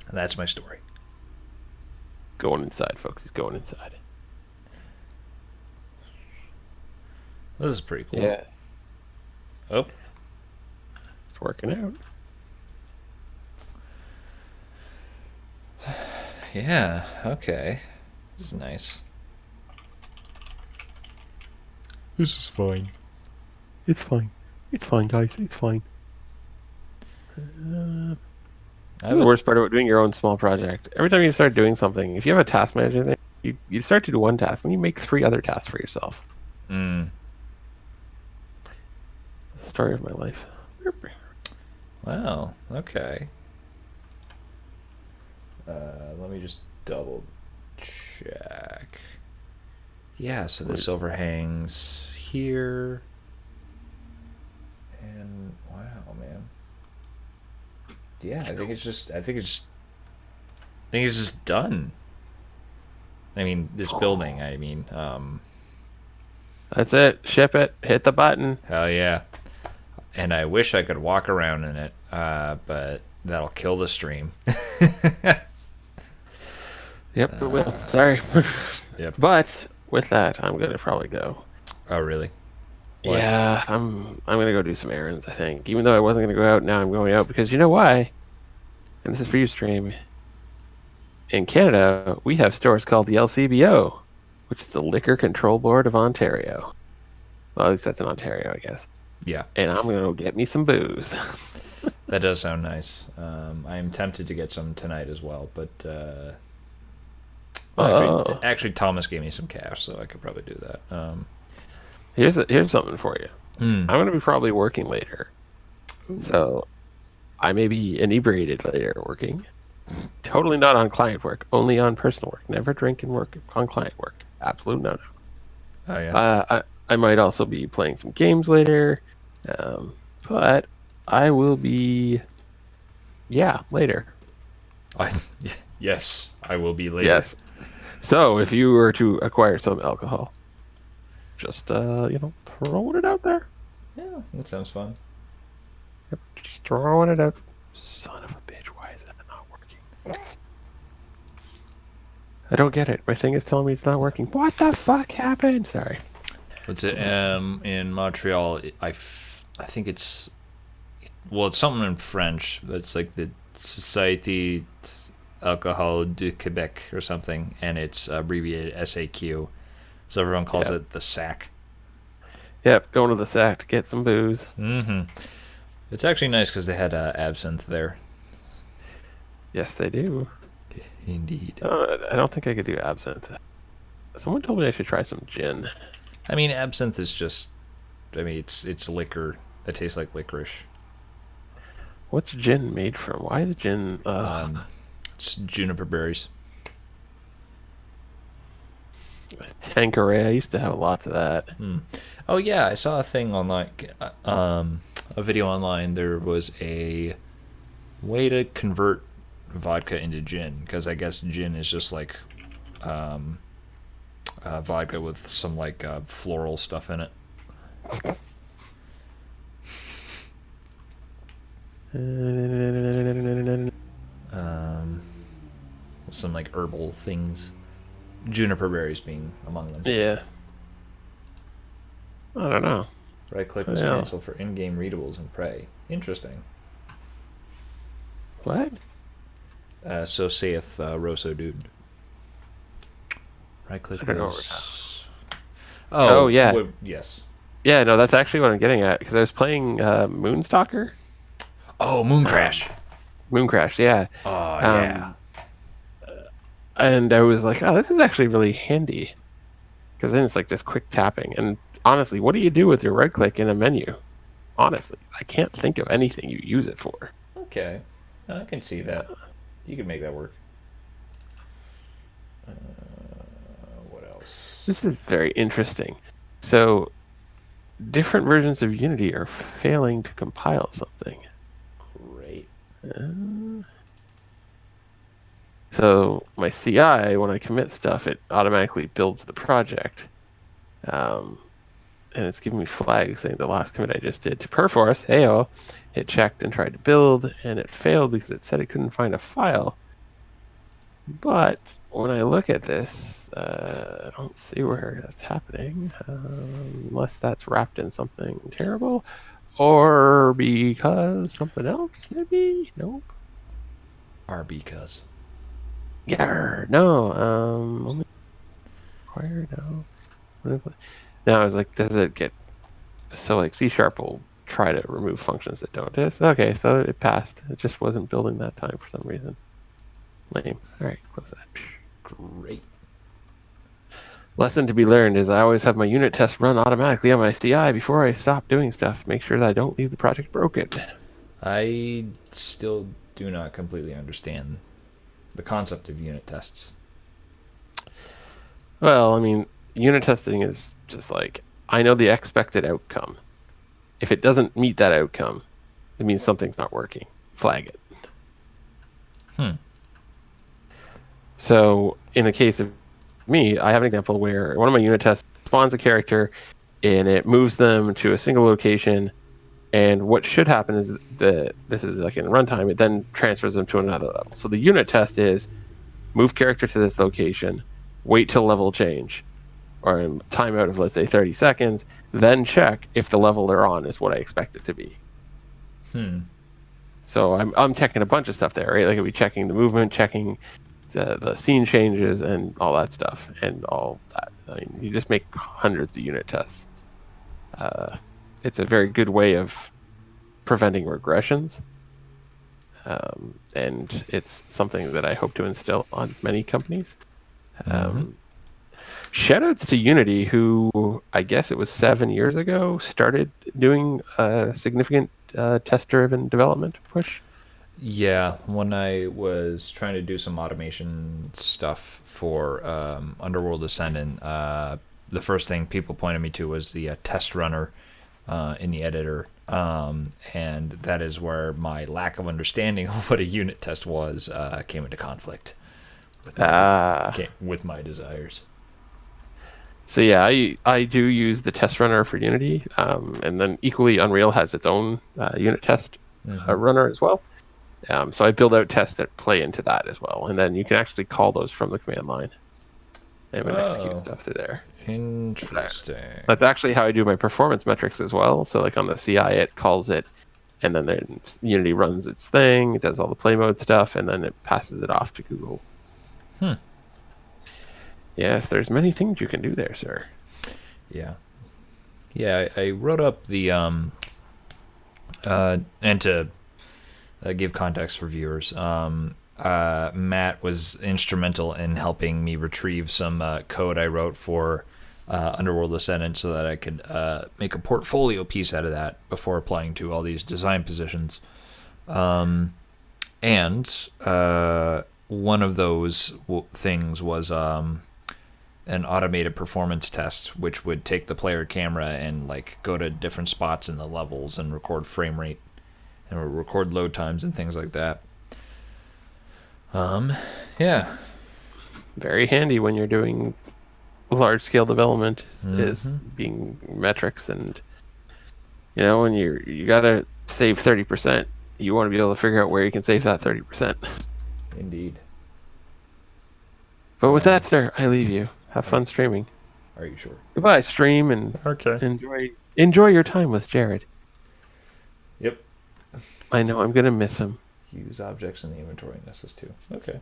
Speaker 1: And that's my story.
Speaker 3: Going inside, folks. He's going inside.
Speaker 1: This is pretty cool.
Speaker 3: Yeah.
Speaker 1: Oh,
Speaker 3: It's working out.
Speaker 1: yeah. Okay. This is nice. This is fine.
Speaker 3: It's fine. It's fine, guys. It's fine. This is the worst part about doing your own small project. Every time you start doing something, if you have a task manager thing, you start to do one task, and you make 3 other tasks for yourself. Story of my life.
Speaker 1: Wow. Okay. Let me just double check. Yeah, so this overhangs here. And wow, man. Yeah, I think it's just done. I mean, this building,
Speaker 3: That's it. Ship it. Hit the button.
Speaker 1: hell yeah. And I wish I could walk around in it, but that'll kill the stream.
Speaker 3: Yep, it will. Sorry.
Speaker 1: Yep.
Speaker 3: But with that, I'm gonna probably go.
Speaker 1: Oh, really? What?
Speaker 3: Yeah, I'm gonna go do some errands, I think. Even though I wasn't gonna go out, now I'm going out because you know why? And this is for you, stream. In Canada, we have stores called the LCBO, which is the Liquor Control Board of Ontario. Well, at least that's in Ontario, I guess.
Speaker 1: Yeah.
Speaker 3: And I'm gonna go get me some booze.
Speaker 1: That does sound nice. I am tempted to get some tonight as well, but actually, Thomas gave me some cash, so I could probably do that.
Speaker 3: Here's something for you. I'm gonna be probably working later, so I may be inebriated later working. Totally not on client work, only on personal work. Never drink and work on client work. Absolute no.
Speaker 1: Oh yeah.
Speaker 3: I might also be playing some games later, but I will be, later.
Speaker 1: Yes, I will be later.
Speaker 3: Yes. So if you were to acquire some alcohol, just throwing it out there.
Speaker 1: Yeah, that sounds fun.
Speaker 3: Yep, just throwing it out. Son of a bitch, why is that not working? I don't get it. My thing is telling me it's not working. What the fuck happened? Sorry.
Speaker 1: What's it? In Montreal, I think it's something in French, but it's like the Société Alcool du Québec or something, and it's abbreviated SAQ. So everyone calls it the SAC.
Speaker 3: Yep, going to the SAC to get some booze.
Speaker 1: Mm-hmm. It's actually nice because they had absinthe there.
Speaker 3: Yes, they do.
Speaker 1: Indeed.
Speaker 3: I don't think I could do absinthe. Someone told me I should try some gin.
Speaker 1: I mean, absinthe is just, it's liquor that tastes like licorice.
Speaker 3: What's gin made from? Why is gin?
Speaker 1: It's juniper berries.
Speaker 3: Tanqueray. I used to have lots of that.
Speaker 1: Oh yeah, I saw a thing on a video online. There was a way to convert vodka into gin, because I guess gin is just like vodka with some floral stuff in it. Some herbal things, juniper berries being among them.
Speaker 3: Yeah. I don't know.
Speaker 1: Right click was canceled for in-game readables and Prey. Interesting.
Speaker 3: What?
Speaker 1: So saith Rosso Dude. Right click was...
Speaker 3: Oh yeah.
Speaker 1: Yes.
Speaker 3: Yeah, no, that's actually what I'm getting at, because I was playing Moonstalker.
Speaker 1: Oh, Mooncrash.
Speaker 3: Mooncrash, yeah.
Speaker 1: Oh, yeah.
Speaker 3: And I was like, oh, this is actually really handy. Because then it's like this quick tapping. And honestly, what do you do with your right click in a menu? Honestly, I can't think of anything you use it for.
Speaker 1: Okay. I can see that. You can make that work. What else?
Speaker 3: This is very interesting. So, different versions of Unity are failing to compile something.
Speaker 1: Great.
Speaker 3: So my CI, when I commit stuff, it automatically builds the project. And it's giving me flags saying the last commit I just did to Perforce, heyo, it checked and tried to build, and it failed because it said it couldn't find a file. But when I look at this, I don't see where that's happening, unless that's wrapped in something terrible, or because something else, maybe? Nope.
Speaker 1: Because.
Speaker 3: Yeah, no. Only required, no. Now I was like, does it get so like C# will try to remove functions that don't exist? Okay, so it passed. It just wasn't building that time for some reason. Lame. All right, close that.
Speaker 1: Great.
Speaker 3: Lesson to be learned is I always have my unit tests run automatically on my CI before I stop doing stuff. Make sure that I don't leave the project broken.
Speaker 1: I still do not completely understand the concept of unit tests.
Speaker 3: Well, I mean, unit testing is just like I know the expected outcome. If it doesn't meet that outcome, it means something's not working. Flag it. So in the case of me, I have an example where one of my unit tests spawns a character and it moves them to a single location. And what should happen is that this is like in runtime, it then transfers them to another level. So the unit test is move character to this location, wait till level change, or a timeout of let's say 30 seconds, then check if the level they're on is what I expect it to be. So I'm checking a bunch of stuff there, right? Like I'll be checking the movement, checking the scene changes, and all that stuff, and all that. I mean, you just make hundreds of unit tests. It's a very good way of preventing regressions, and it's something that I hope to instill on many companies. Shoutouts to Unity, who I guess it was 7 years ago started doing a significant test-driven development push.
Speaker 1: Yeah, when I was trying to do some automation stuff for Underworld Ascendant, the first thing people pointed me to was the test runner in the editor. And that is where my lack of understanding of what a unit test was came into conflict with my desires.
Speaker 3: So yeah, I do use the test runner for Unity, and then equally Unreal has its own unit test runner as well. So I build out tests that play into that as well, and then you can actually call those from the command line and execute stuff through there.
Speaker 1: Interesting.
Speaker 3: That's actually how I do my performance metrics as well. So like on the CI, it calls it, and then Unity runs its thing, it does all the play mode stuff, and then it passes it off to Google. Yes, there's many things you can do there, sir.
Speaker 1: Yeah. Yeah, I wrote up the and to give context for viewers, Matt was instrumental in helping me retrieve some code I wrote for Underworld Ascendant so that I could make a portfolio piece out of that before applying to all these design positions. And one of those things was an automated performance test, which would take the player camera and like go to different spots in the levels and record frame rate and record load times and things like that. Yeah.
Speaker 3: Very handy when you're doing large scale development is being metrics, and when you gotta save 30%, you want to be able to figure out where you can save that 30%.
Speaker 1: Indeed.
Speaker 3: But with that, sir, I leave you. Have fun streaming.
Speaker 1: Are you sure?
Speaker 3: Goodbye, stream, and enjoy your time with Jared.
Speaker 1: Yep.
Speaker 3: I know I'm gonna miss him.
Speaker 1: Use objects in the inventory and this is too. Okay.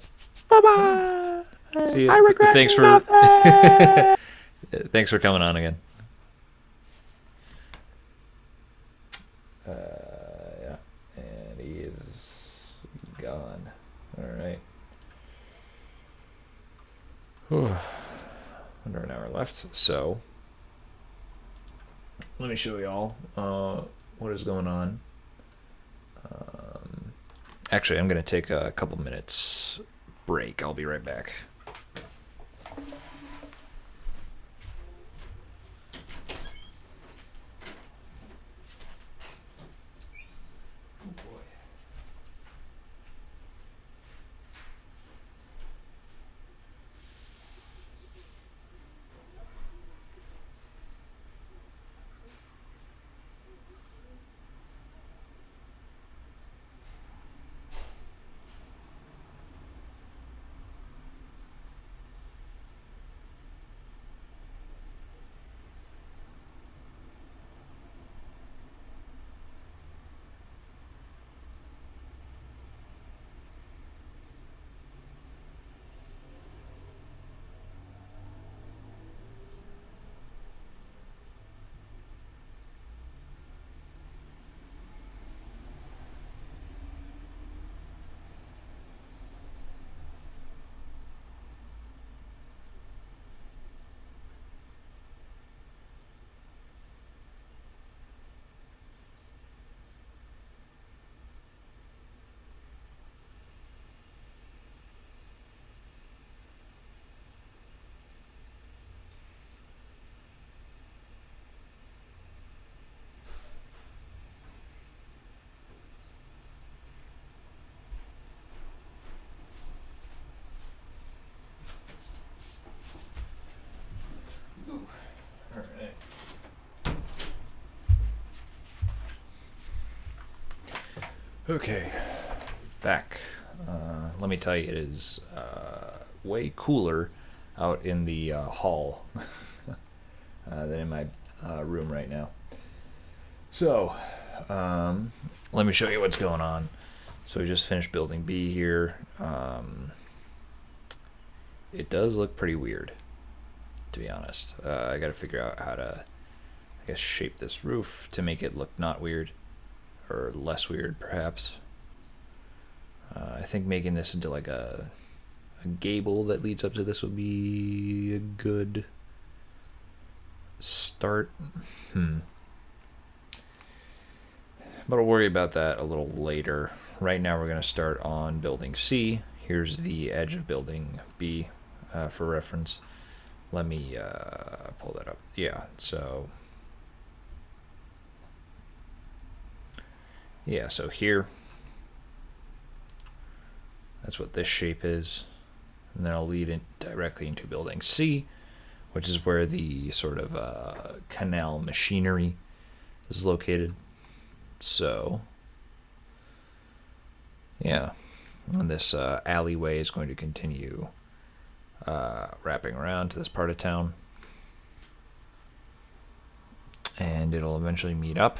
Speaker 3: Bye-bye.
Speaker 1: See you.
Speaker 3: I regret
Speaker 1: Thanks for
Speaker 3: nothing.
Speaker 1: thanks for coming on again. Yeah, and he is gone. All right. Under an hour left, so let me show y'all what is going on. Actually, I'm going to take a couple minutes break. I'll be right back. Okay, back. Let me tell you, it is way cooler out in the hall than in my room right now. So, let me show you what's going on. So we just finished building B here. It does look pretty weird, to be honest. I got to figure out how to, I guess, shape this roof to make it look not weird, or less weird, perhaps. I think making this into like a gable that leads up to this would be a good start. But I'll worry about that a little later. Right now we're going to start on building C. Here's the edge of building B for reference. Let me pull that up. Yeah, so here, that's what this shape is. And then I'll lead it directly into building C, which is where the sort of canal machinery is located. So, yeah, and this alleyway is going to continue wrapping around to this part of town. And it'll eventually meet up.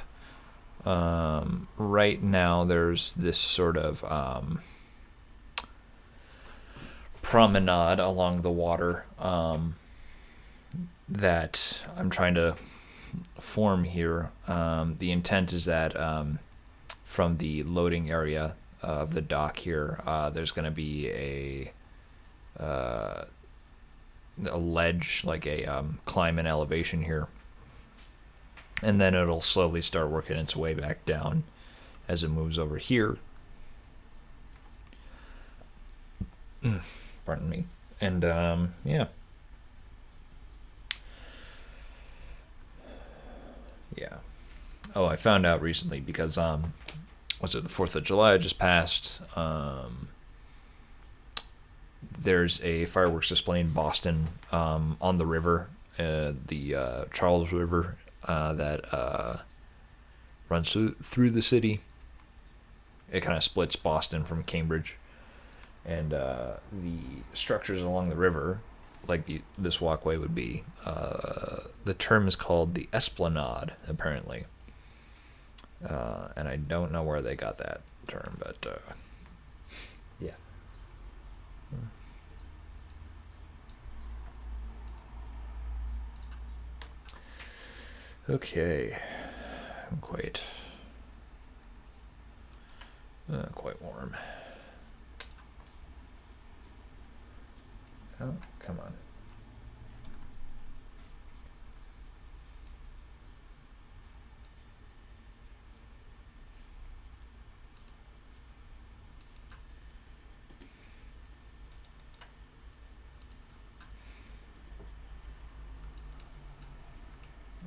Speaker 1: Right now, there's this sort of promenade along the water that I'm trying to form here. The intent is that from the loading area of the dock here, there's going to be a ledge, like a climb in elevation here, and then it'll slowly start working its way back down as it moves over here. Pardon me. And yeah. Oh, I found out recently because was it the 4th of July just passed? There's a fireworks display in Boston on the river, the Charles River, that runs through the city. It kind of splits Boston from Cambridge, and the structures along the river, like this walkway would be, the term is called the esplanade, apparently. And I don't know where they got that term, but yeah. Okay, I'm quite warm. Oh, come on.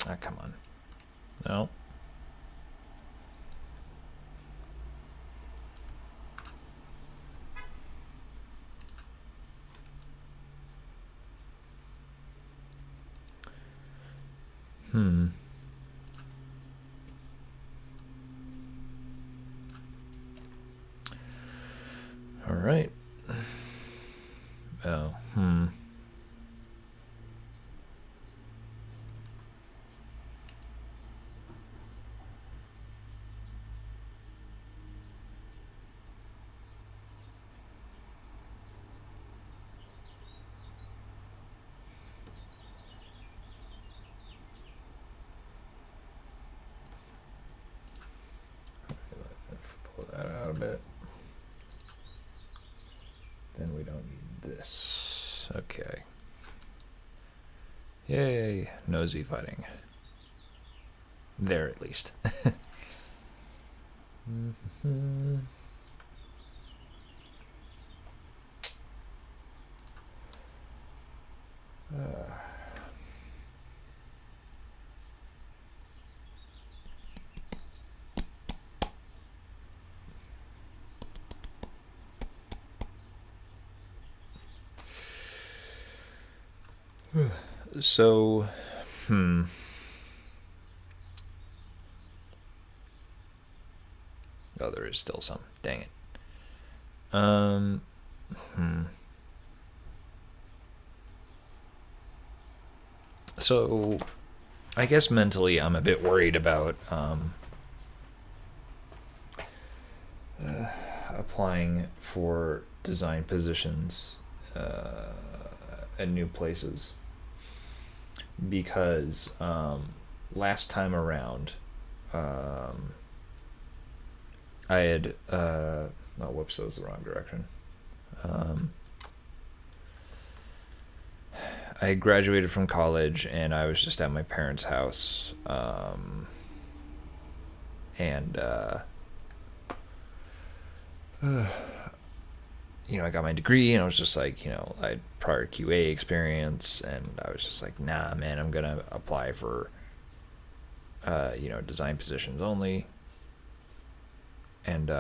Speaker 1: Ah, come on. No. All right. Oh, pull that out a bit. Then we don't need this. Okay. Yay, nosy fighting. There, at least. So, Oh, there is still some. Dang it. Hmm. So, I guess mentally I'm a bit worried about applying for design positions at new places because last time around I had oh whoops, that was the wrong direction. I had graduated from college and I was just at my parents' house, and I got my degree and I was just like, I had prior QA experience and I was just like, nah, man, I'm gonna apply for design positions only. And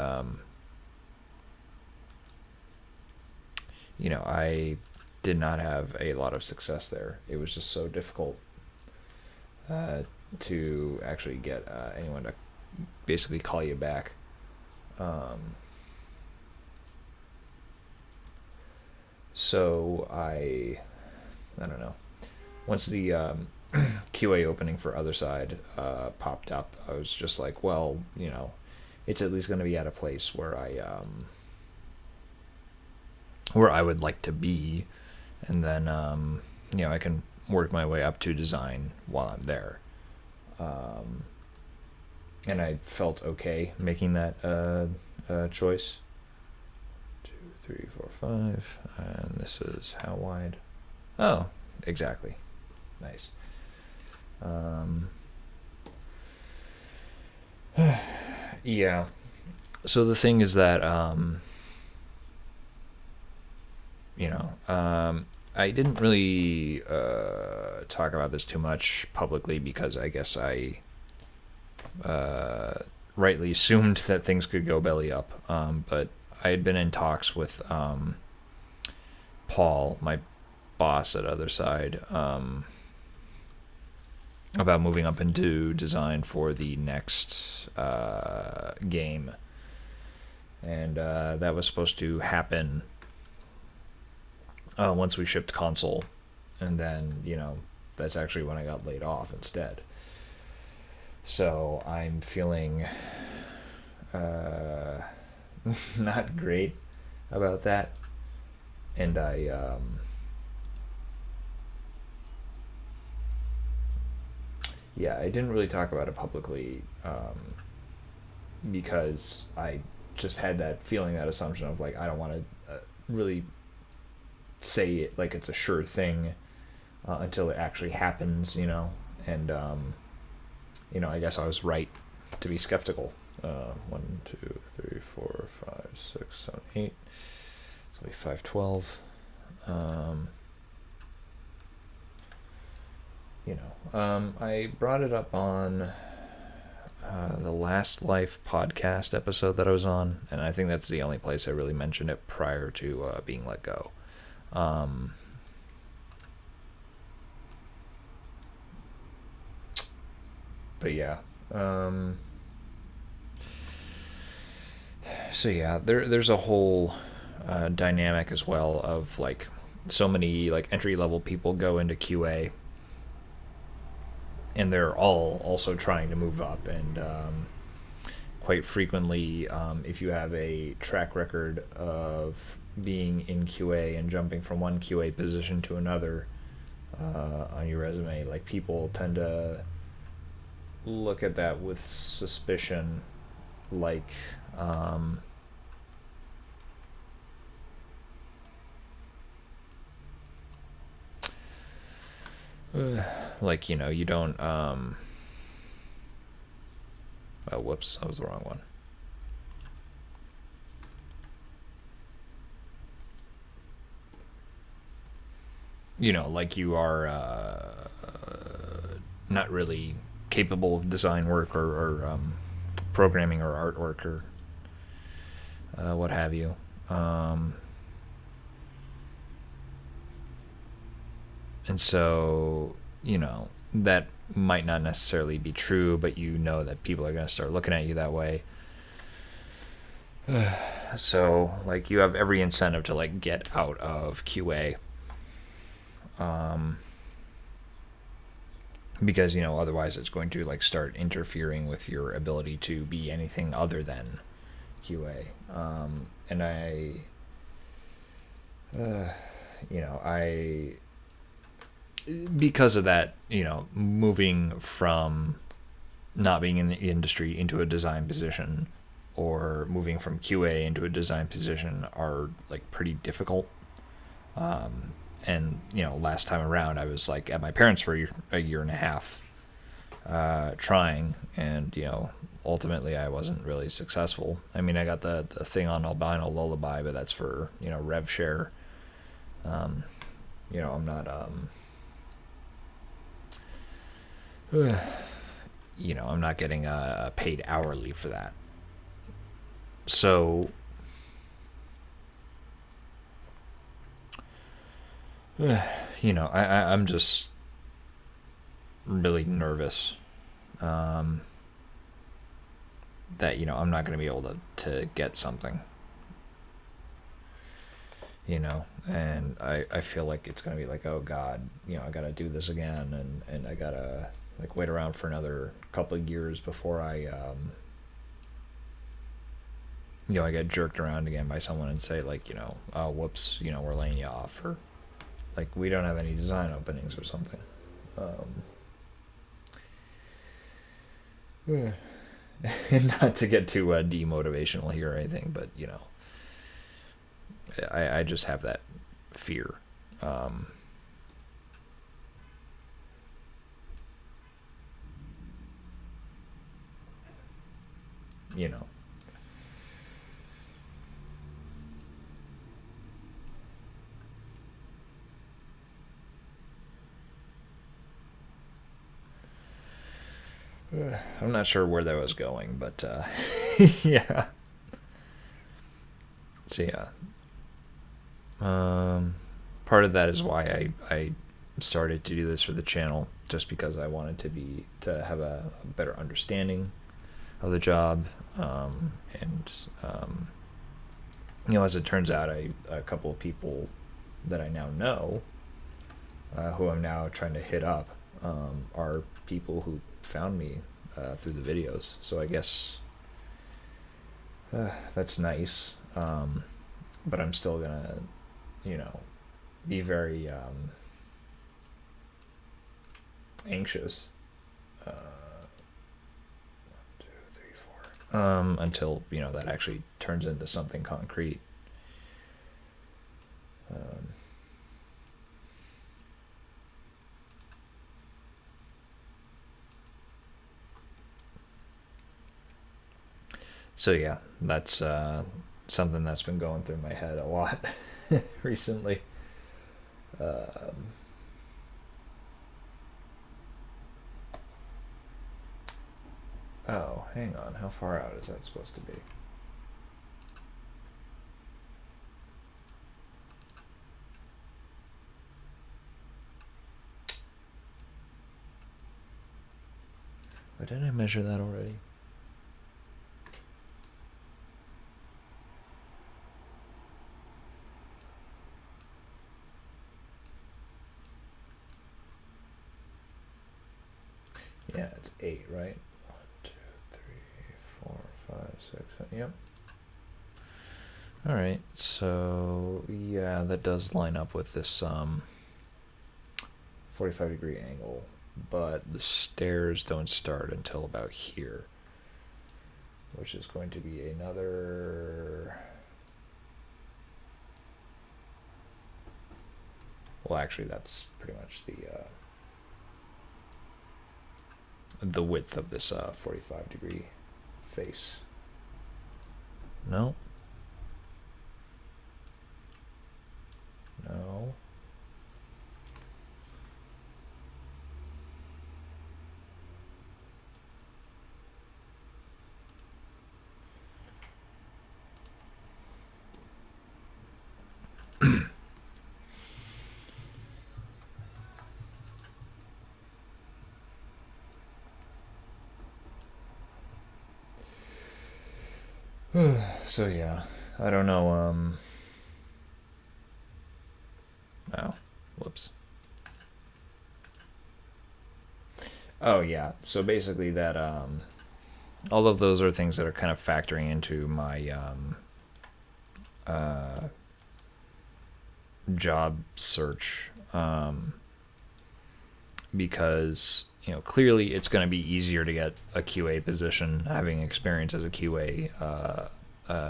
Speaker 1: I did not have a lot of success there. It was just so difficult to actually get anyone to basically call you back. So I don't know. Once the QA opening for Other Side popped up, I was just like, well, it's at least going to be at a place where I would like to be, and then I can work my way up to design while I'm there. And I felt okay making that choice. 2, 3, 4, 5, and this is how wide? Oh, exactly. Nice. Yeah. So the thing is that I didn't really talk about this too much publicly because I guess I rightly assumed that things could go belly up. But I had been in talks with Paul, my boss at Other Side, about moving up into design for the next game. And that was supposed to happen once we shipped console. And then, that's actually when I got laid off instead. So I'm feeling not great about that. And I didn't really talk about it publicly because I just had that feeling, that assumption of like, I don't want to really say it like it's a sure thing until it actually happens, and I guess I was right to be skeptical. 1, 2, 3, 4, 5, 6, 7, 8. So 5, 12. I brought it up on the Last Life podcast episode that I was on, and I think that's the only place I really mentioned it prior to being let go. But yeah. So yeah, there's a whole dynamic as well of like so many like entry level people go into QA, and they're all also trying to move up, and quite frequently, if you have a track record of being in QA and jumping from one QA position to another on your resume, like people tend to look at that with suspicion, like you don't oh whoops, that was the wrong one. Like you are not really capable of design work or programming or artwork or what have you. And so, that might not necessarily be true, but that people are going to start looking at you that way. So like you have every incentive to like get out of QA, because otherwise it's going to like start interfering with your ability to be anything other than QA. And I because of that, moving from not being in the industry into a design position, or moving from QA into a design position, are like pretty difficult. And last time around I was like at my parents for a year and a half, trying, and ultimately I wasn't really successful. I mean, I got the thing on Albino Lullaby, but that's for rev share. I'm not I'm not getting paid hourly for that. So I'm just really nervous, that I'm not going to be able to get something, and I feel like it's going to be like, oh god, I got to do this again, and I got to like wait around for another couple of years before I I get jerked around again by someone and say like, oh whoops, we're laying you off, or like we don't have any design openings or something. And not to get too demotivational here or anything, but I just have that fear. You know. I'm not sure where that was going, but yeah. So yeah. Part of that is why I started to do this for the channel, just because I wanted to have a better understanding of the job, and as it turns out, a couple of people that I now know, who I'm now trying to hit up, are people who found me through the videos. So I guess that's nice, but I'm still gonna be very anxious, 1, 2, 3, 4, until that actually turns into something concrete. So yeah, that's something that's been going through my head a lot recently. Oh, hang on. How far out is that supposed to be? Why didn't I measure that already? Yeah, it's 8, right? 1, 2, 3, 4, 5, 6, 7. Yep. All right. So yeah, that does line up with this 45-degree angle, but the stairs don't start until about here, which is going to be another. Well, actually, that's pretty much the width of this 45-degree face. No. No. So yeah, I don't know. Oh, whoops. Oh yeah. So basically, that all of those are things that are kind of factoring into my job search, because clearly it's going to be easier to get a QA position having experience as a QA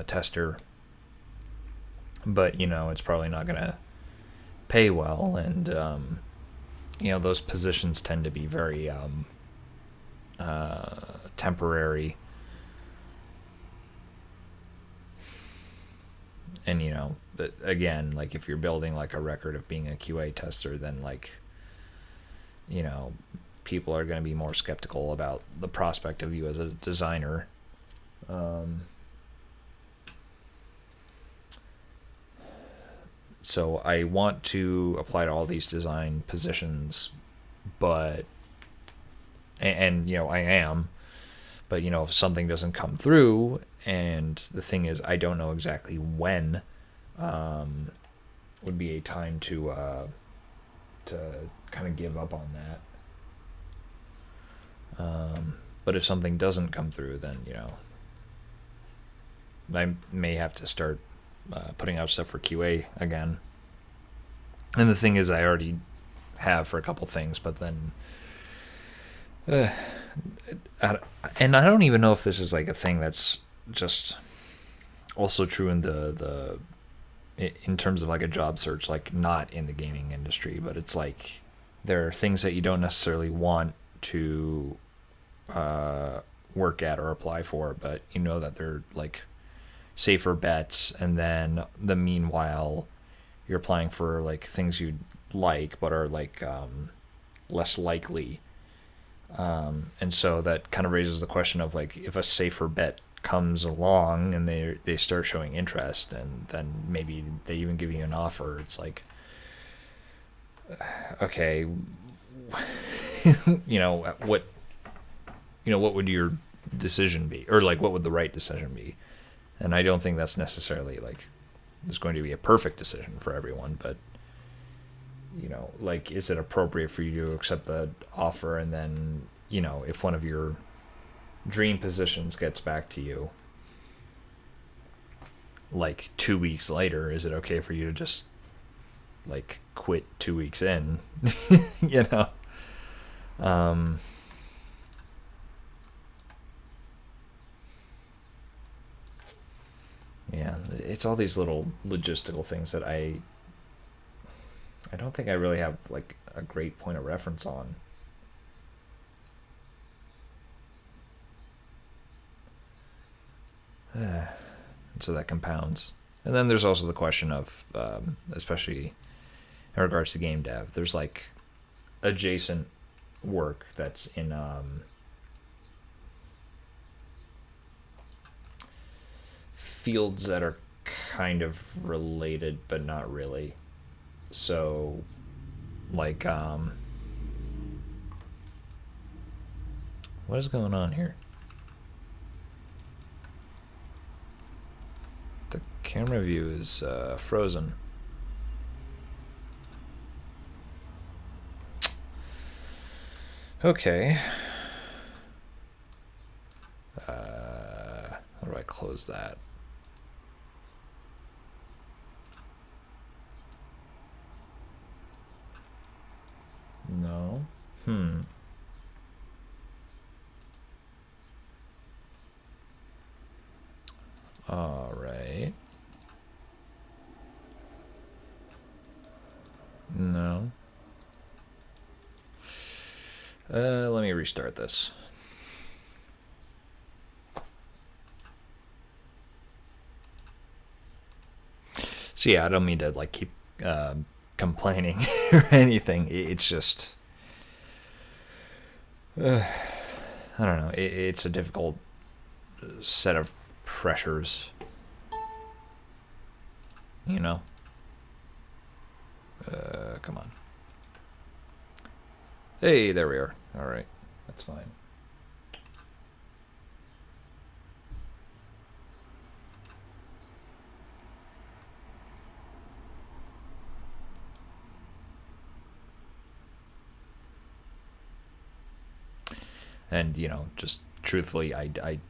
Speaker 1: tester, but it's probably not going to pay well, and those positions tend to be very temporary, and again, like if you're building like a record of being a QA tester, then like people are going to be more skeptical about the prospect of you as a designer. So I want to apply to all these design positions, but and I am, but if something doesn't come through, and the thing is I don't know exactly when would be a time to kind of give up on that. But if something doesn't come through, then I may have to start putting out stuff for QA again. And the thing is, I already have for a couple things, but then and I don't even know if this is like a thing that's just also true in the in terms of like a job search, like not in the gaming industry, but it's like there are things that you don't necessarily want to work at or apply for, but that they're like safer bets, and then the meanwhile you're applying for like things you like but are like less likely, and so that kind of raises the question of like, if a safer bet comes along and they start showing interest, and then maybe they even give you an offer, it's like, okay, what would your decision be, or like what would the right decision be? And I don't think that's necessarily like is going to be a perfect decision for everyone, but like, is it appropriate for you to accept the offer, and then if one of your dream positions gets back to you like 2 weeks later, is it okay for you to just like quit 2 weeks in? you know yeah, it's all these little logistical things that I don't think I really have like a great point of reference on. So that compounds. And then there's also the question of, especially in regards to game dev, there's like adjacent work that's in fields that are kind of related but not really. So like what is going on here? The camera view is frozen. Okay. How do I close that? No. All right. No. Let me restart this. So yeah, I don't mean to like keep complaining or anything. It's just I don't know. It's a difficult set of pressures. Come on. Hey, there we are. All right, that's fine. And, you know, just truthfully, I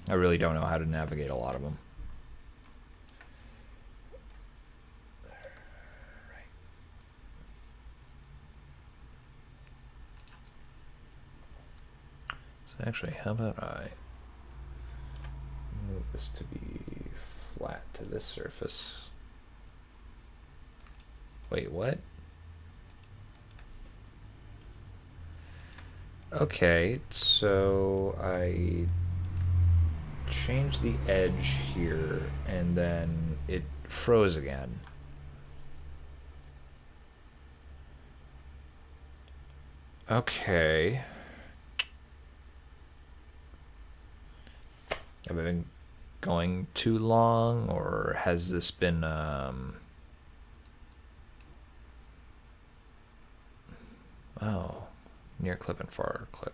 Speaker 1: really don't know how to navigate a lot of them. So actually, how about I move this to be flat to this surface? Wait, what? Okay, so I changed the edge here, and then it froze again. Okay. Have I been going too long, or has this been, oh, near clip and far clip.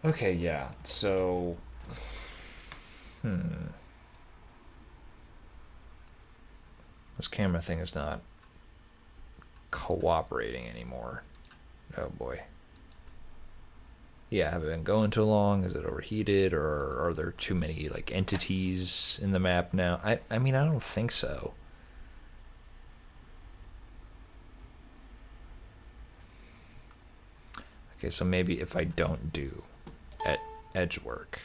Speaker 1: Okay, yeah, so, this camera thing is not cooperating anymore. Oh boy. Yeah, have I been going too long? Is it overheated, or are there too many like entities in the map now? I mean, I don't think so. Okay, so maybe if I don't do edge work.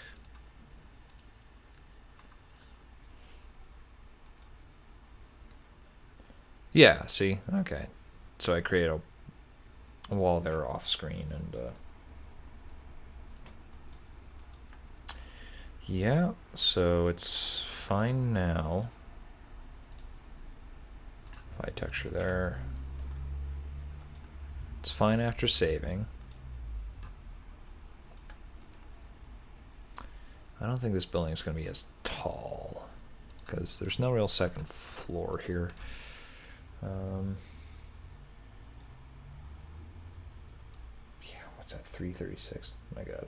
Speaker 1: Yeah, see? Okay. So I create a wall there off screen, and yeah, so it's fine now. Apply texture there. It's fine after saving. I don't think this building is going to be as tall, because there's no real second floor here. Yeah, what's that? 336. Oh my God.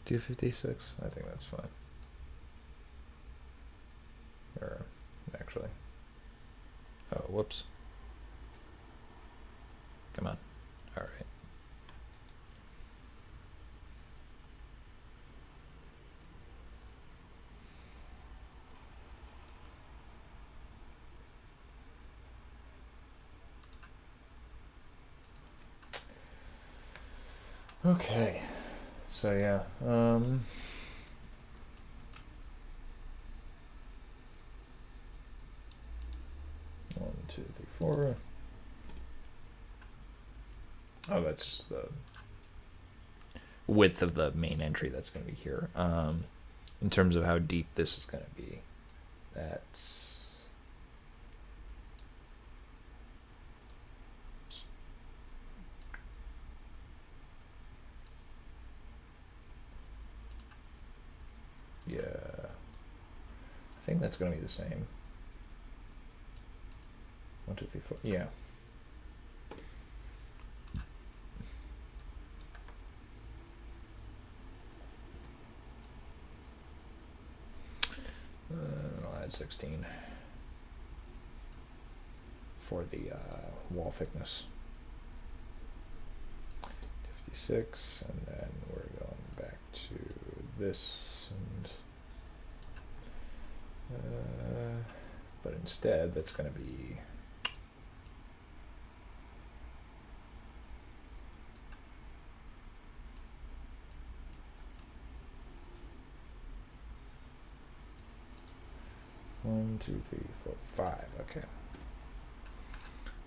Speaker 1: 256. I think that's fine. Or actually, oh, whoops. Come on. All right. Okay, so yeah, 1, 2, 3, 4. Oh, that's the width of the main entry that's going to be here. In terms of how deep this is going to be, that's yeah, I think that's going to be the same. 1, 2, 3, 4. Yeah. I'll add 16 for the wall thickness. 56, and then we're going back to this, and but instead that's going to be 1, 2, 3, 4, 5. Okay.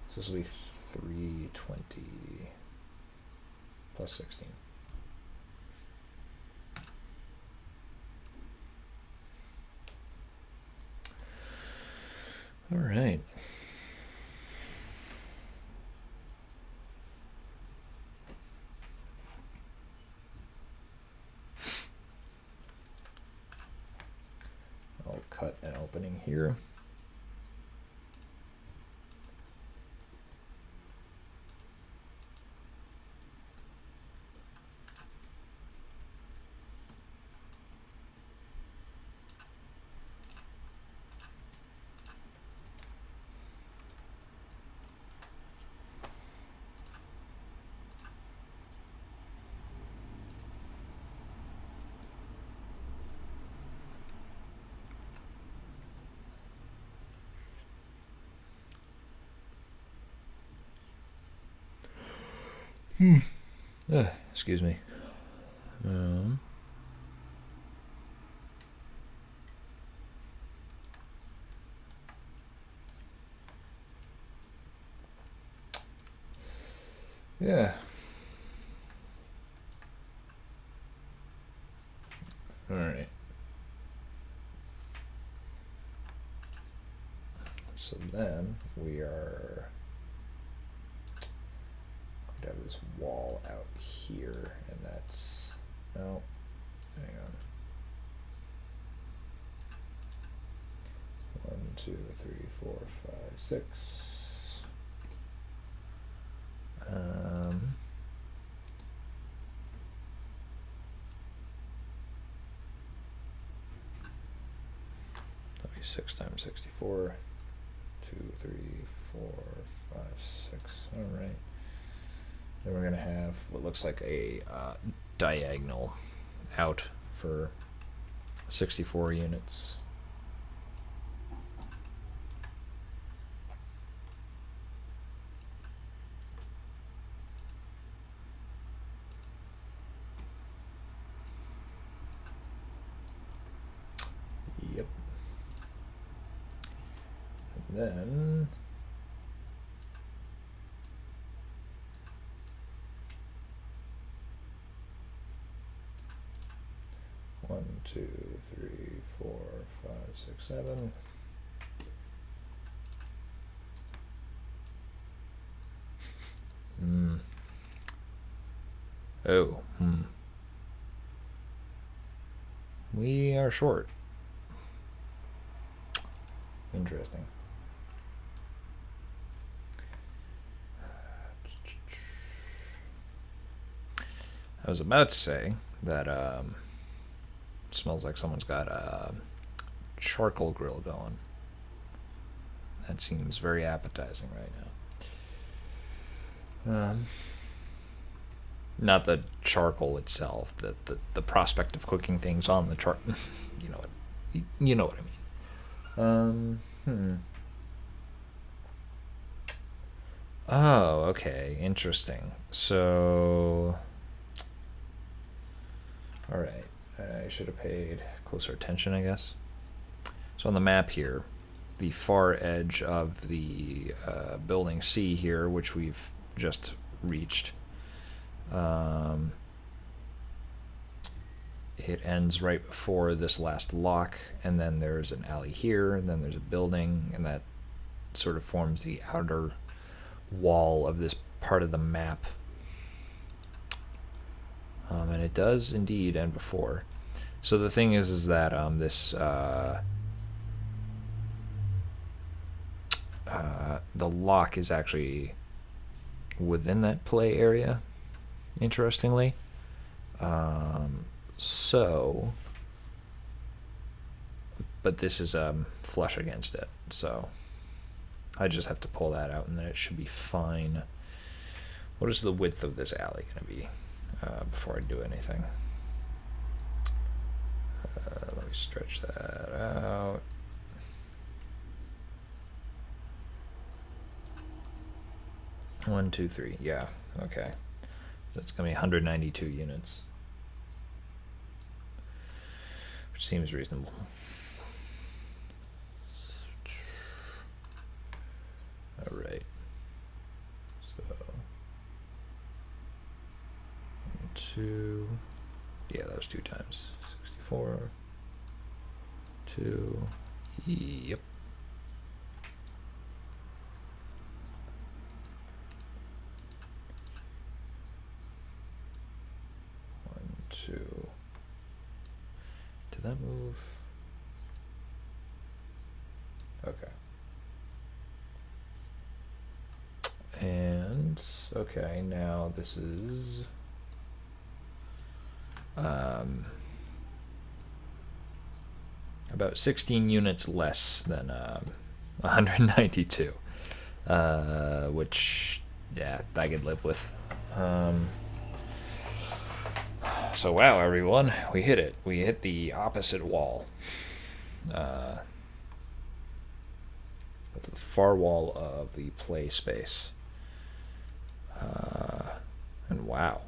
Speaker 1: So this will be 320 plus 16. All right. I'll cut an opening here. Excuse me. Yeah. All right. So then we are going to have this wall out here, and that's no. Hang on. 1, 2, 3, 4, 5, 6. That'll be 6 times 64. 2, 3, 4, 5, 6. All right. Then we're going to have what looks like a diagonal out for 64 units. Yep. And then one, 2, 3, 4, 5, 6, 7. Oh, we are short. Interesting. I was about to say that it smells like someone's got a charcoal grill going. That seems very appetizing right now. Not the charcoal itself, the prospect of cooking things on the char. You know what I mean. Oh, okay, interesting. So, all right, I should have paid closer attention, I guess. So on the map here, the far edge of the building C here, which we've just reached, it ends right before this last lock, and then there's an alley here, and then there's a building, and that sort of forms the outer wall of this part of the map. And it does indeed end before. So the thing is that this the lock is actually within that play area, interestingly. So, but this is flush against it, so I just have to pull that out, and then it should be fine. What is the width of this alley going to be before I do anything? Let me stretch that out. One, two, three. Yeah, okay. So it's going to be 192 units, which seems reasonable. All right. So, 1, 2. Yeah, that was 2 times 64. 2. Yep. 1, 2. Did that move? Okay. And okay, now this is about 16 units less than 192, which, yeah, I could live with. So wow, everyone, we hit it. We hit the opposite wall. With the far wall of the play space. Wow.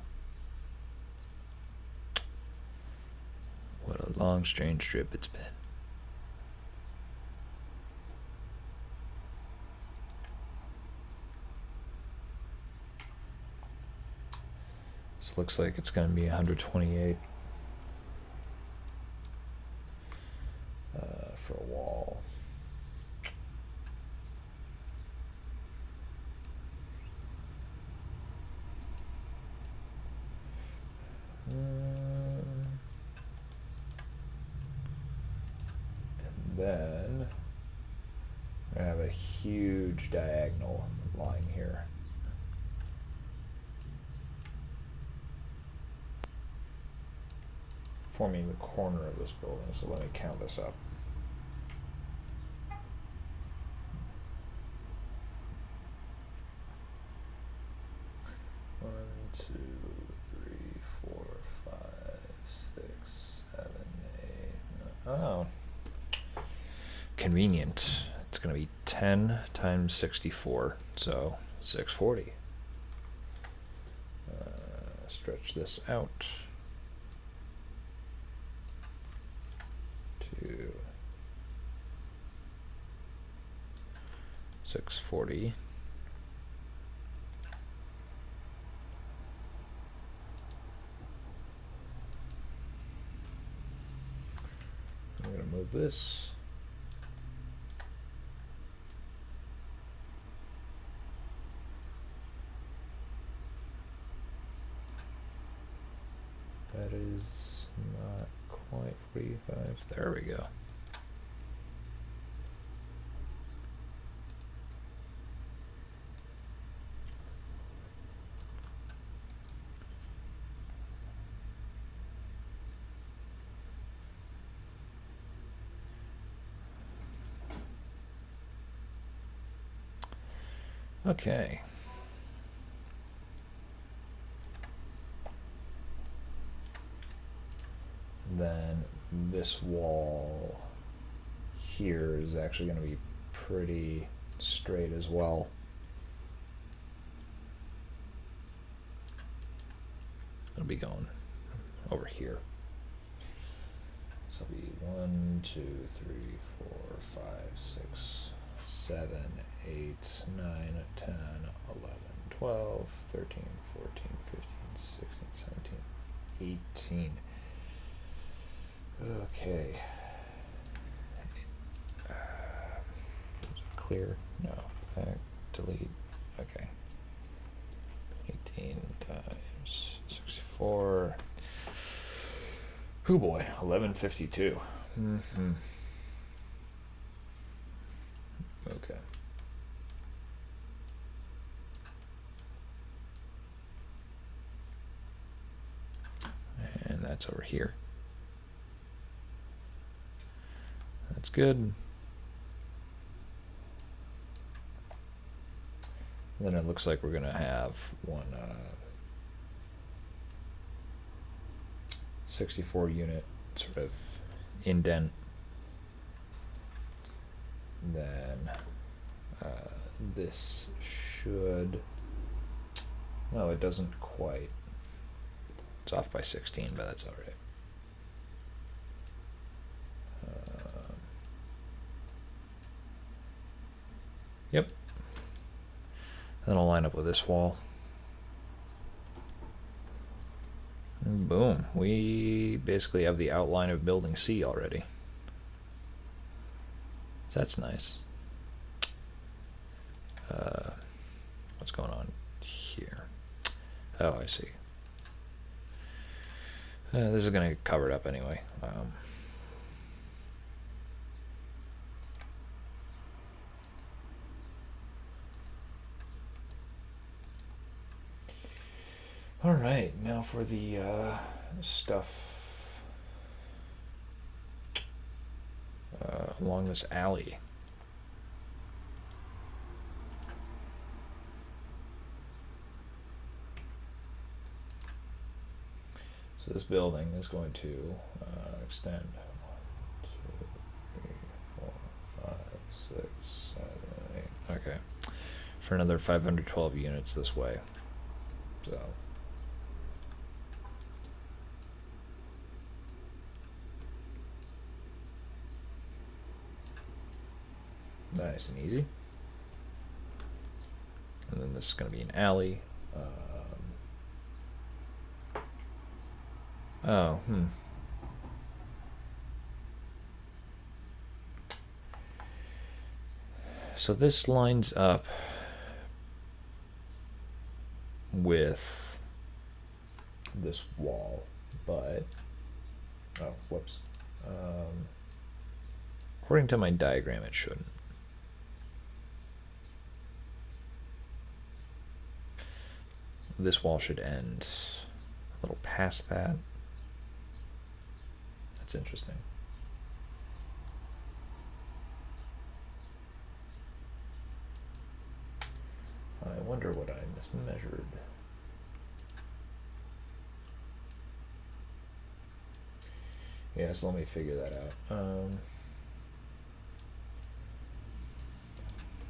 Speaker 1: What a long, strange trip it's been. This looks like it's going to be 128 for a wall. And then we're going to have a huge diagonal line here. Forming the corner of this building, so let me count this up. One, two, three, four, five, six, 7, 8, 9. Oh, convenient. It's going to be 10 times 64, so 640. Stretch this out to 640. I'm going to move this. That is not quite 45. There we go. Okay. Then this wall here is actually going to be pretty straight as well. It'll be going over here. So it'll be 1, 2, 3, 4, 5, 6, 7, 8, 9, 10, 11, 12, 13, 14, 15, 16, 17, 18. Okay. Clear? No. Back. Delete. Okay. 18 times 64. Hoo boy. 1152. Mm-hmm. Okay. And that's over here. That's good. Then it looks like we're going to have one 64 unit sort of indent. Then this should, no, it doesn't quite. It's off by 16, but that's all right. Yep. Then I'll line up with this wall. And boom. We basically have the outline of building C already. So that's nice. What's going on here? Oh, I see. This is going to get covered up anyway. All right, now for the stuff along this alley. So this building is going to extend 1, 2, 3, 4, 5, 6, 7, 8. Okay, for another 512 units this way. So Nice and easy. And then this is going to be an alley. Oh, So this lines up with this wall, but oh, whoops. According to my diagram, it shouldn't. This wall should end a little past that. That's interesting. I wonder what I mismeasured. Yeah, so let me figure that out.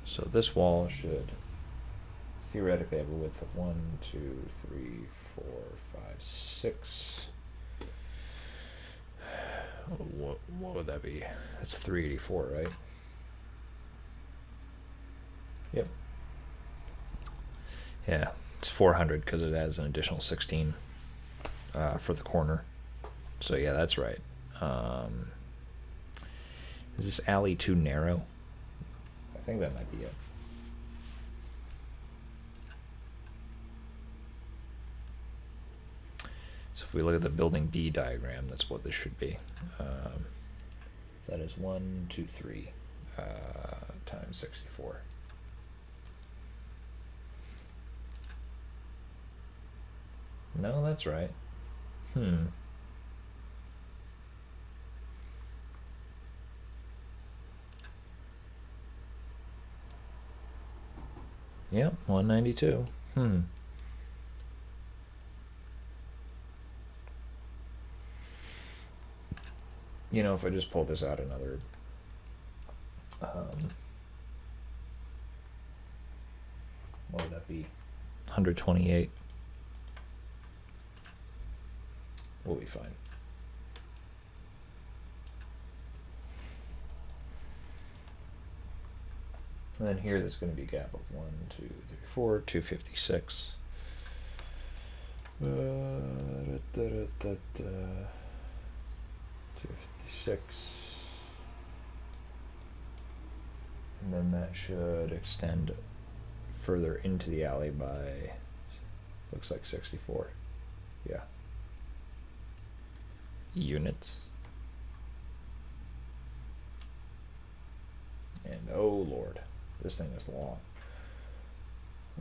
Speaker 1: So this wall should theoretically have a width of 1, 2, 3, 4, 5, 6. What would that be? That's 384, right? Yep. Yeah, it's 400 because it has an additional 16 for the corner. So yeah, that's right. Is this alley too narrow? I think that might be it. So if we look at the building B diagram, that's what this should be. So that is 1, 2, 3 times 64. No, that's right. Yep, 192. You know, if I just pull this out another, what would that be? 128. We'll be fine. And then here there's going to be a gap of 1, 2, 3, 4, 256. 256. And then that should extend further into the alley by, looks like 64. Yeah. Units. And oh lord, this thing is long.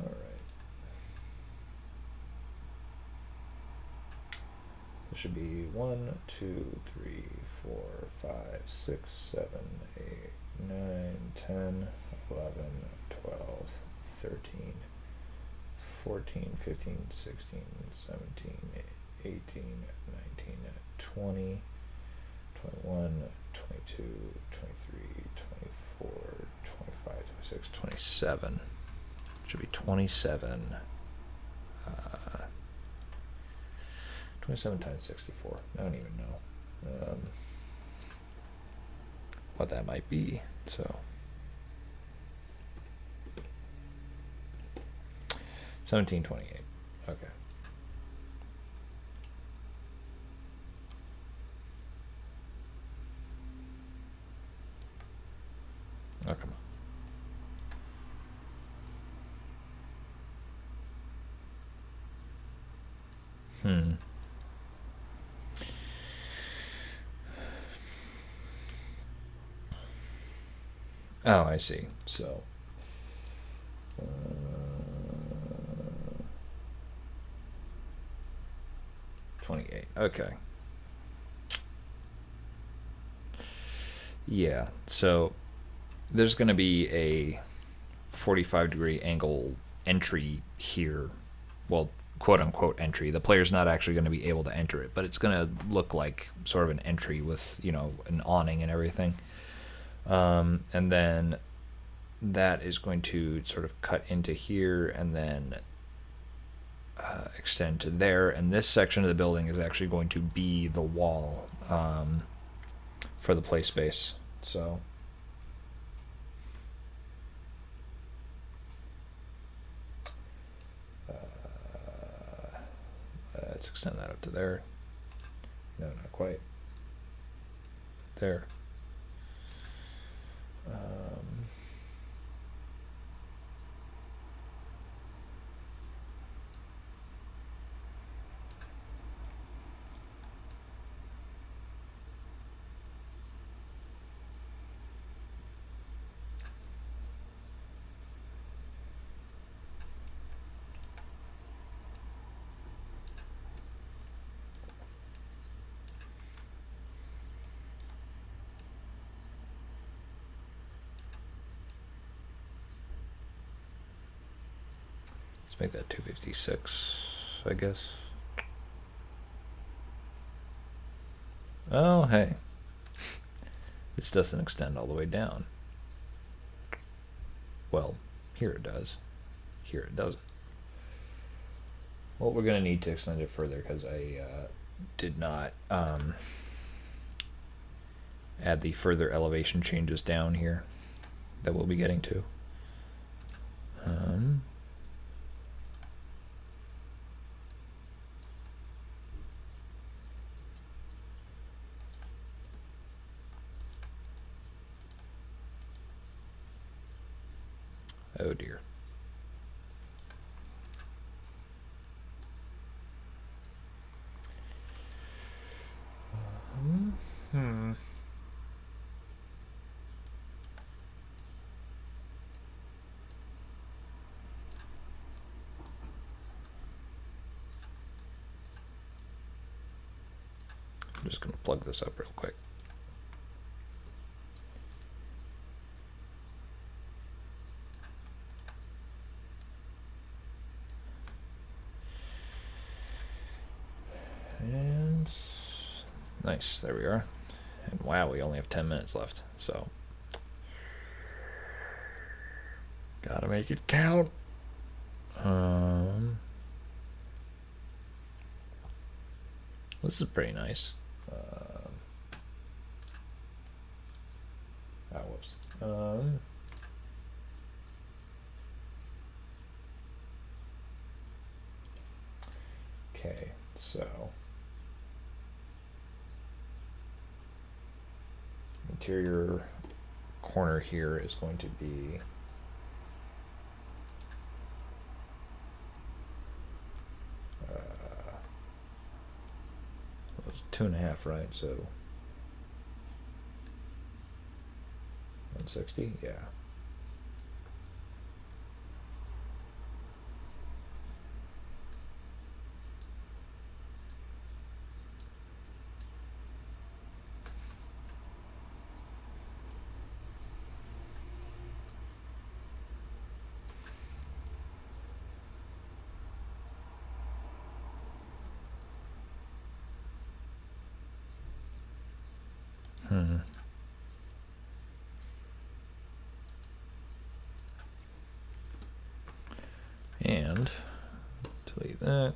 Speaker 1: All right. This should be 1, 2, 3, 4, 5, 6, 7, 8, 9, 10, 11, 12, 13, 14, 15, 16, 17, 18, 19, 20, 21, 22, 23, 24, 25, 26, 27. Should be 27. 27 times 64. I don't even know what that might be. So 1728. Okay. Oh, come on. Oh, I see. So, 28. Okay. Yeah. So, there's going to be a 45-degree angle entry here. Well, quote unquote entry. The player's not actually going to be able to enter it, but it's going to look like sort of an entry with, you know, an awning and everything. And then that is going to sort of cut into here and then extend to there. And this section of the building is actually going to be the wall for the play space. So let's extend that up to there. No, not quite. There. Let's make that 256, I guess. Oh, hey. This doesn't extend all the way down. Well, here it does. Here it doesn't. Well, we're going to need to extend it further because I did not add the further elevation changes down here that we'll be getting to. Oh dear. I'm just going to plug this up real quick. And nice, there we are. And wow, we only have 10 minutes left, so gotta make it count. This is pretty nice. Whoops. Okay, so interior corner here is going to be it was 2.5, right? So 160, yeah. And delete that.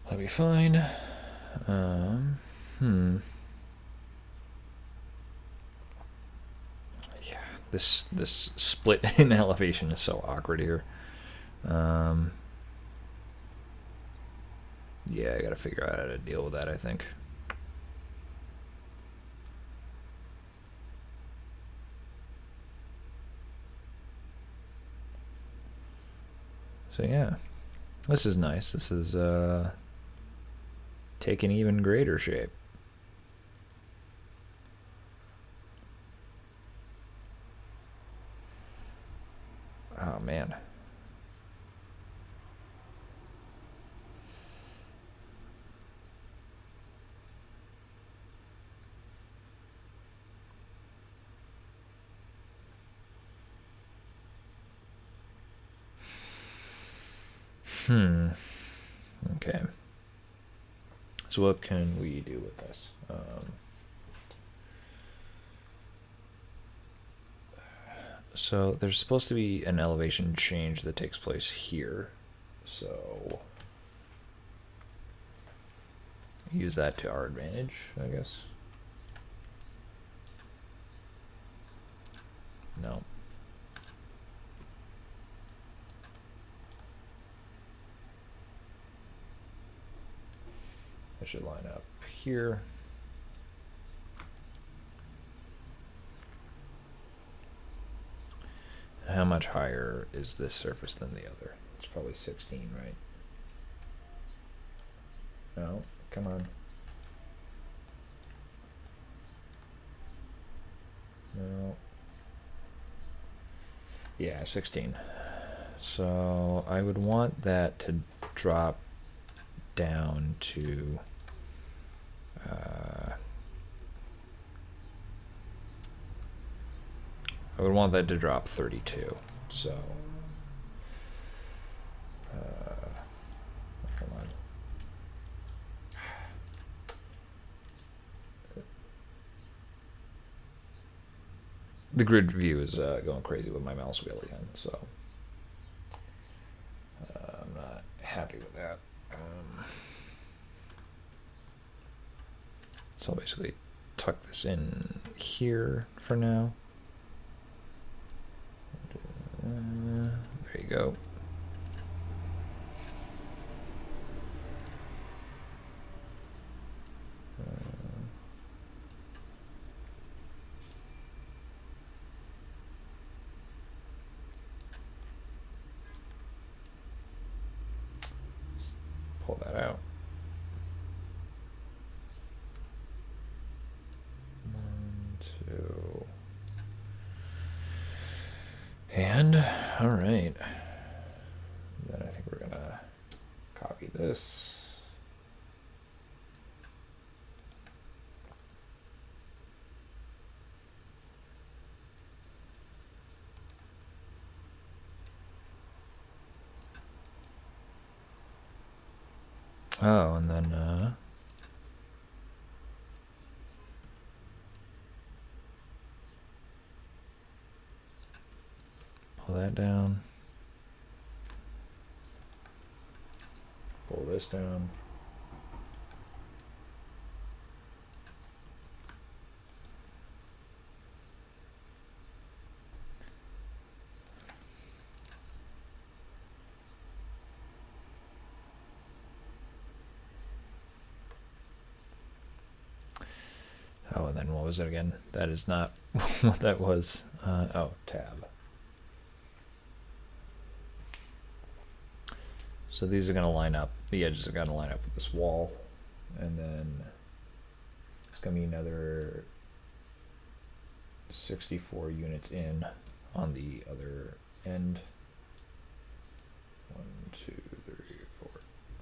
Speaker 1: That'll be fine. Yeah, this split in elevation is so awkward here. Yeah, I gotta figure out how to deal with that, I think. So yeah, this is nice. This is taking even greater shape. Oh man. Okay. So what can we do with this? So there's supposed to be an elevation change that takes place here. So use that to our advantage, I guess. No. It should line up here. And how much higher is this surface than the other? It's probably 16, right? No, come on. No. Yeah, 16. So I would want that to drop down to I would want that to drop 32. So come on. The grid view is going crazy with my mouse wheel again, so I'm not happy with that. So I'll basically tuck this in here for now. There you go. Pull that out. 1, 2. And all right. Then I think we're gonna copy this. Oh, and then pull that down. Pull this down. Oh, and then what was it again? That is not what that was. Oh, tab. So these are going to line up. The edges are going to line up with this wall. And then it's going to be another 64 units in on the other end. 1, 2, 3, 4.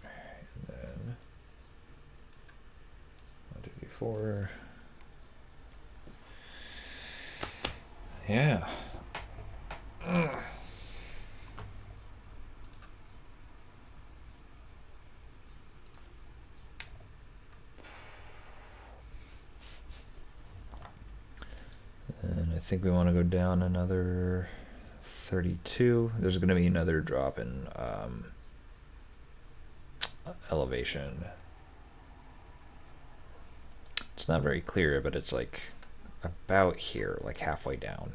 Speaker 1: And then 1, 2, 3, 4. Yeah. And I think we want to go down another 32. There's going to be another drop in elevation. It's not very clear, but it's like about here, like halfway down.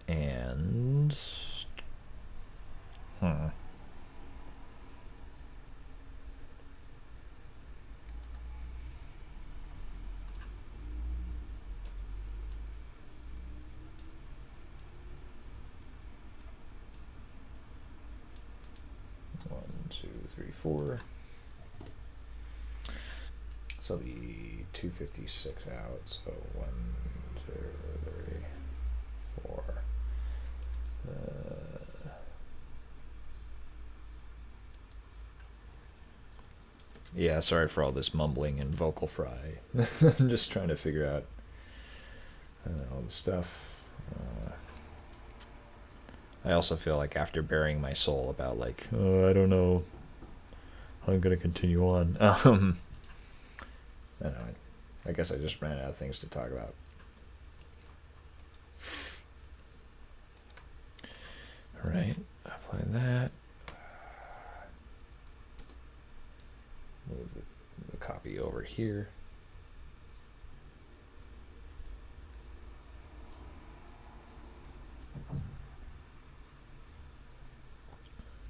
Speaker 1: And 1, 2, 3, 4. So it'll be 256 out. So 1, 2, 3, 4. Yeah, sorry for all this mumbling and vocal fry. I'm just trying to figure out all the stuff. I also feel like after burying my soul about like, oh, I don't know how I'm gonna continue on. I don't know. I guess I just ran out of things to talk about. All right, apply that. Move the copy over here.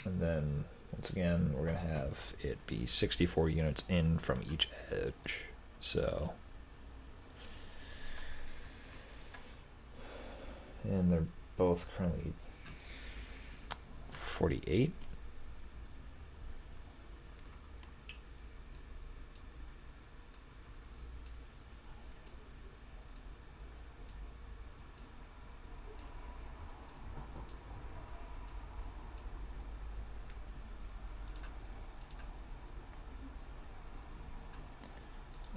Speaker 1: And then once again, we're going to have it be 64 units in from each edge. So, and they're both currently 48.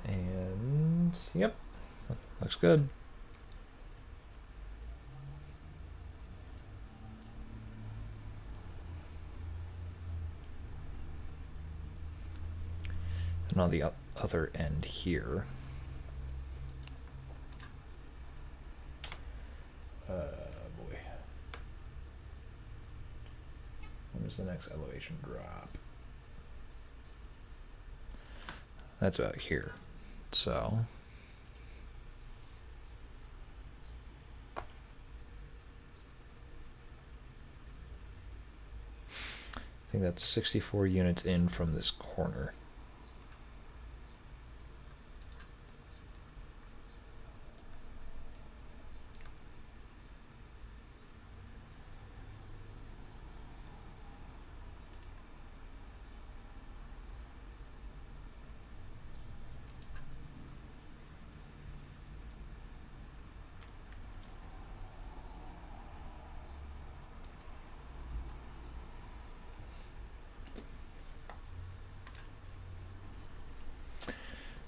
Speaker 1: And yep, looks good. And on the other end here, boy, where's the next elevation drop? That's about here. So I think that's 64 units in from this corner.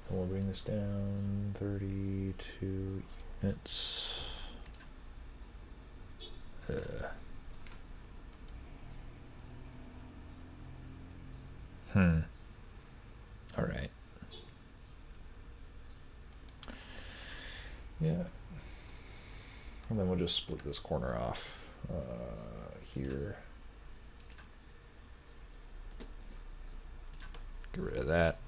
Speaker 1: And we'll bring this down 32 units. All right. Yeah. And then we'll just split this corner off here. Get rid of that.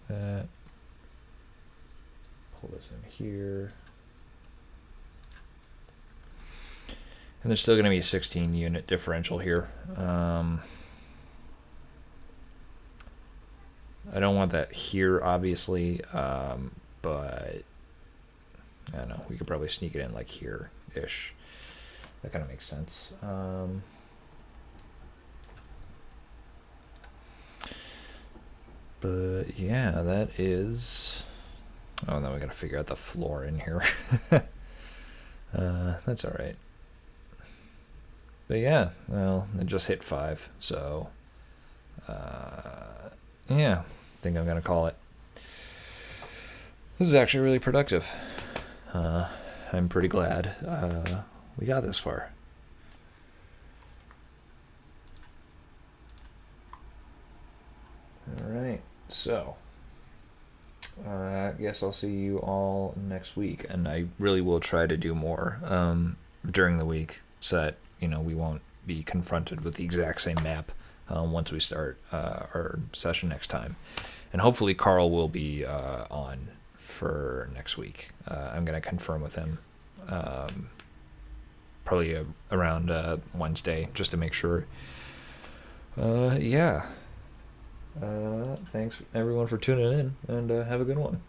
Speaker 1: That. Pull this in here. And there's still going to be a 16 unit differential here. I don't want that here, obviously, but I don't know. We could probably sneak it in like here-ish. That kind of makes sense. But yeah, that is... Oh, then we got to figure out the floor in here. That's all right. But yeah, well, it just hit 5, so yeah, I think I'm going to call it. This is actually really productive. I'm pretty glad we got this far. All right, so I guess I'll see you all next week, and I really will try to do more during the week so that, you know, we won't be confronted with the exact same map once we start our session next time. And hopefully Carl will be on for next week. I'm going to confirm with him probably around Wednesday just to make sure. Yeah. Thanks everyone for tuning in, and have a good one.